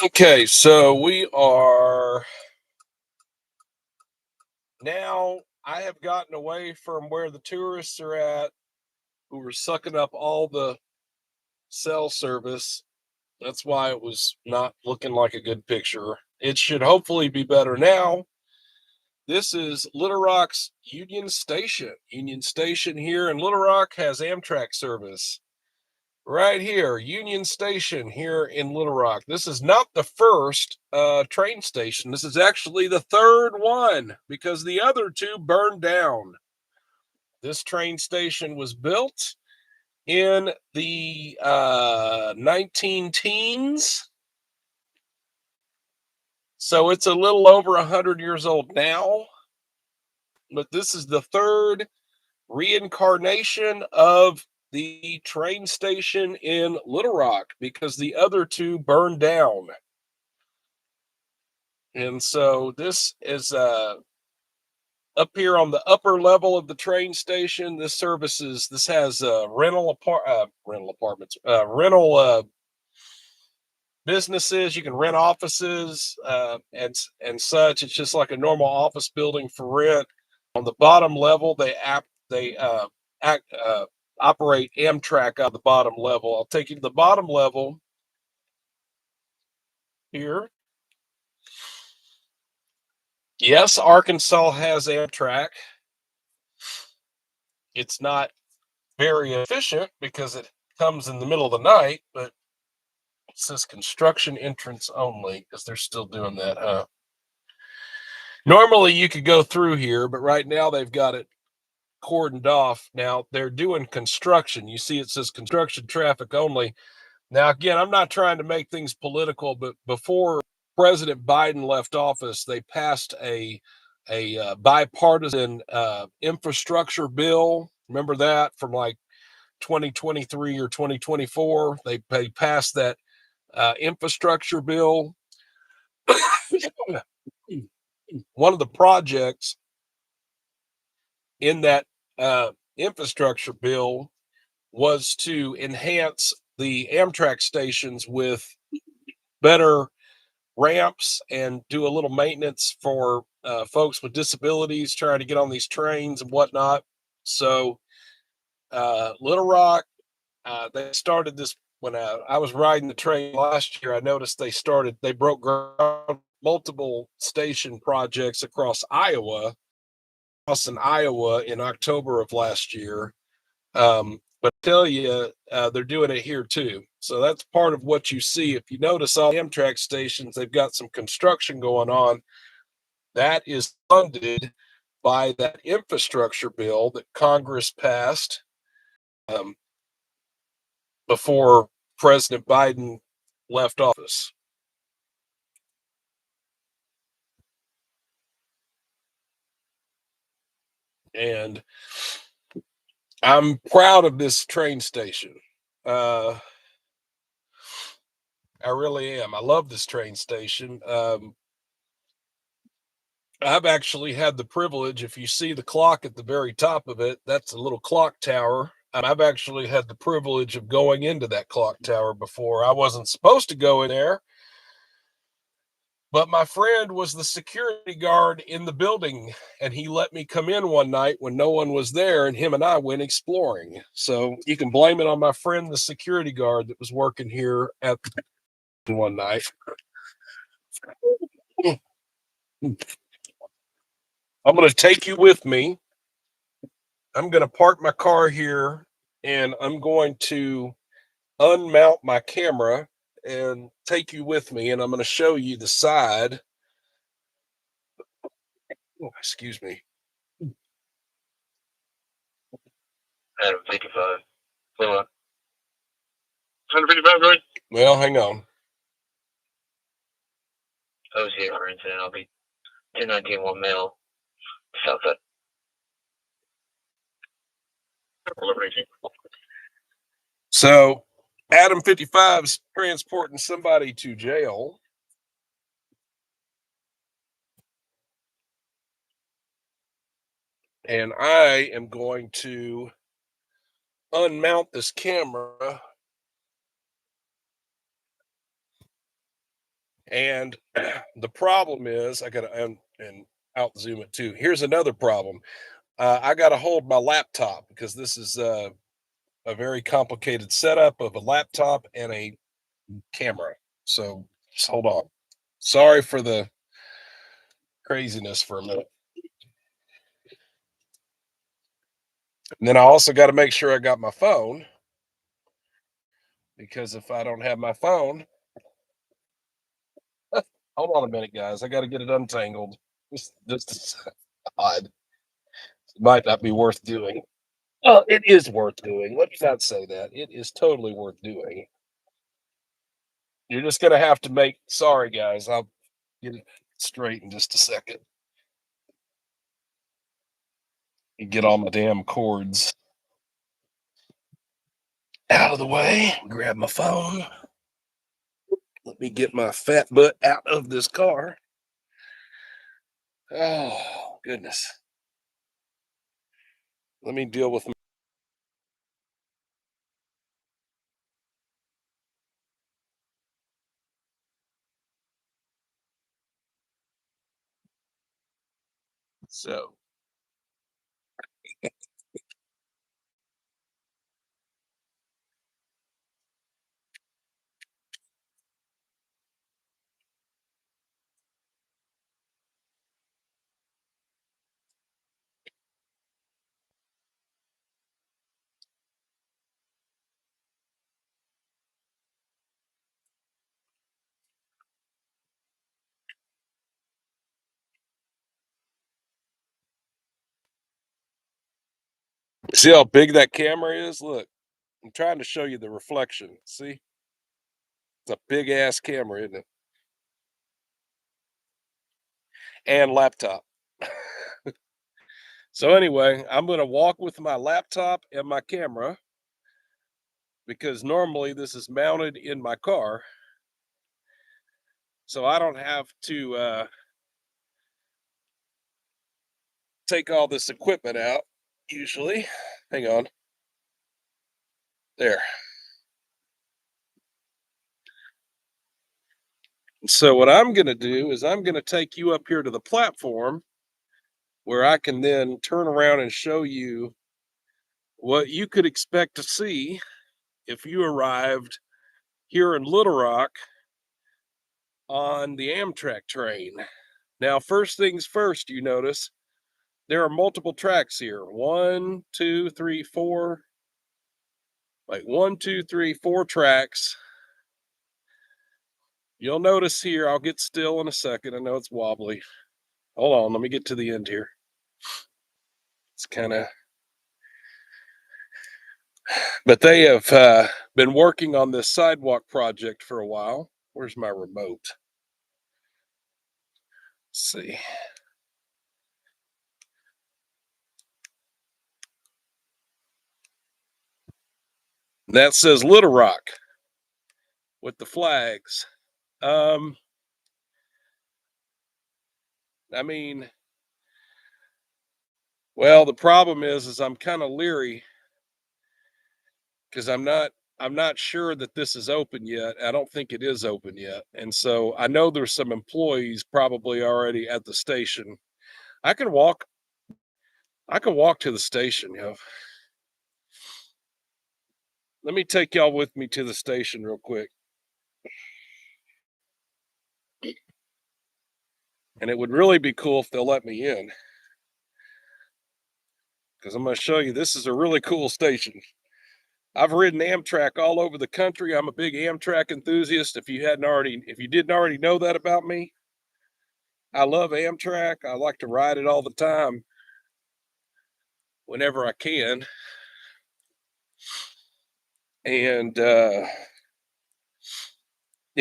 Okay, so we are now. I have gotten away from where the tourists are at, who were sucking up all the cell service. That's why it was not looking like a good picture. It should hopefully be better now. This is Little Rock's Union Station. Union Station here in Little Rock has Amtrak service. Right here, Union Station here in Little Rock. This is not the first train station. This is actually the third one because the other two burned down. This train station was built in the 19 teens. So it's a little over 100 years old now. But this is the third reincarnation of the train station in Little Rock because the other two burned down. And so this is up here on the upper level of the train station. This has rental apartments, rental businesses. You can rent offices and such. It's just like a normal office building for rent. On the bottom level, they operate Amtrak on the bottom level. I'll take you to the bottom level here. Yes, Arkansas has Amtrak. It's not very efficient because it comes in the middle of the night, but it says construction entrance only because they're still doing that, huh? Normally you could go through here, but right now they've got it cordoned off. Now they're doing construction. You see it says construction traffic only. Now, again, I'm not trying to make things political, but before President Biden left office, they passed a bipartisan infrastructure bill. Remember that from like 2023 or 2024? They passed that infrastructure bill. One of the projects in that infrastructure bill was to enhance the Amtrak stations with better ramps and do a little maintenance for folks with disabilities trying to get on these trains and whatnot. So Little Rock, they started this when I was riding the train last year. I noticed they broke ground multiple station projects across in Iowa in October of last year. But I tell you, they're doing it here too. So that's part of what you see. If you notice all the Amtrak stations, they've got some construction going on. That is funded by that infrastructure bill that Congress passed before President Biden left office. And I'm proud of this train station. I really am. I love this train station. I've actually had the privilege, if you see the clock at the very top of it, that's a little clock tower. I've actually had the privilege of going into that clock tower before. I wasn't supposed to go in there, but my friend was the security guard in the building, and he let me come in one night when no one was there, and him and I went exploring. So you can blame it on my friend, the security guard that was working here at one night. I'm going to take you with me. I'm going to park my car here, and I'm going to unmount my camera and take you with me, and I'm going to show you the side. Oh, excuse me. 155. 155, right? Well, hang on. I was here for incident. I'll be 1091 mail. Southside. So Adam 55's transporting somebody to jail. And I am going to unmount this camera And the problem is, I got to and out zoom it too. Here's another problem. I got to hold my laptop because this is a very complicated setup of a laptop and a camera. So just hold on. Sorry for the craziness for a minute. And then I also got to make sure I got my phone, because if I don't have my phone, hold on a minute, guys. I got to get it untangled. This is odd. It might not be worth doing. Oh, it is worth doing. Let me not say that. It is totally worth doing. You're just going to have to make, sorry, guys. I'll get it straight in just a second. You get all my damn cords out of the way. Grab my phone. Let me get my fat butt out of this car. Oh, goodness. Let me deal with. So. See how big that camera is? Look, I'm trying to show you the reflection. See? It's a big ass camera, isn't it? And laptop. So anyway, I'm going to walk with my laptop and my camera, because normally this is mounted in my car. So I don't have to take all this equipment out usually. Hang on. There. So what I'm going to do is I'm going to take you up here to the platform where I can then turn around and show you what you could expect to see if you arrived here in Little Rock on the Amtrak train. Now, first things first, you notice there are multiple tracks here. 1, 2, 3, 4. Like 1, 2, 3, 4 tracks. You'll notice here, I'll get still in a second. I know it's wobbly. Hold on, let me get to the end here. It's kind of, but they have been working on this sidewalk project for a while. Where's my remote? Let's see. That says Little Rock with the flags. I mean, well, the problem is I'm kind of leery because I'm not sure that this is open yet. I don't think it is open yet. And so I know there's some employees probably already at the station. I can walk to the station, you know. Let me take y'all with me to the station real quick. And it would really be cool if they'll let me in, because I'm going to show you, this is a really cool station. I've ridden Amtrak all over the country. I'm a big Amtrak enthusiast. If you didn't already know that about me, I love Amtrak. I like to ride it all the time whenever I can. And the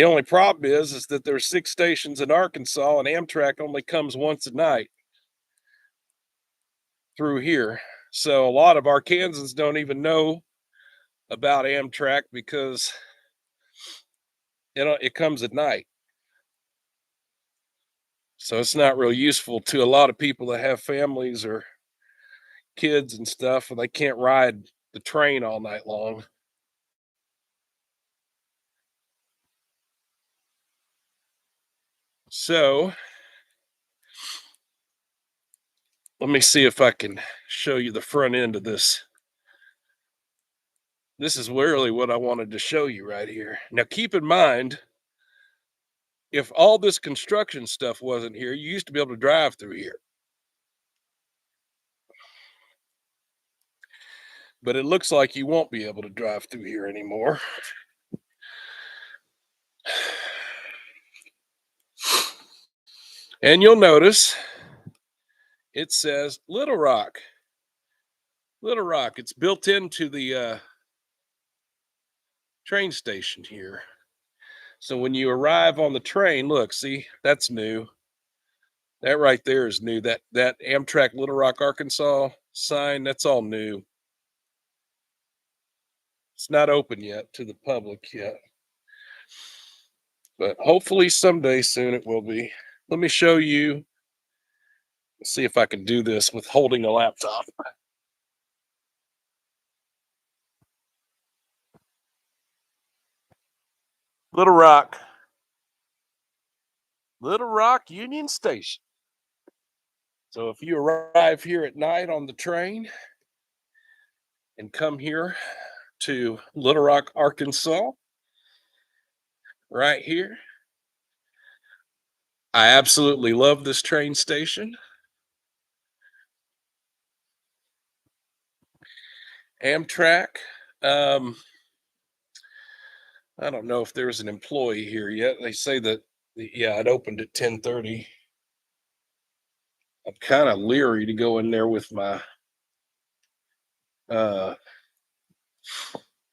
only problem is that there's 6 stations in Arkansas, and Amtrak only comes once a night through here. So a lot of Arkansans don't even know about Amtrak because it comes at night. So it's not real useful to a lot of people that have families or kids and stuff, and they can't ride the train all night long. So let me see if I can show you the front end of this. This is really what I wanted to show you right here. Now, keep in mind, if all this construction stuff wasn't here, you used to be able to drive through here. But it looks like you won't be able to drive through here anymore. And you'll notice it says Little Rock. Little Rock. It's built into the train station here. So when you arrive on the train, look, see, that's new. That right there is new. That Amtrak Little Rock, Arkansas sign, that's all new. It's not open yet to the public yet. But hopefully someday soon it will be. Let me show you. Let's see if I can do this with holding a laptop. Little Rock. Little Rock Union Station. So if you arrive here at night on the train and come here to Little Rock, Arkansas, right here, I absolutely love this train station. Amtrak. I don't know if there's an employee here yet. They say that, yeah, it opened at 10:30. I'm kind of leery to go in there with my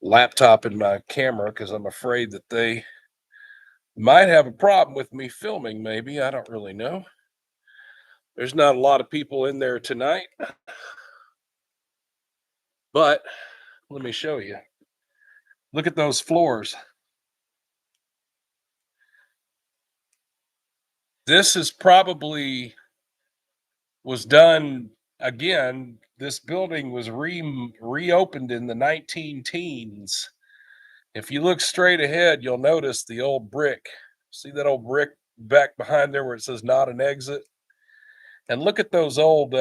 laptop and my camera because I'm afraid that they might have a problem with me filming. Maybe, I don't really know. There's not a lot of people in there tonight, but let me show you. Look at those floors. This is probably was done again. This building was reopened in the 19 teens. If you look straight ahead, you'll notice the old brick. See that old brick back behind there where it says not an exit? And look at those old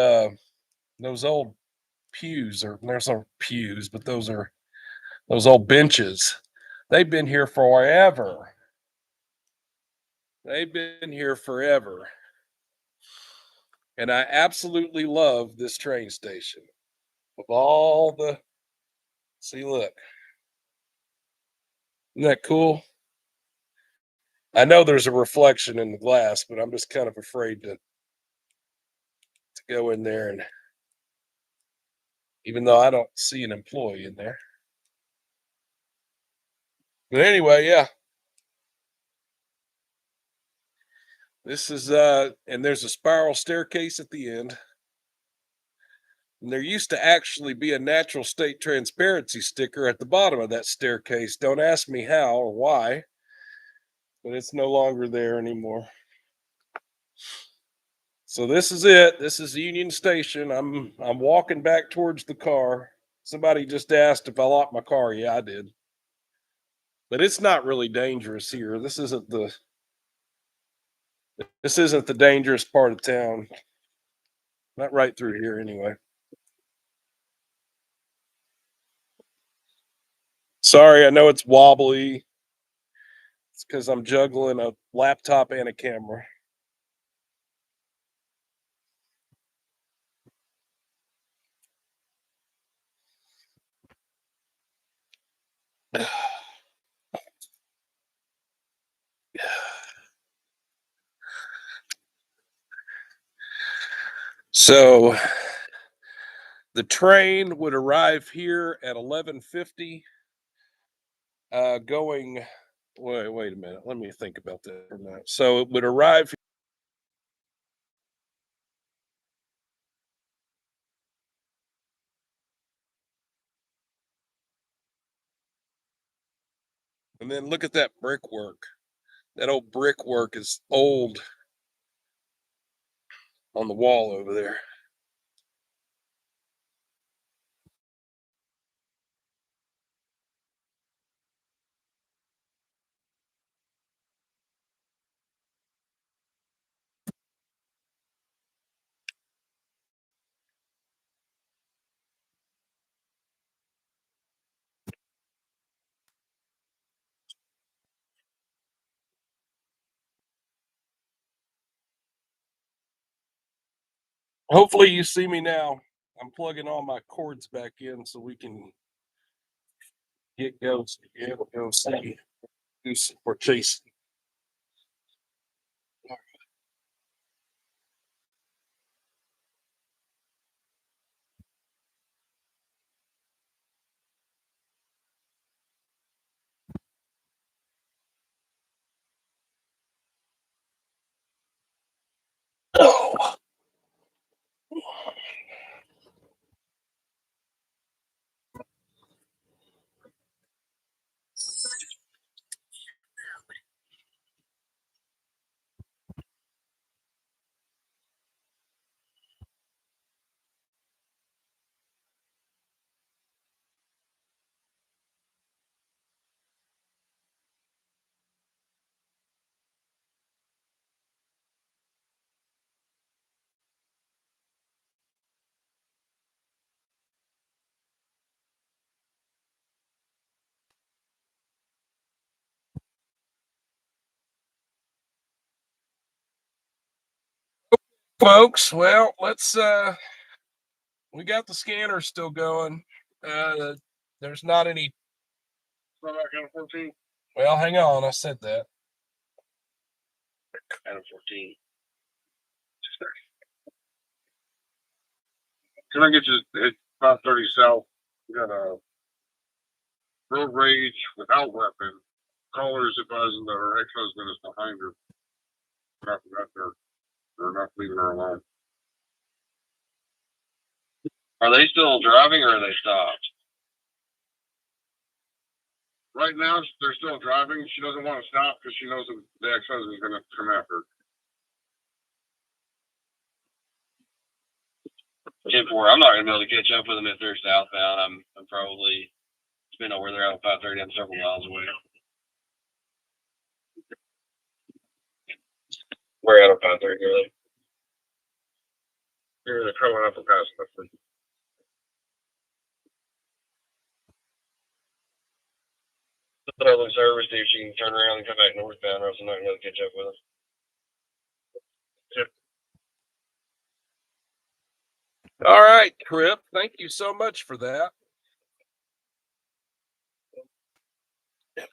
pews, or there's no pews, but those are those old benches. They've been here forever. They've been here forever. And I absolutely love this train station. Of all the, see, look. Isn't that cool? I know there's a reflection in the glass, but I'm just kind of afraid to go in there, and even though I don't see an employee in there. But anyway, yeah. This is and there's a spiral staircase at the end. And there used to actually be a natural state transparency sticker at the bottom of that staircase. Don't ask me how or why, but it's no longer there anymore. So this is it. This is Union Station. I'm walking back towards the car. Somebody just asked if I locked my car. Yeah, I did. But it's not really dangerous here. This isn't the dangerous part of town. Not right through here anyway. Sorry, I know it's wobbly. It's because I'm juggling a laptop and a camera. So the train would arrive here at 11:50, going. Wait a minute. Let me think about that for a minute. So it would arrive. And then look at that brickwork. That old brickwork is old on the wall over there. Hopefully you see me now. I'm plugging all my cords back in so we can get ghosts. Yeah, we'll go see. Do some more chasing. Oh. Folks, well, let's we got the scanner still going. There's not any. Well, hang on, I said that. Adam 14. Can I get you at 530 South? We got a road rage without weapon. Caller is advising that her ex-husband is behind her. After that, they're not leaving her alone. Are they still driving or are they stopped? Right now, they're still driving. She doesn't want to stop because she knows that the ex-husband is going to come after her. 10-4. I'm not gonna be able to catch up with them if they're southbound. I'm probably depending on where they're at on 530. I'm several miles away. We're out of 530, really. They're coming up and past us. Tell them service, see if she can turn around and come back northbound, or else I'm not gonna be able to catch up with them. All right, Crip. Thank you so much for that. Okay.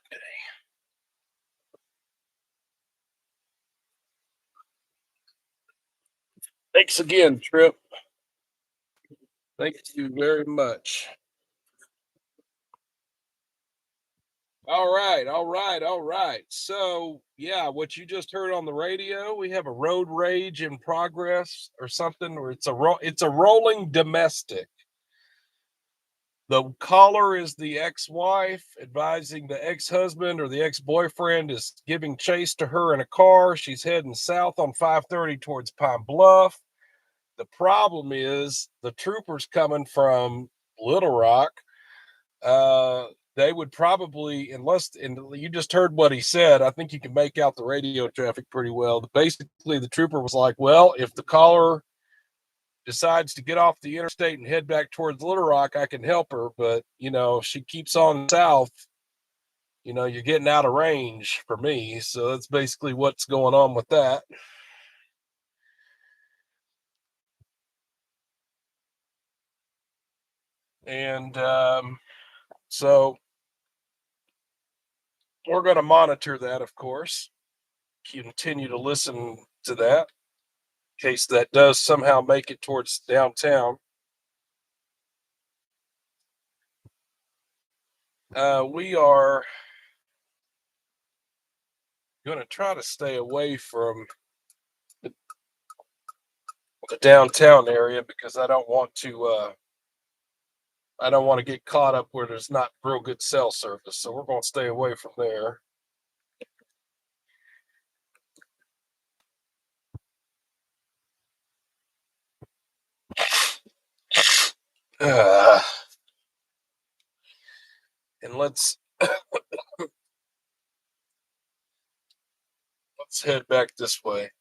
Thanks again, Trip. Thank you very much. All right. So, yeah, what you just heard on the radio, we have a road rage in progress or something, or it's a rolling domestic. The caller is the ex-wife advising the ex-husband or the ex-boyfriend is giving chase to her in a car. She's heading south on 530 towards Pine Bluff. The problem is the troopers coming from Little Rock. They would probably, and you just heard what he said, I think you can make out the radio traffic pretty well. Basically, the trooper was like, well, if the caller decides to get off the interstate and head back towards Little Rock, I can help her. But, if she keeps on south, you're getting out of range for me. So that's basically what's going on with that. And so we're going to monitor that, of course, continue to listen to that in case that does somehow make it towards downtown. We are going to try to stay away from the downtown area because I don't want to get caught up where there's not real good cell service. So we're going to stay away from there. And let's head back this way.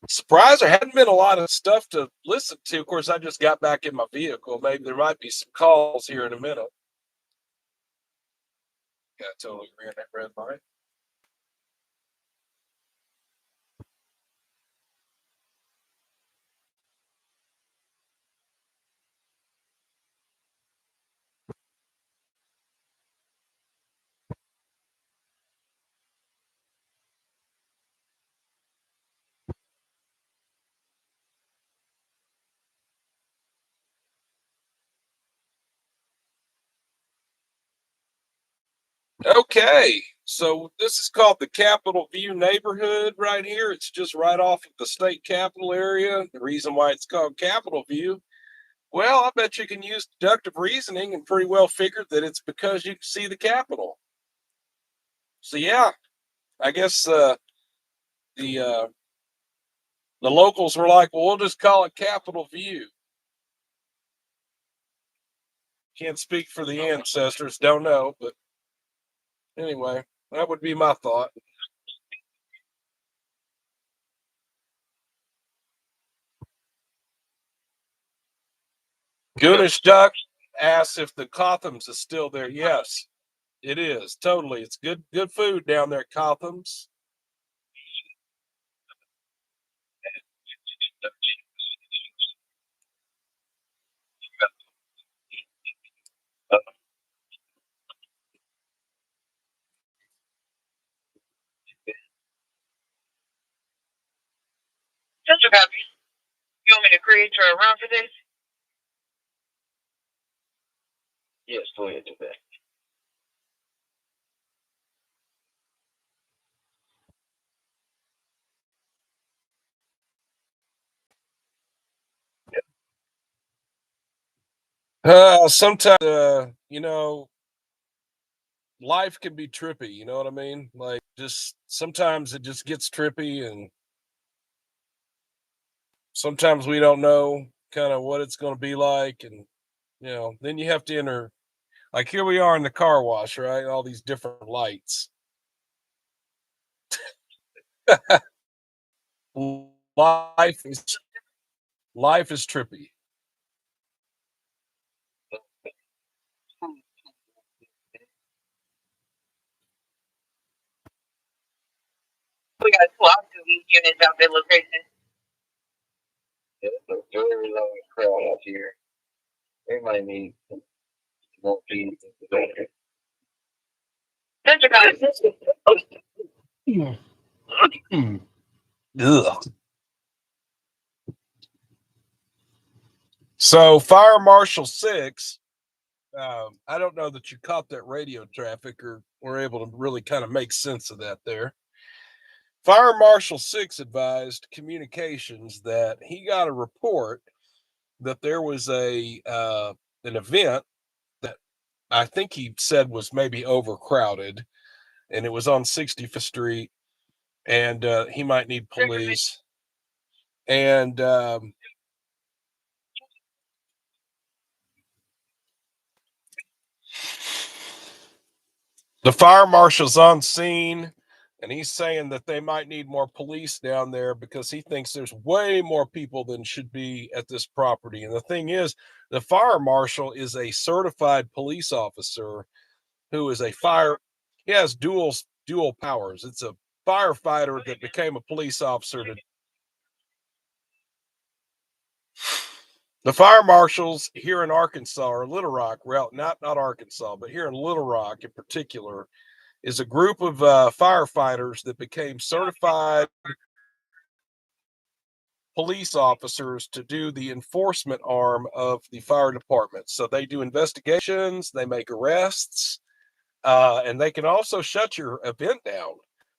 Surprised there hadn't been a lot of stuff to listen to. Of course, I just got back in my vehicle. Maybe there might be some calls here in a minute. Yeah, I totally ran that red light. Okay, so this is called the Capitol View neighborhood right here. It's just right off of the state capitol area. The reason why it's called Capitol View, well, I bet you can use deductive reasoning and pretty well figure that it's because you can see the Capitol. So yeah, I guess the uh, the locals were like, well, we'll just call it Capitol View. Can't speak for the ancestors, don't know, but anyway, that would be my thought. Goonish Duck asks if the Cotham's is still there. Yes, it is. Totally. It's good food down there at Cotham's. Central copy. You want me to create your run for this? Yes, go ahead, do that. Sometimes, life can be trippy. You know what I mean? Like, just sometimes it just gets trippy, and sometimes we don't know kind of what it's going to be like. And, then you have to enter, like, here we are in the car wash, right? All these different lights. life is life is trippy. We got 2 oxygen units out there location. It's a very long crowd out here. They might need more feed. Central copy. Ugh. So Fire Marshal 6, I don't know that you caught that radio traffic or were able to really kind of make sense of that there. Fire Marshal 6 advised communications that he got a report that there was an event that I think he said was maybe overcrowded, and it was on 65th Street, and he might need police. And the fire marshal's on scene, and he's saying that they might need more police down there because he thinks there's way more people than should be at this property. And the thing is, the fire marshal is a certified police officer who is he has dual powers. It's a firefighter that became a police officer. The fire marshals here in Arkansas, or Little Rock, well, not Arkansas, but here in Little Rock in particular, is a group of firefighters that became certified police officers to do the enforcement arm of the fire department. So they do investigations, they make arrests, and they can also shut your event down.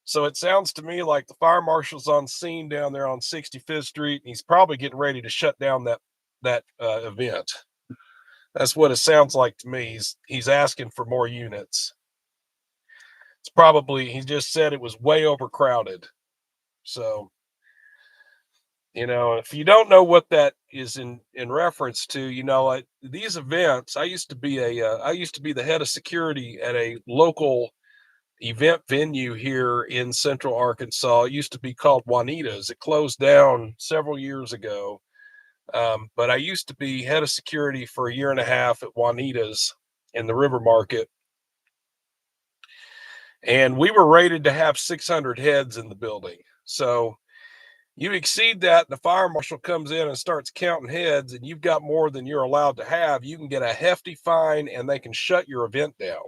So it sounds to me like the fire marshal's on scene down there on 65th Street, and he's probably getting ready to shut down that event. That's what it sounds like to me. He's asking for more units. It's probably, he just said it was way overcrowded. So, if you don't know what that is in reference to, these events, I used to be the head of security at a local event venue here in Central Arkansas. It used to be called Juanita's. It closed down several years ago. But I used to be head of security for a year and a half at Juanita's in the River Market. And we were rated to have 600 heads in the building. So you exceed that, the fire marshal comes in and starts counting heads, and you've got more than you're allowed to have, you can get a hefty fine and they can shut your event down.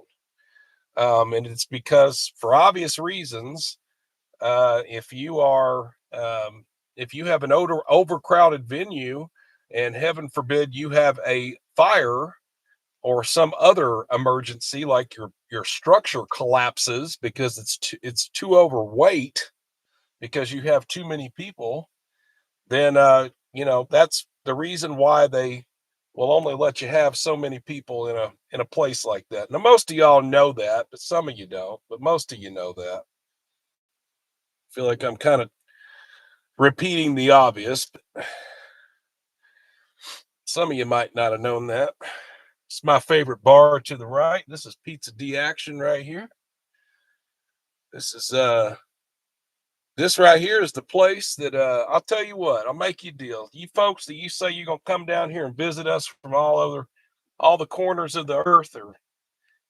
And it's because, for obvious reasons, if you have an overcrowded venue, and heaven forbid you have a fire or some other emergency like your structure collapses because it's too overweight because you have too many people, then that's the reason why they will only let you have so many people in a place like that. Now most of y'all know that, but some of you don't, but most of you know that. I feel like I'm kind of repeating the obvious, but some of you might not have known that. It's my favorite bar to the right. This is Pizza D Action right here. This right here is the place that I'll tell you what, I'll make you a deal. You folks that you say you're gonna come down here and visit us from all the corners of the earth, or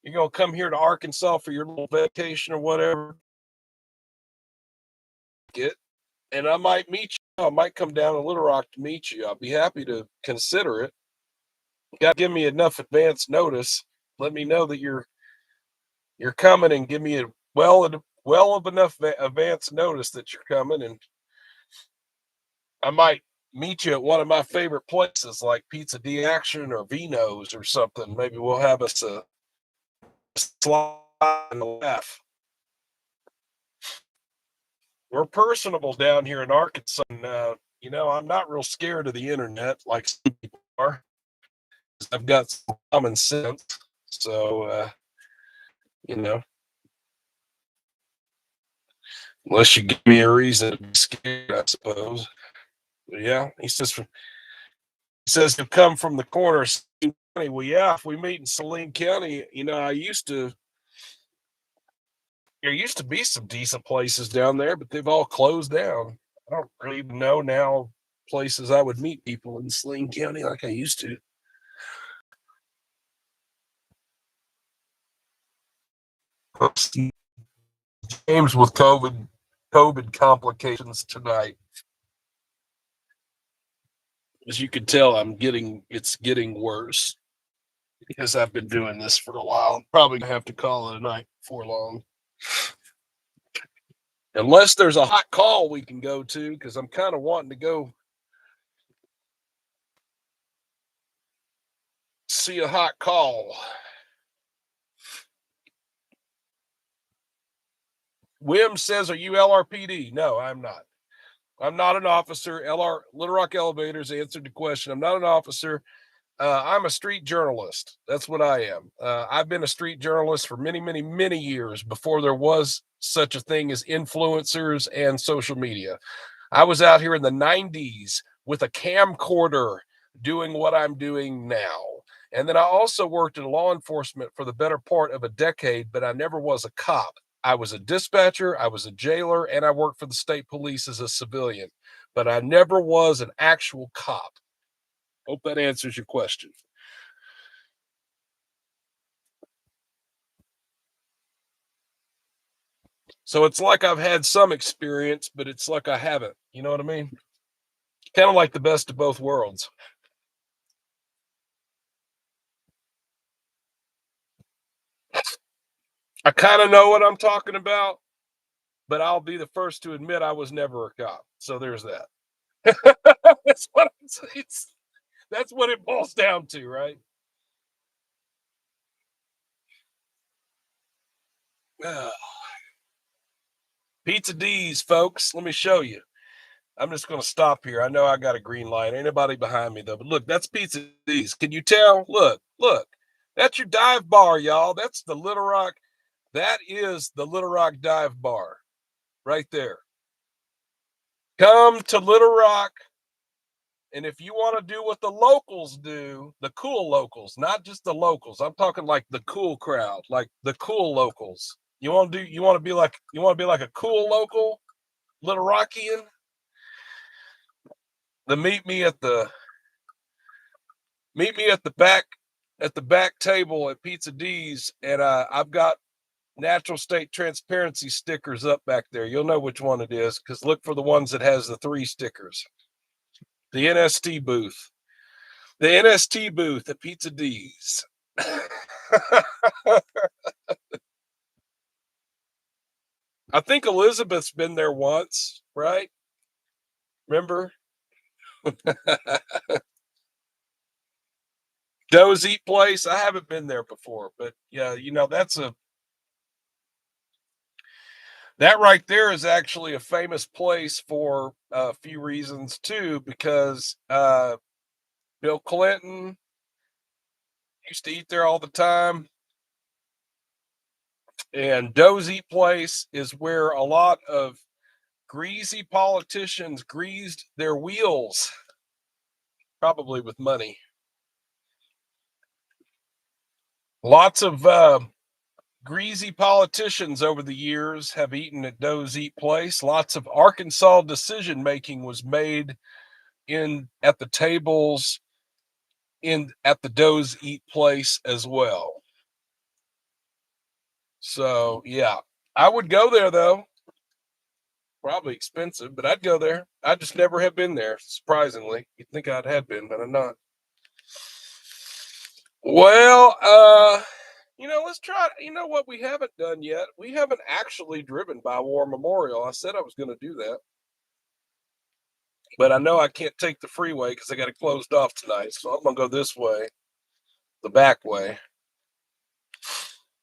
you're gonna come here to Arkansas for your little vacation or whatever. And I might meet you. I might come down to Little Rock to meet you. I'll be happy to consider it. You gotta give me enough advance notice. Let me know that you're coming, and give me a well of enough advance notice that you're coming, and I might meet you at one of my favorite places like Pizza D Action or Vino's or something. Maybe we'll have us a slide and a laugh. We're personable down here in Arkansas. And, I'm not real scared of the internet like some people are. I've got some common sense. So, unless you give me a reason to be scared, I suppose. But yeah, he says he'll come from the corner of Saline County. Well, yeah, if we meet in Saline County, there used to be some decent places down there, but they've all closed down. I don't really even know now places I would meet people in Saline County like I used to. James with COVID complications tonight. As you can tell, it's getting worse because I've been doing this for a while. Probably gonna have to call it a night before long. Unless there's a hot call we can go to, because I'm kind of wanting to go see a hot call. Wim says, are you LRPD? No, I'm not. I'm not an officer. Little Rock Elevators answered the question. I'm not an officer. I'm a street journalist. That's what I am. I've been a street journalist for many, many, many years before there was such a thing as influencers and social media. I was out here in the 90s with a camcorder doing what I'm doing now. And then I also worked in law enforcement for the better part of a decade, but I never was a cop. I was a dispatcher, I was a jailer, and I worked for the state police as a civilian, but I never was an actual cop. Hope that answers your question. So it's like I've had some experience, but it's like I haven't. You know what I mean? Kind of like the best of both worlds. I kind of know what I'm talking about, but I'll be the first to admit I was never a cop. So there's that. That's what I'm saying. That's what it boils down to, right? Pizza D's, folks. Let me show you. I'm just going to stop here. I know I got a green light. Ain't nobody behind me, though. But look, that's Pizza D's. Can you tell? Look. That's your dive bar, y'all. That's the Little Rock. That is the Little Rock dive bar right there. Come to Little Rock. And if you want to do what the locals do, the cool locals, not just the locals. I'm talking like the cool crowd, like the cool locals. You want to be like a cool local Little Rockian? Then meet me at the back table at Pizza D's, and I've got natural state transparency stickers up back there. You'll know which one it is, because look for the ones that has the 3 stickers. The NST booth. The NST booth at Pizza D's. I think Elizabeth's been there once, right? Remember? Doe's Eat Place. I haven't been there before, but yeah, that right there is actually a famous place for a few reasons too, because Bill Clinton used to eat there all the time. And Doe's Eat Place is where a lot of greasy politicians greased their wheels, probably with money. Lots of greasy politicians over the years have eaten at Doe's Eat Place. Lots of Arkansas decision making was made at the tables at the Doe's Eat Place as well. So yeah, I would go there though. Probably expensive, but I'd go there. I just never have been there, surprisingly. You'd think I'd have been, but I'm not. Well, let's try. You know what we haven't done yet? We haven't actually driven by War Memorial. I said I was going to do that, but I know I can't take the freeway because I got it closed off tonight. So I'm going to go this way, the back way,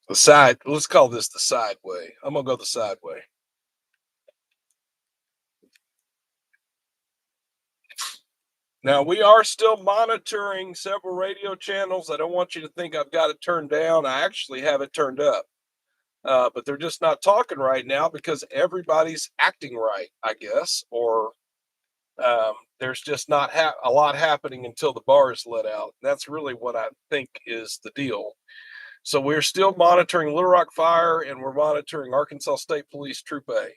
the side. Let's call this the side way. I'm going to go the side way. Now, we are still monitoring several radio channels. I don't want you to think I've got it turned down. I actually have it turned up, but they're just not talking right now because everybody's acting right, I guess, or there's just not a lot happening until the bars let out. That's really what I think is the deal. So we're still monitoring Little Rock Fire, and we're monitoring Arkansas State Police Troop A.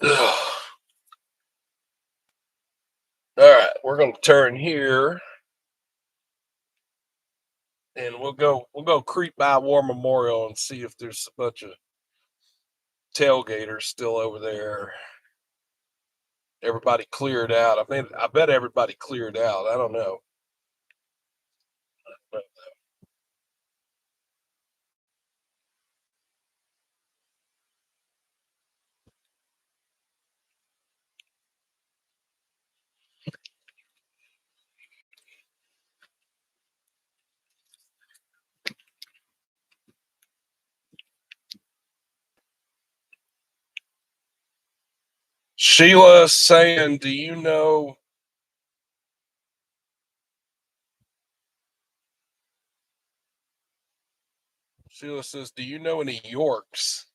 Ugh. All right, we're going to turn here, and we'll go creep by War Memorial and see if there's a bunch of tailgaters still over there. Everybody cleared out. I mean, I bet everybody cleared out. I don't know. Sheila saying, do you know? Sheila says, do you know any Yorks?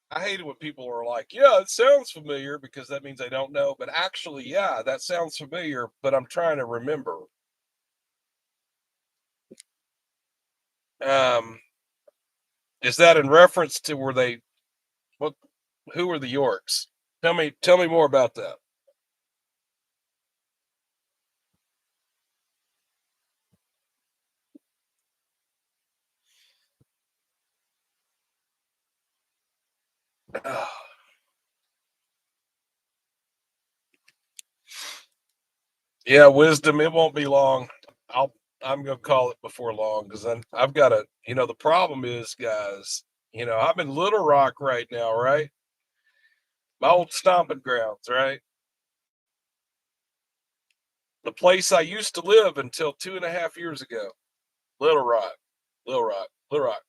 I hate it when people are like, yeah, it sounds familiar, because that means I don't know. But actually, yeah, that sounds familiar, but I'm trying to remember. Is that in reference to who are the Yorks? Tell me more about that. Yeah, wisdom. It won't be long. I'm gonna call it before long, because I've got to. The problem is, guys. I'm in Little Rock right now, right? My old stomping grounds, right? The place I used to live until 2.5 years ago. Little Rock, Little Rock, Little Rock.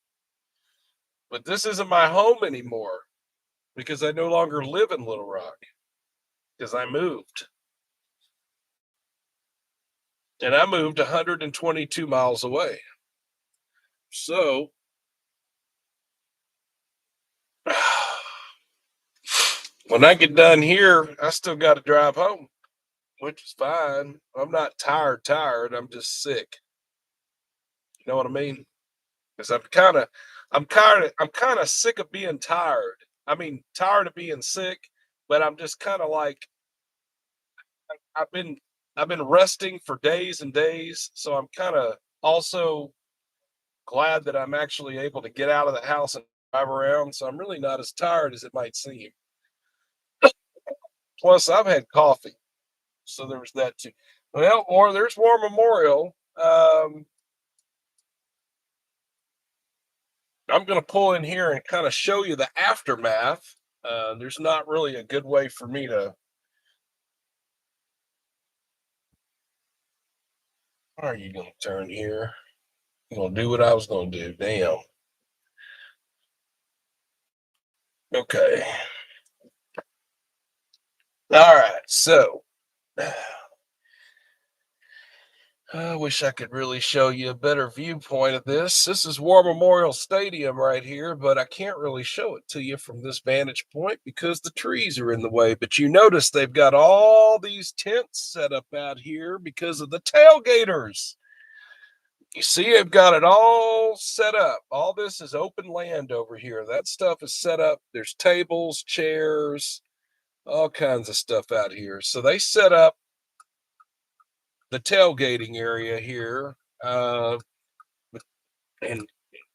But this isn't my home anymore, because I no longer live in Little Rock, because I moved. And I moved 122 miles away. So when I get done here, I still got to drive home, which is fine. I'm not tired. I'm just sick. You know what I mean? Because I'm kind of sick of being tired. I mean, tired of being sick, but I'm just kind of like, I've been resting for days and days, so I'm kind of also glad that I'm actually able to get out of the house and drive around. So I'm really not as tired as it might seem. Plus, I've had coffee, so there's that too. Well, or there's War Memorial. I'm going to pull in here and kind of show you the aftermath. There's not really a good way for me to. How are you going to turn here? I'm going to do what I was going to do. Damn. Okay. All right. So I wish I could really show you a better viewpoint of this. This is War Memorial Stadium right here, but I can't really show it to you from this vantage point because the trees are in the way. But you notice they've got all these tents set up out here because of the tailgaters. You see, they've got it all set up. All this is open land over here. That stuff is set up. There's tables, chairs, all kinds of stuff out here. So they set up the tailgating area here, and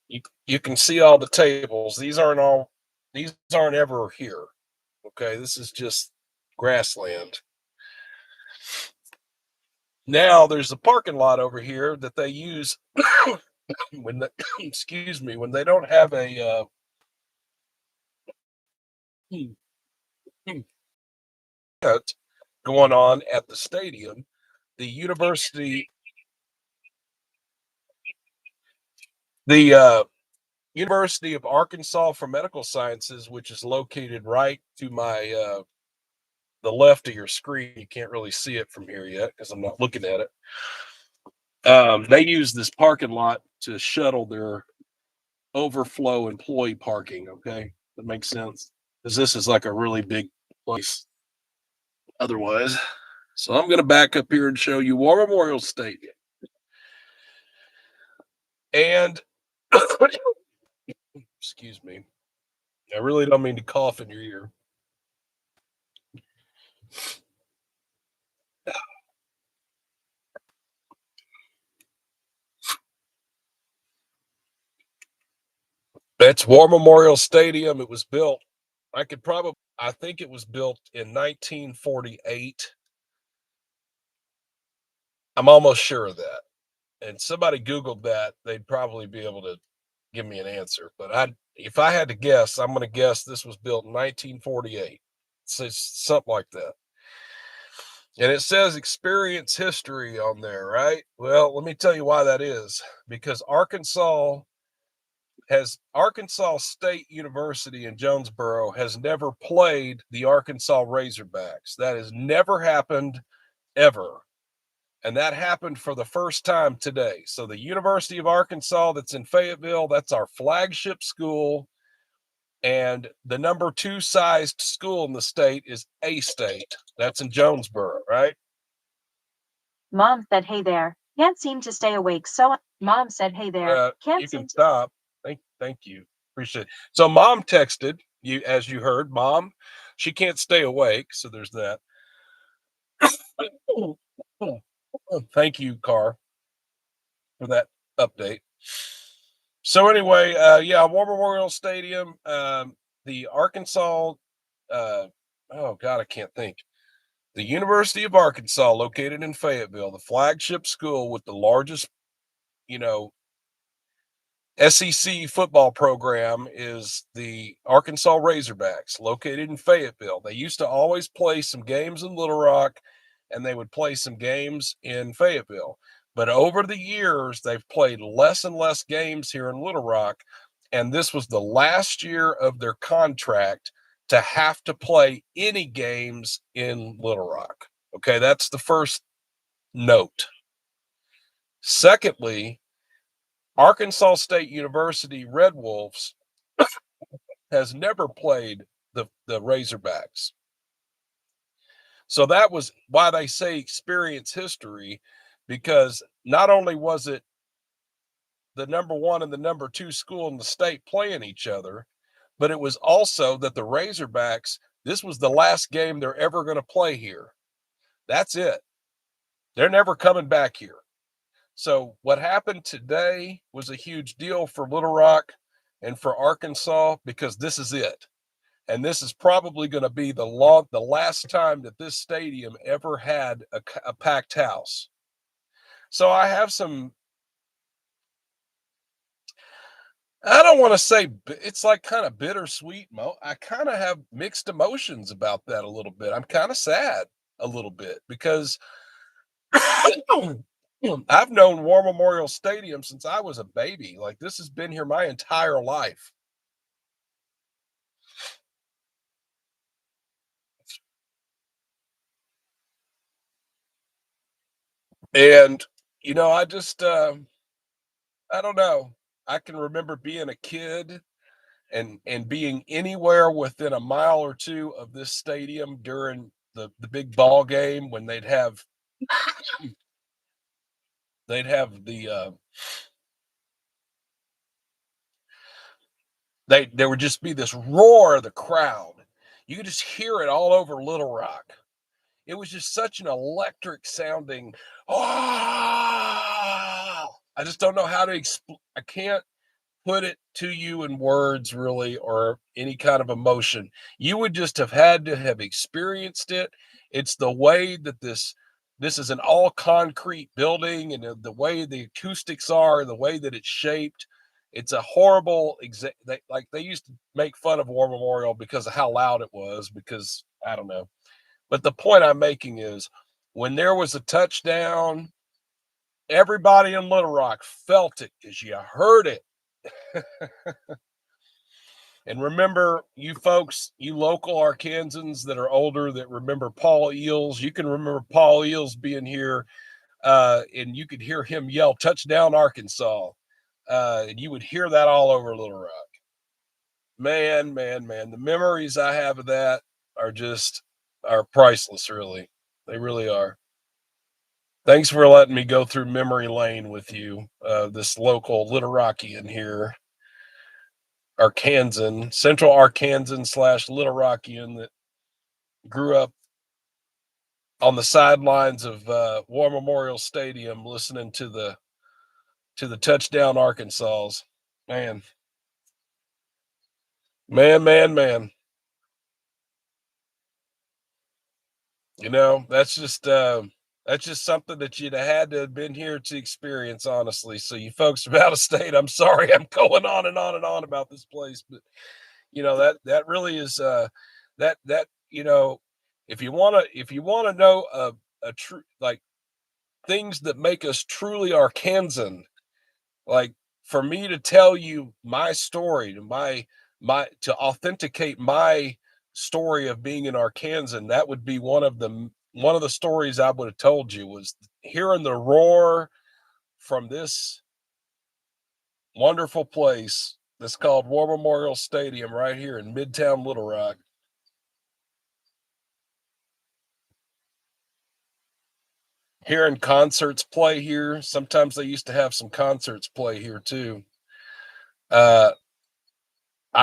you can see all the tables. These aren't ever here. Okay, this is just grassland. Now there's a parking lot over here that they use when they, when they don't have a going on at the stadium. The University of Arkansas for Medical Sciences, which is located right to my the left of your screen. You can't really see it from here yet because I'm not looking at it. They use this parking lot to shuttle their overflow employee parking. Okay, that makes sense because this is like a really big place otherwise. So I'm going to back up here and show you War Memorial Stadium. And excuse me, I really don't mean to cough in your ear. That's War Memorial Stadium. It was built, I think it was built in 1948. I'm almost sure of that. And somebody Googled that, they'd probably be able to give me an answer. But if I had to guess, I'm going to guess this was built in 1948. So it's something like that. And it says experience history on there, right? Well, let me tell you why that is. Because Arkansas State University in Jonesboro has never played the Arkansas Razorbacks. That has never happened ever. And that happened for the first time today. So the University of Arkansas that's in Fayetteville, that's our flagship school. And the number 2 sized school in the state is A-State. That's in Jonesboro, right? Mom said, hey there. Can't seem to stay awake. So Mom said, hey there. You can stop. Thank you. Appreciate it. So Mom texted you, as you heard. Mom, she can't stay awake. So there's that. Thank you, Carr, for that update. So anyway, War Memorial Stadium, the Arkansas, oh God, I can't think. The University of Arkansas, located in Fayetteville, the flagship school with the largest, SEC football program is the Arkansas Razorbacks, located in Fayetteville. They used to always play some games in Little Rock, and they would play some games in Fayetteville. But over the years, they've played less and less games here in Little Rock, and this was the last year of their contract to have to play any games in Little Rock. Okay, that's the first note. Secondly, Arkansas State University Red Wolves has never played the Razorbacks. So that was why they say experience history, because not only was it the number 1 and the number 2 school in the state playing each other, but it was also that the Razorbacks, this was the last game they're ever going to play here. That's it. They're never coming back here. So what happened today was a huge deal for Little Rock and for Arkansas, because this is it. And this is probably going to be the last time that this stadium ever had a packed house. So I have some, I don't want to say it's like kind of bittersweet. I kind of have mixed emotions about that a little bit. I'm kind of sad a little bit because I've known War Memorial Stadium since I was a baby. Like, this has been here my entire life. And, you know, I just, I don't know. I can remember being a kid and being anywhere within a mile or two of this stadium during the big ball game when they'd have the there would just be this roar of the crowd. You could just hear it all over Little Rock. It was just such an electric sounding. Oh, I just don't know how to explain. I can't put it to you in words really, or any kind of emotion. You would just have had to have experienced it. It's the way that this is an all concrete building, and the way the acoustics are, the way that it's shaped. It's a horrible like they used to make fun of War Memorial because of how loud it was, because I don't know. But the point I'm making is, when there was a touchdown, everybody in Little Rock felt it because you heard it. And remember, you folks, you local Arkansans that are older that remember Paul Eels, you can remember Paul Eels being here, and you could hear him yell, "Touchdown, Arkansas." And you would hear that all over Little Rock. Man, man, man. The memories I have of that are priceless, really. They really are. Thanks for letting me go through memory lane with you, this local Little Rockian here. Arkansan, Central Arkansan / Little Rockian that grew up on the sidelines of War Memorial Stadium listening to the touchdown Arkansas. Man. Man, man, man. You know, that's just something that you'd have had to have been here to experience, honestly. So you folks from out of state, I'm sorry I'm going on and on and on about this place, but you know, that really is that you know, if you want to know a true, like, things that make us truly Arkansan, like, for me to tell you my story, to authenticate my story of being an Arkansan, that would be one of the stories I would have told you, was hearing the roar from this wonderful place that's called War Memorial Stadium right here in Midtown Little Rock. Hearing concerts play here. Sometimes they used to have some concerts play here too. I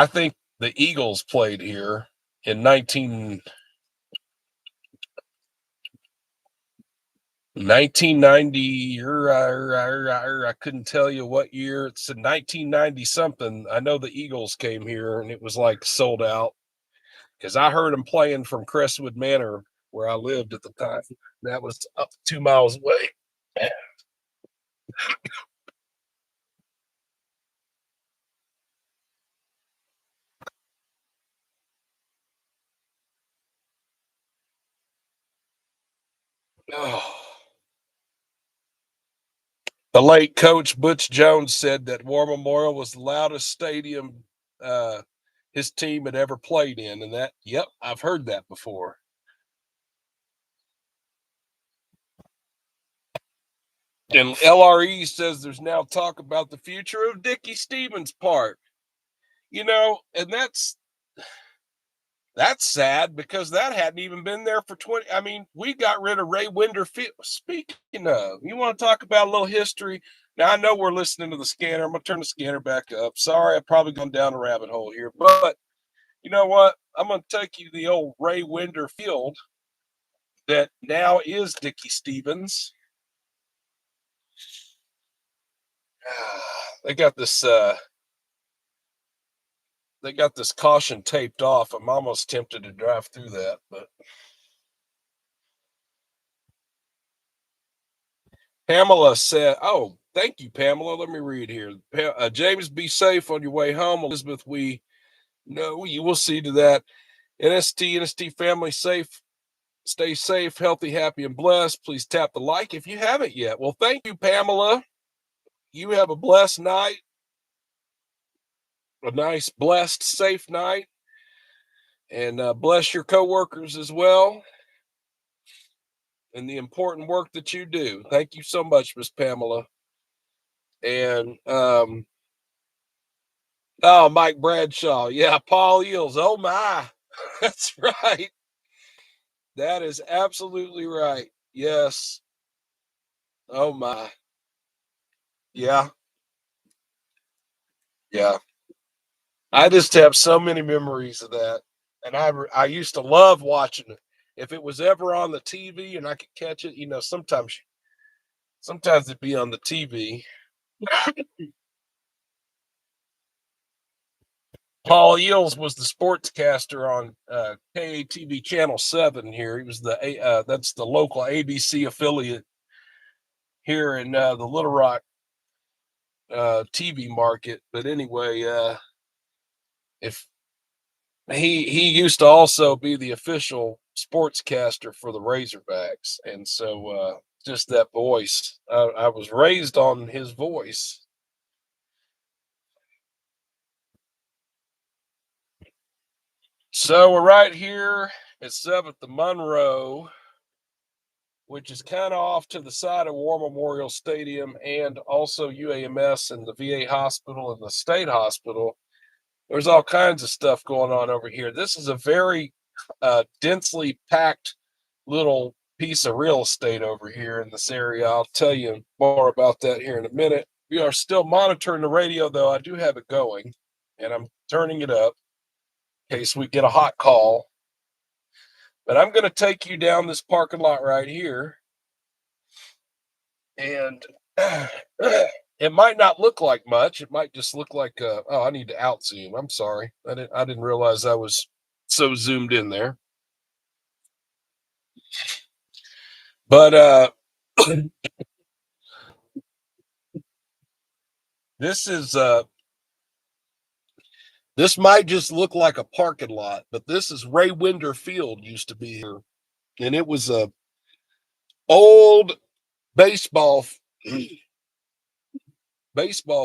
think the Eagles played here in 1990, I couldn't tell you what year. It's in 1990 something. I know the Eagles came here and it was like sold out, because I heard them playing from Crestwood Manor where I lived at the time. That was up 2 miles away. Oh. The late coach Butch Jones said that War Memorial was the loudest stadium his team had ever played in. And that, yep, I've heard that before. And LRE says there's now talk about the future of Dickey Stevens Park. You know, and that's sad, because that hadn't even been there for 20. I mean, we got rid of Ray Winder Field. Speaking of, you want to talk about a little history? Now, I know we're listening to the scanner. I'm going to turn the scanner back up. Sorry, I've probably gone down a rabbit hole here. But you know what? I'm going to take you to the old Ray Winder Field that now is Dickey Stevens. they got this caution taped off. I'm almost tempted to drive through that, but Pamela said, oh, thank you, Pamela. Let me read here. James, be safe on your way home. Elizabeth, we know you will see to that. NST family safe. Stay safe, healthy, happy, and blessed. Please tap the like if you haven't yet. Well, thank you, Pamela. You have a blessed night. A nice, blessed, safe night. And bless your coworkers as well. And the important work that you do. Thank you so much, Miss Pamela. And Mike Bradshaw. Yeah, Paul Eels. Oh my. That's right. That is absolutely right. Yes. Oh my. Yeah. Yeah. I just have so many memories of that. And I used to love watching it. If it was ever on the TV and I could catch it, sometimes it'd be on the TV. Paul Eels was the sportscaster on KATV Channel 7 here. He was that's the local ABC affiliate here in the Little Rock TV market. But anyway, if he used to also be the official sportscaster for the Razorbacks, and so just that voice, I was raised on his voice. So we're right here at 7th and Monroe, which is kind of off to the side of War Memorial Stadium and also UAMS and the VA hospital and the state hospital. There's all kinds of stuff going on over here. This is a very densely packed little piece of real estate over here in this area. I'll tell you more about that here in a minute. We are still monitoring the radio, though. I do have it going, and I'm turning it up in case we get a hot call. But I'm going to take you down this parking lot right here. And it might not look like much. It might just look like, I need to out zoom. I'm sorry. I didn't realize I was so zoomed in there. But this might just look like a parking lot, but this is Ray Winder Field used to be here. And it was a old baseball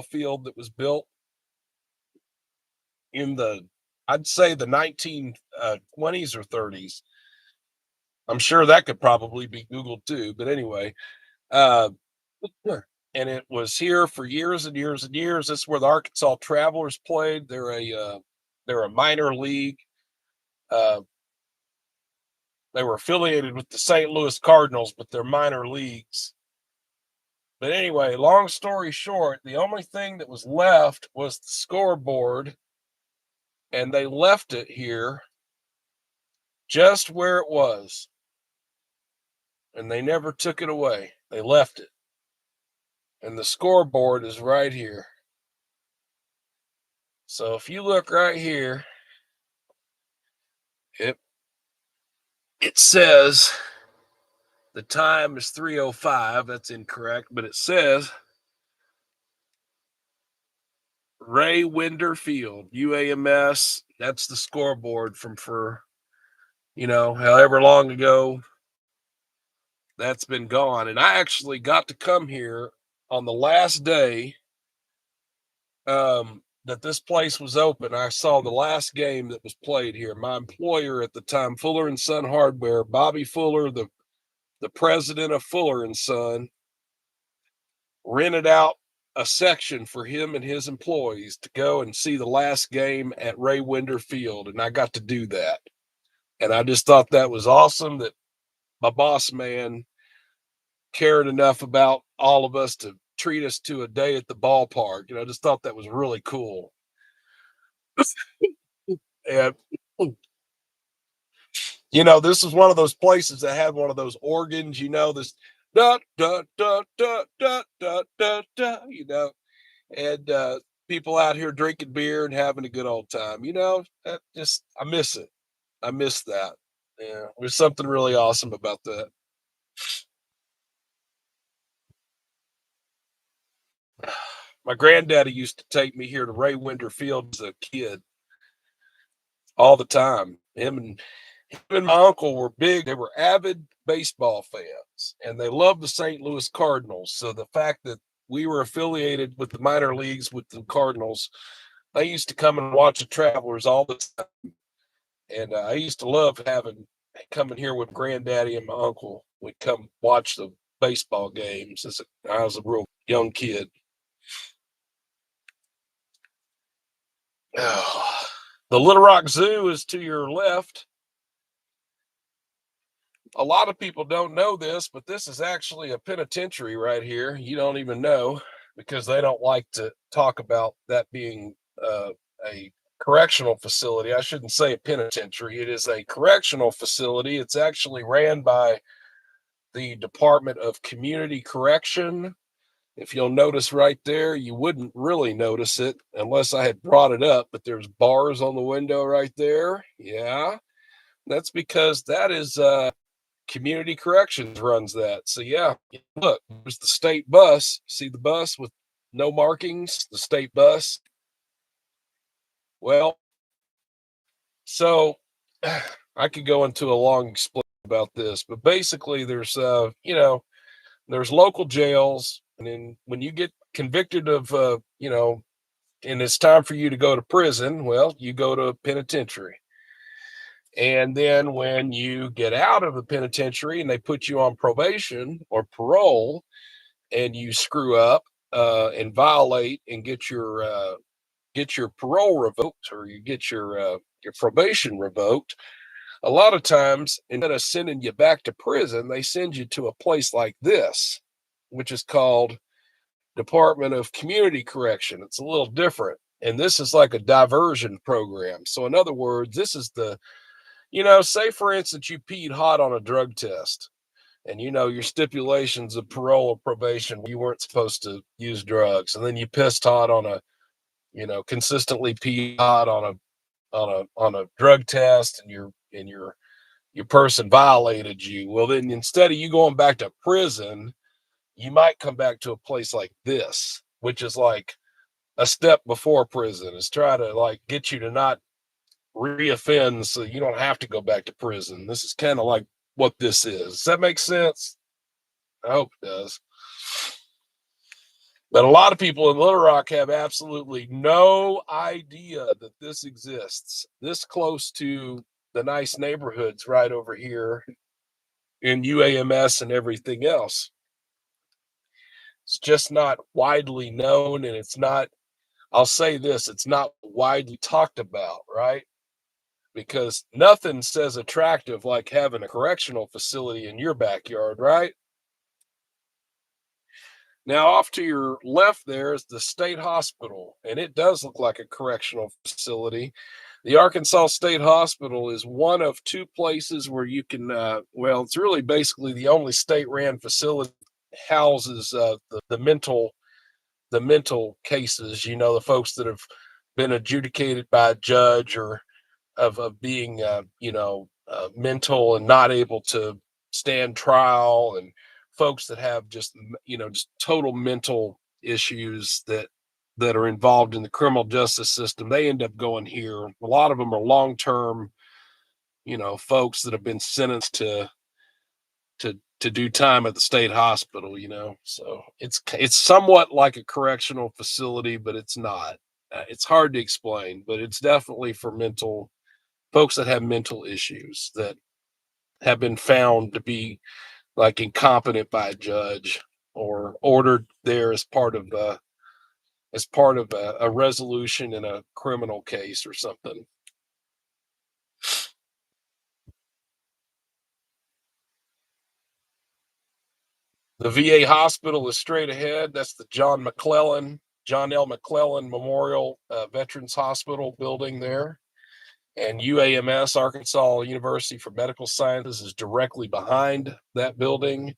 field that was built in I'd say the 1920s or 30s. I'm sure that could probably be Googled too. But anyway, and it was here for years and years and years. This is where the Arkansas Travelers played. They're a minor league. They were affiliated with the St. Louis Cardinals, but they're minor leagues. But anyway, long story short, the only thing that was left was the scoreboard, and they left it here just where it was. And they never took it away. They left it. And the scoreboard is right here. So if you look right here, it says the time is 3:05. That's incorrect, but it says Ray Winder Field, UAMS. That's the scoreboard for however long ago that's been gone. And I actually got to come here on the last day that this place was open. I saw the last game that was played here. My employer at the time, Fuller and Son Hardware, Bobby Fuller, the president of Fuller and Son, rented out a section for him and his employees to go and see the last game at Ray Winder Field. And I got to do that. And I just thought that was awesome that my boss man cared enough about all of us to treat us to a day at the ballpark. I just thought that was really cool. And this is one of those places that had one of those organs, this da da da da da da da da, and people out here drinking beer and having a good old time. That just I miss it. I miss that. Yeah, there's something really awesome about that. My granddaddy used to take me here to Ray Winder Field as a kid all the time. Him and my uncle were big. They were avid baseball fans, and they loved the St. Louis Cardinals. So the fact that we were affiliated with the minor leagues with the Cardinals, they used to come and watch the Travelers all the time. And I used to love coming here with granddaddy and my uncle. We'd come watch the baseball games as I was a real young kid. Oh, the Little Rock Zoo is to your left. A lot of people don't know this, but this is actually a penitentiary right here. You don't even know because they don't like to talk about that being a correctional facility. I shouldn't say a penitentiary. It is a correctional facility. It's actually ran by the Department of Community Correction. If you'll notice right there, you wouldn't really notice it unless I had brought it up, but there's bars on the window right there. Yeah, that's because that is Community Corrections runs that. So yeah, look, there's the state bus. See the bus with no markings, the state bus. Well, so I could go into a long explain about this, but basically there's there's local jails, and then when you get convicted of and it's time for you to go to prison, well, you go to a penitentiary. And then when you get out of the penitentiary and they put you on probation or parole and you screw up and violate and get your parole revoked, or you get your probation revoked, a lot of times instead of sending you back to prison, they send you to a place like this, which is called Department of Community Correction. It's a little different. And this is like a diversion program. So in other words, this is say for instance, you peed hot on a drug test, and your stipulations of parole or probation, you weren't supposed to use drugs. And then you pissed hot on consistently peed hot on a drug test, and your person violated you. Well, then instead of you going back to prison, you might come back to a place like this, which is like a step before prison, is try to like get you to not reoffend so you don't have to go back to prison. This is kind of like what this is. Does that make sense? I hope it does. But a lot of people in Little Rock have absolutely no idea that this exists this close to the nice neighborhoods right over here in UAMS and everything else. It's just not widely known, and I'll say this, it's not widely talked about, right? Because nothing says attractive like having a correctional facility in your backyard, right? Now, off to your left there is the state hospital, and it does look like a correctional facility. The Arkansas State Hospital is one of two places where you can, it's really basically the only state-ran facility that houses the mental cases, the folks that have been adjudicated by a judge or of being, mental and not able to stand trial, and folks that have just total mental issues that are involved in the criminal justice system. They end up going here. A lot of them are long-term, folks that have been sentenced to do time at the state hospital, so it's somewhat like a correctional facility, but it's not. It's hard to explain, but it's definitely for folks that have mental issues that have been found to be like incompetent by a judge or ordered there as part of a resolution in a criminal case or something. The VA hospital is straight ahead. That's the John L. McClellan Memorial Veterans Hospital building there. And UAMS, Arkansas University for Medical Sciences, is directly behind that building.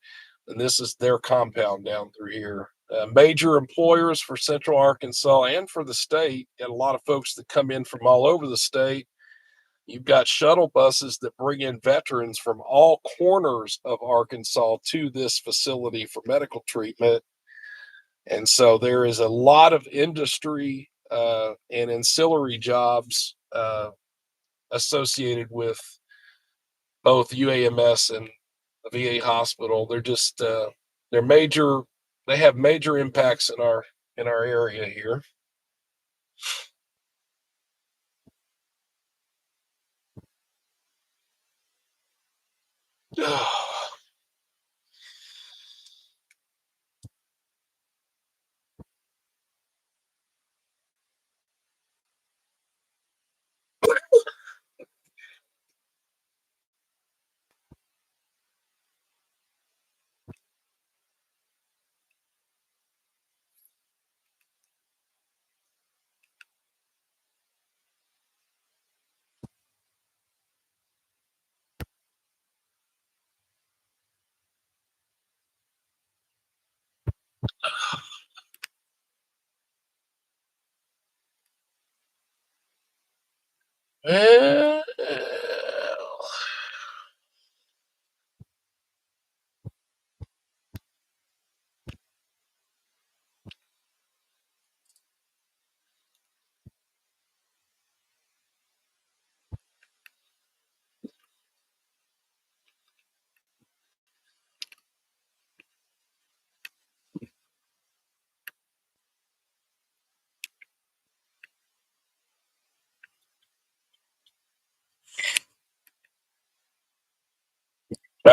And this is their compound down through here. major employers for Central Arkansas and for the state, and a lot of folks that come in from all over the state. You've got shuttle buses that bring in veterans from all corners of Arkansas to this facility for medical treatment. And so there is a lot of industry and ancillary jobs associated with both UAMS and the VA hospital. They're just they're major. They have major impacts in our area here. Well,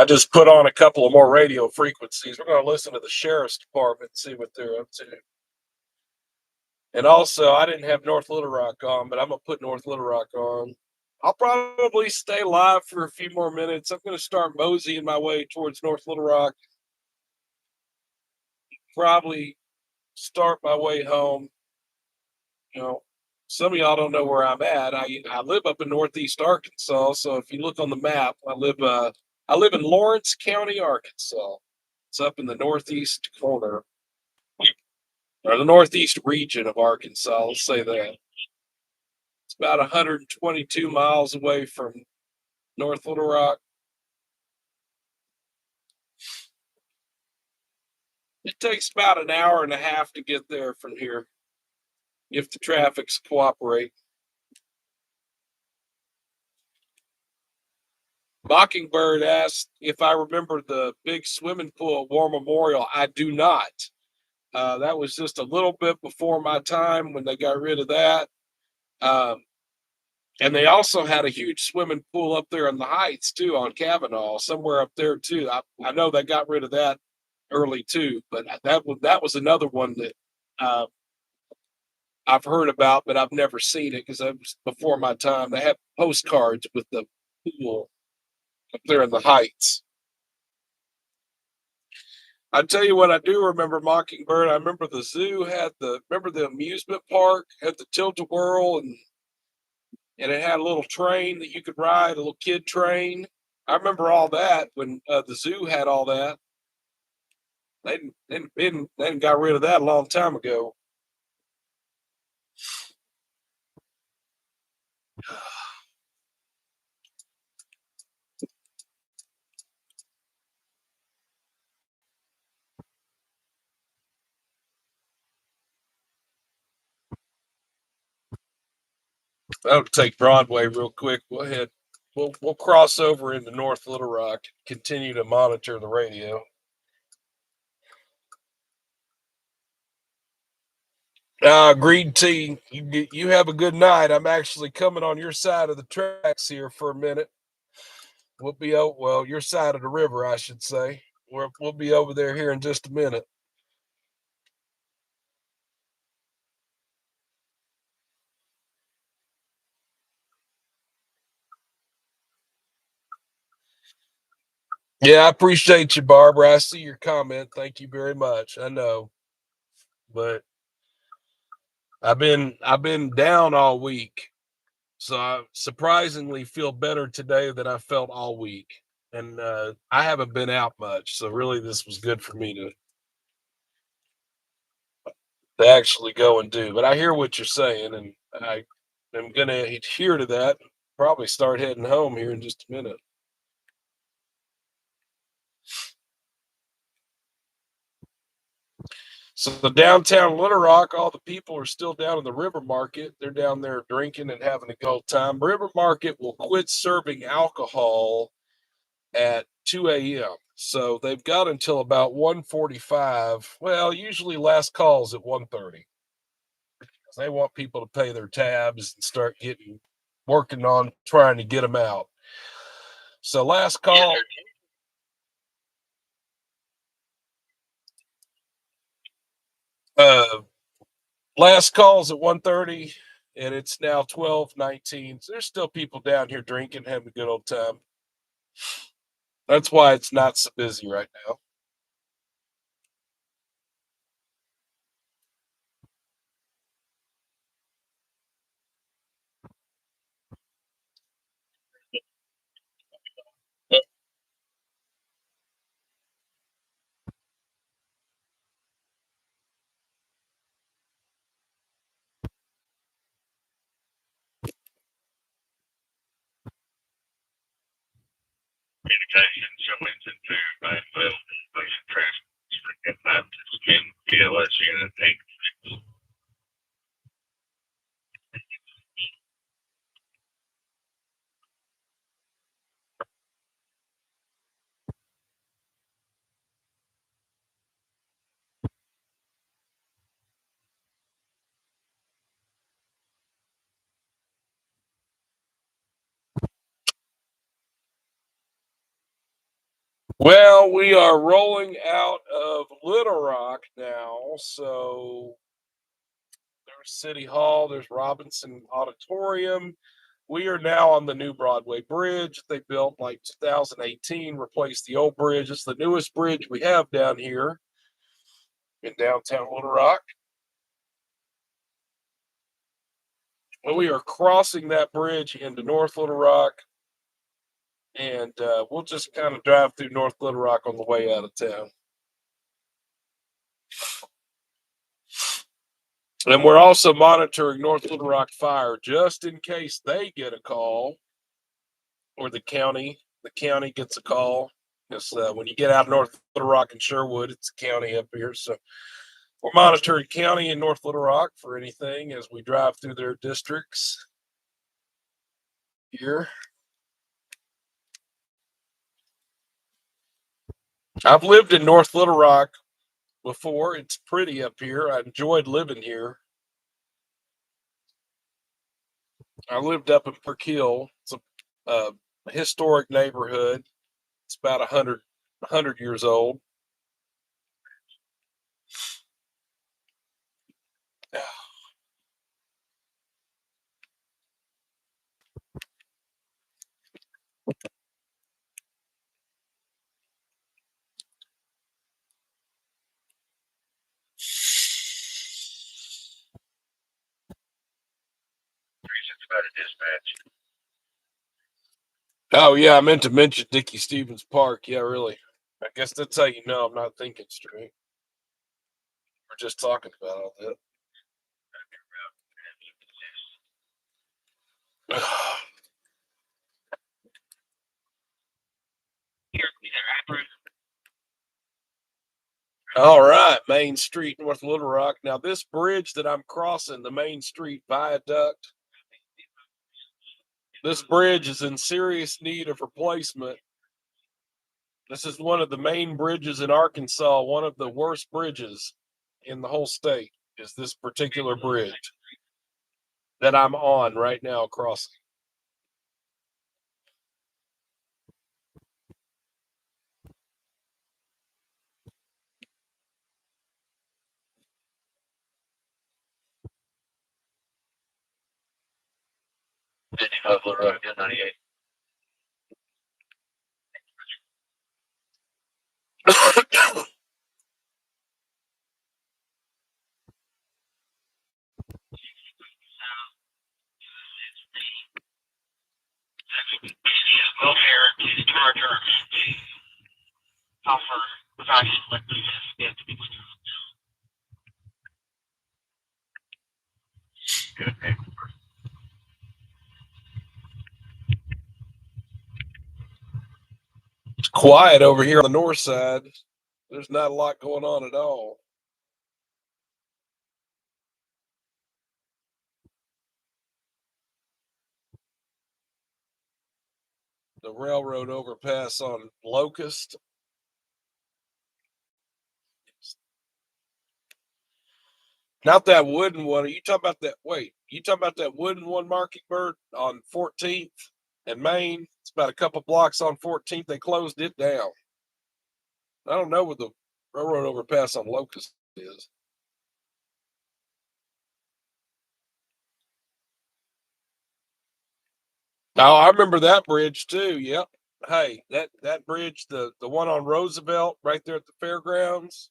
I just put on a couple of more radio frequencies. We're going to listen to the sheriff's department and see what they're up to. And also, I didn't have North Little Rock on, but I'm going to put North Little Rock on. I'll probably stay live for a few more minutes. I'm going to start moseying my way towards North Little Rock. Probably start my way home. You know, some of y'all don't know where I'm at. I live up in Northeast Arkansas. So if you look on the map, I live in Lawrence County, Arkansas. It's up in the northeast corner, or the northeast region of Arkansas. Let's say that. It's about 122 miles away from North Little Rock. It takes about an hour and a half to get there from here, if the traffic's cooperate. Mockingbird asked if I remember the big swimming pool at War Memorial. I do not. That was just a little bit before my time when they got rid of that. And they also had a huge swimming pool up there in the Heights, too, on Kavanaugh, somewhere up there, too. I know they got rid of that early, too, but that was another one that I've heard about, but I've never seen it because that was before my time. They have postcards with the pool up there in the Heights. I tell you what, I do remember Mockingbird. I remember the zoo had remember the amusement park had the tilt-a-whirl, and it had a little train that you could ride, a little kid train. I remember all that when the zoo had all that. They got rid of that a long time ago. I'll take Broadway real quick. Go ahead. We'll cross over into North Little Rock. Continue to monitor the radio. Agreed, T. You have a good night. I'm actually coming on your side of the tracks here for a minute. We'll be your side of the river, I should say. We'll be over there here in just a minute. Yeah, I appreciate you, Barbara. I see your comment. Thank you very much. I know, but I've been down all week, so I surprisingly feel better today than I felt all week. And I haven't been out much, so really this was good for me to actually go and do. But I hear what you're saying, and I am going to adhere to that. Probably start heading home here in just a minute. So the downtown Little Rock, all the people are still down in the River Market. They're down there drinking and having a good time. River Market will quit serving alcohol at 2 a.m. So they've got until about 1:45. Well, usually last calls at 1:30. They want people to pay their tabs and start working on trying to get them out. So last call. Last call's at 1:30, and it's now 12:19. So there's still people down here drinking, having a good old time. That's why it's not so busy right now. Communication, showings and food, by little inflation transfer, and that skin PLS unit 8. Well, we are rolling out of Little Rock now. So there's City Hall, there's Robinson Auditorium. We are now on the new Broadway bridge they built like 2018, replaced the old bridge. It's the newest bridge we have down here in downtown Little Rock. Well, we are crossing that bridge into North Little Rock, and we'll just kind of drive through North Little Rock on the way out of town. And we're also monitoring North Little Rock Fire just in case they get a call, or the county gets a call. Because when you get out of North Little Rock and Sherwood, it's a county up here. So we're monitoring county in North Little Rock for anything as we drive through their districts here. I've lived in North Little Rock before. It's pretty up here. I enjoyed living here. I lived up in Park Hill. It's a historic neighborhood. It's about 100 years old. About a dispatch. Oh yeah, I meant to mention Dickey Stevens Park. Yeah, really. I guess that's how you know I'm not thinking straight. We're just talking about all that. All right, Main Street, North Little Rock. Now, this bridge that I'm crossing, the Main Street Viaduct, this bridge is in serious need of replacement. This is one of the main bridges in Arkansas. One of the worst bridges in the whole state is this particular bridge that I'm on right now crossing. Hubler Road, 98. Will Harris, Charger, offer value like this. quiet over here on the north side. There's not a lot going on at all. The railroad overpass on Locust. Not that wooden one. Are you talking about that? Wait, you talking about that wooden one, Mockingbird, on 14th and Main? It's about a couple blocks on 14th. They closed it down. I don't know what the railroad overpass on Locust is. Oh, I remember that bridge too. Yep. Hey, that bridge, the one on Roosevelt right there at the fairgrounds,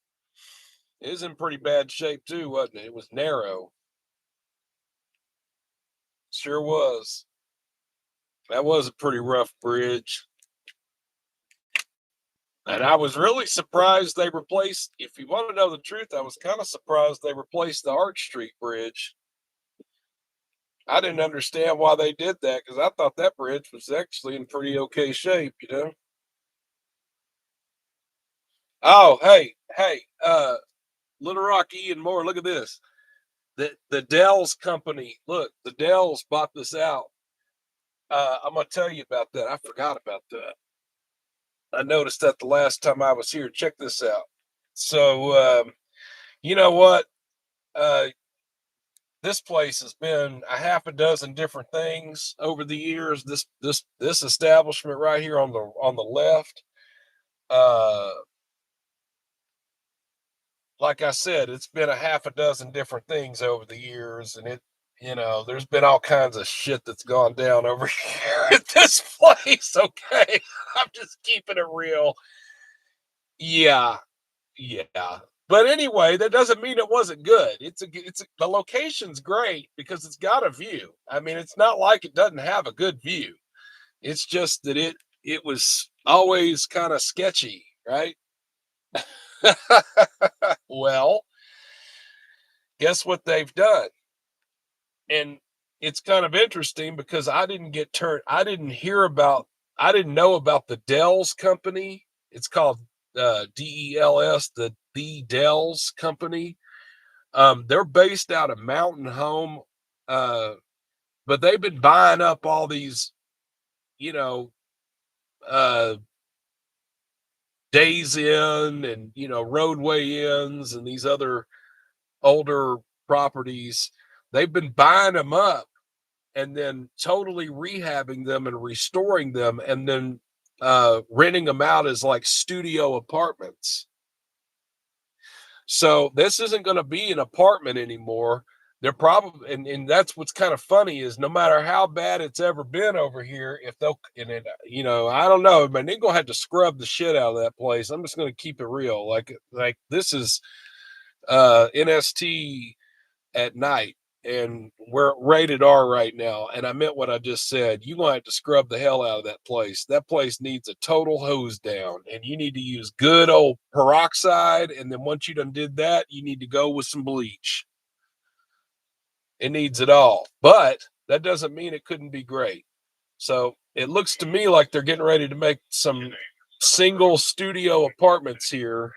is in pretty bad shape too, wasn't it? It was narrow. Sure was. That was a pretty rough bridge. And I was really surprised they replaced, if you want to know the truth, I was kind of surprised they replaced the Arch Street Bridge. I didn't understand why they did that because I thought that bridge was actually in pretty okay shape, you know? Oh, hey, Little Rock E and more. Look at this. The Dell's company. Look, the Dells bought this out. I'm gonna tell you about that. I forgot about that. I noticed that the last time I was here. Check this out. So, you know what? This place has been a half a dozen different things over the years. This establishment right here on the left. Like I said, it's been a half a dozen different things over the years, and there's been all kinds of shit that's gone down over here at this place. Okay, I'm just keeping it real. Yeah. But anyway, that doesn't mean it wasn't good. The location's great because it's got a view. I mean, it's not like it doesn't have a good view. It's just that it was always kind of sketchy, right? Well, guess what they've done? And it's kind of interesting because I didn't know about the Dells company. It's called DELS, the Dells company. They're based out of Mountain Home, but they've been buying up all these, Days Inn and Roadway Inns and these other older properties. They've been buying them up and then totally rehabbing them and restoring them and then renting them out as like studio apartments. So this isn't going to be an apartment anymore. They're probably, and that's what's kind of funny is no matter how bad it's ever been over here, if they'll, I don't know, man, they're going to have to scrub the shit out of that place. I'm just going to keep it real. Like this is NST at night, and we're rated R right now. And I meant what I just said. You're going to have to scrub the hell out of that place. That place needs a total hose down, and you need to use good old peroxide. And then once you done did that, you need to go with some bleach. It needs it all, but that doesn't mean it couldn't be great. So it looks to me like they're getting ready to make some single studio apartments here.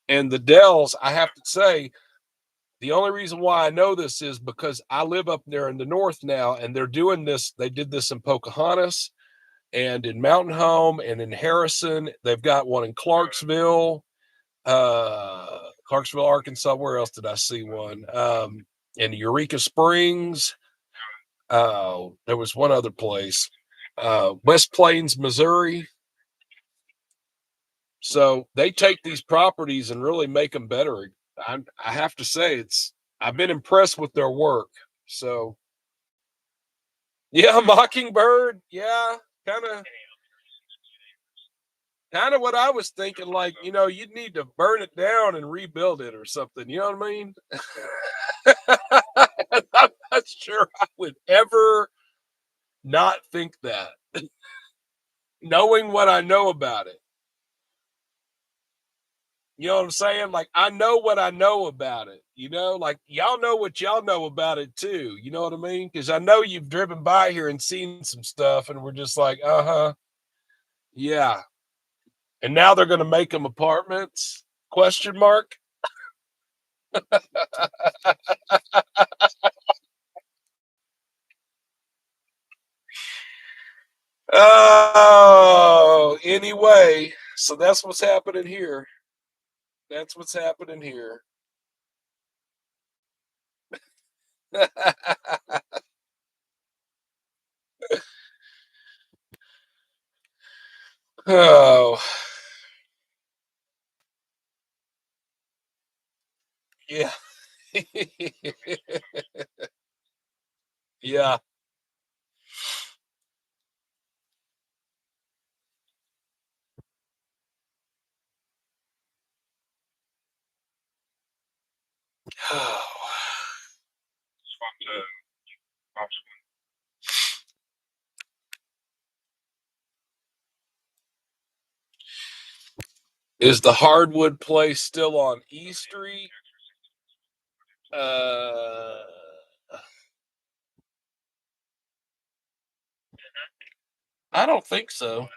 And the Dells, I have to say, the only reason why I know this is because I live up there in the north now, and they're doing this. They did this in Pocahontas and in Mountain Home and in Harrison. They've got one in Clarksville, Arkansas. Where else did I see one? In Eureka Springs. There was one other place, West Plains, Missouri. So they take these properties and really make them better. I have to say I've been impressed with their work. So yeah, Mockingbird. Yeah, kind of what I was thinking, like, you'd need to burn it down and rebuild it or something. You know what I mean? I'm not sure I would ever not think that, knowing what I know about it. You know what I'm saying? Like, I know what I know about it, like y'all know what y'all know about it too. You know what I mean? Because I know you've driven by here and seen some stuff and we're just like, yeah. And now they're going to make them apartments? Question mark. Oh, anyway, so that's what's happening here. That's what's happening here. Oh, yeah. Yeah. Is the hardwood place still on E Street? I don't think so.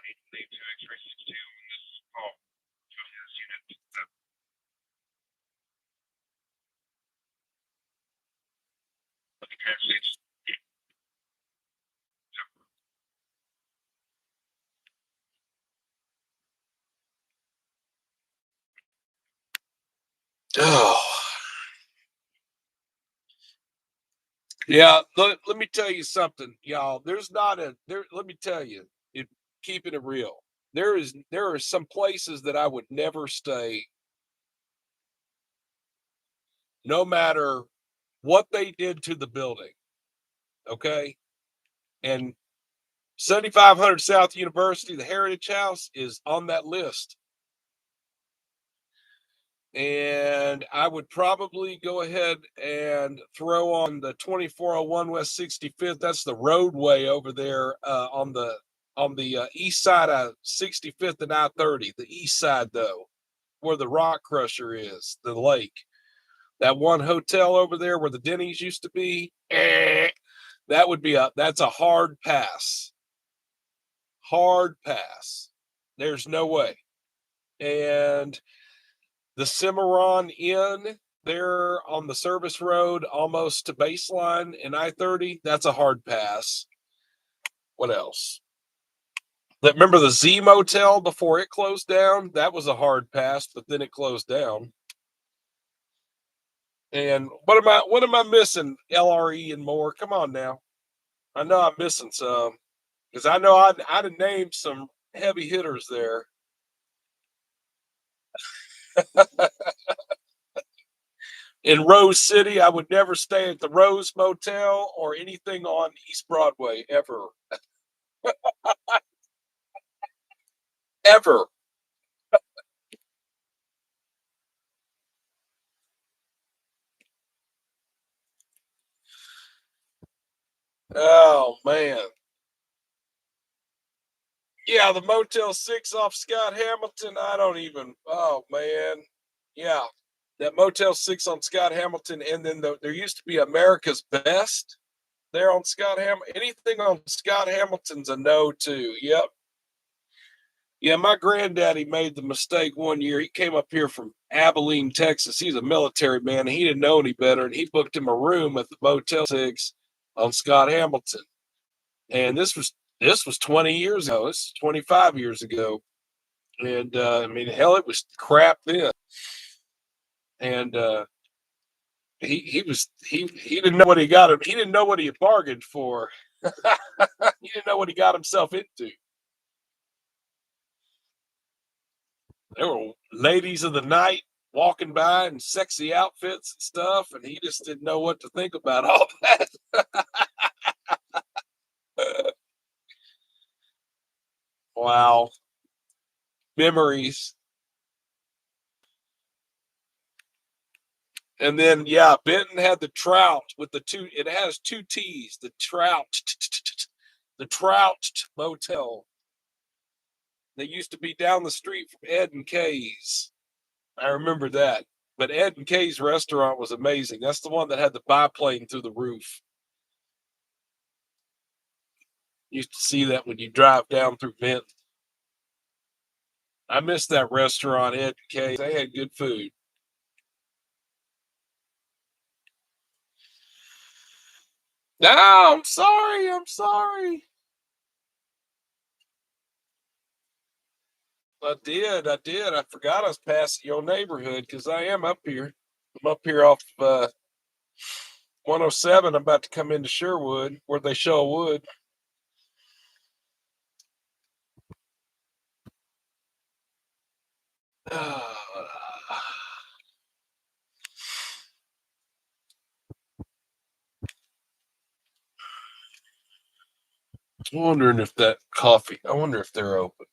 Oh. Yeah, let me tell you something, y'all. There's not a there. Let me tell you, keeping it real. There are some places that I would never stay, no matter what they did to the building. Okay, and 7500 South University, the Heritage House, is on that list. And I would probably go ahead and throw on the 2401 West 65th. That's the roadway over there on the east side of 65th and I-30. The east side, though, where the Rock Crusher is, the lake. That one hotel over there where the Denny's used to be, that's a hard pass. Hard pass. There's no way. And the Cimarron Inn there on the service road, almost to Baseline and I-30, that's a hard pass. What else? Remember the Z Motel before it closed down? That was a hard pass, but then it closed down. And what am I missing? LRE and more. Come on now. I know I'm missing some. Because I know I'd have named some heavy hitters there. In Rose City, I would never stay at the Rose Motel or anything on East Broadway ever. Ever. Oh, man. Yeah, the Motel 6 off Scott Hamilton. Oh, man. Yeah, that Motel 6 on Scott Hamilton. And then there used to be America's Best there on Scott Hamilton. Anything on Scott Hamilton's a no, too. Yep. Yeah, my granddaddy made the mistake one year. He came up here from Abilene, Texas. He's a military man, and he didn't know any better. And he booked him a room at the Motel 6 on Scott Hamilton. And this was 20 years ago. It's 25 years ago. And I mean, hell, it was crap then. And he didn't know what he got him. He didn't know what he had bargained for. He didn't know what he got himself into. There were ladies of the night walking by in sexy outfits and stuff, and he just didn't know what to think about all that. Wow. Memories. And then, yeah, Benton had the Trout with it has two T's, the Trout Motel. They used to be down the street from Ed and Kay's. I remember that. But Ed and Kay's restaurant was amazing. That's the one that had the biplane through the roof. You used to see that when you drive down through Benton. I missed that restaurant, Ed and Kay. They had good food. No, I'm sorry. I'm sorry. I did. I forgot I was passing your neighborhood because I am up here. I'm up here off 107. I'm about to come into Sherwood where they show wood. I'm wondering if that coffee, I wonder if they're open.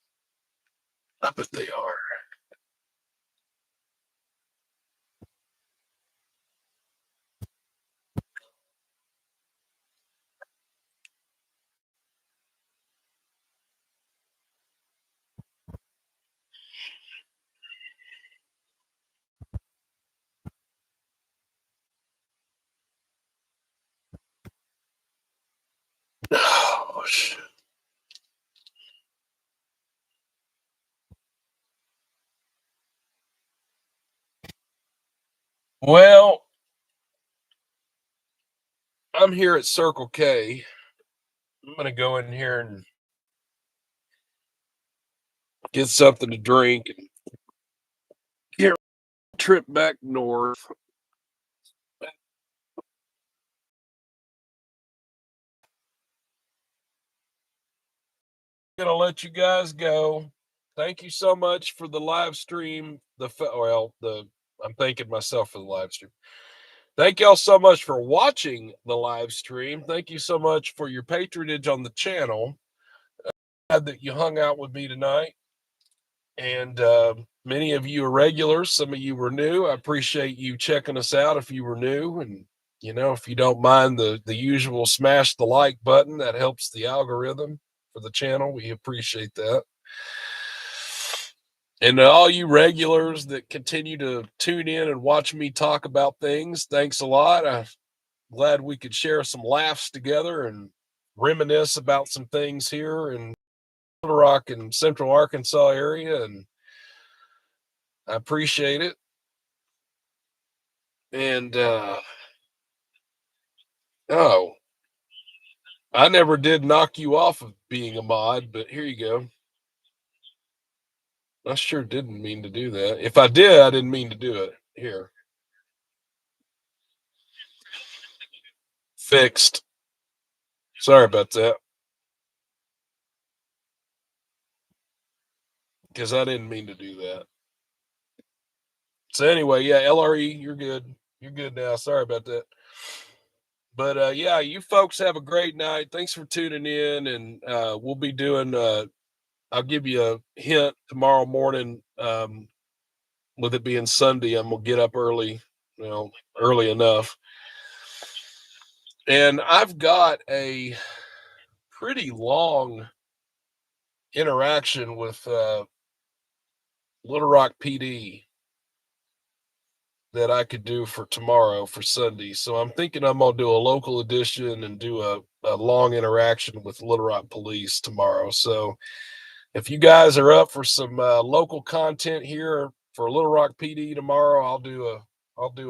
I bet they are. Oh, shit. Well, I'm here at Circle K. I'm going to go in here and get something to drink and get a trip back north. I'm going to let you guys go. Thank you so much for the live stream. I'm thanking myself for the live stream. Thank y'all so much for watching the live stream. Thank you so much for your patronage on the channel. Glad that you hung out with me tonight. And many of you are regulars. Some of you were new. I appreciate you checking us out if you were new. And, if you don't mind the usual smash the like button, that helps the algorithm for the channel. We appreciate that. And to all you regulars that continue to tune in and watch me talk about things, thanks a lot. I'm glad we could share some laughs together and reminisce about some things here in Little Rock and Central Arkansas area. And I appreciate it. And, I never did knock you off of being a mod, but here you go. I sure didn't mean to do that. If I did, I didn't mean to do it. Here. Fixed. Sorry about that. Because I didn't mean to do that. So anyway, yeah, LRE, you're good. You're good now. Sorry about that. But yeah, you folks have a great night. Thanks for tuning in. And we'll be doing, I'll give you a hint tomorrow morning. With it being Sunday, I'm going to get up early, early enough. And I've got a pretty long interaction with Little Rock PD that I could do for tomorrow for Sunday. So I'm thinking I'm going to do a local edition and do a long interaction with Little Rock Police tomorrow. So if you guys are up for some local content here for Little Rock PD tomorrow, I'll do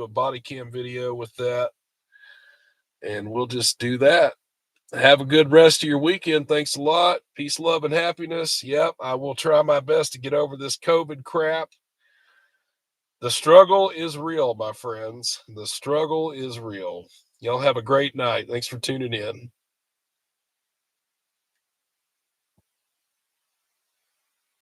a body cam video with that. And we'll just do that. Have a good rest of your weekend. Thanks a lot. Peace, love, and happiness. Yep, I will try my best to get over this COVID crap. The struggle is real, my friends. The struggle is real. Y'all have a great night. Thanks for tuning in.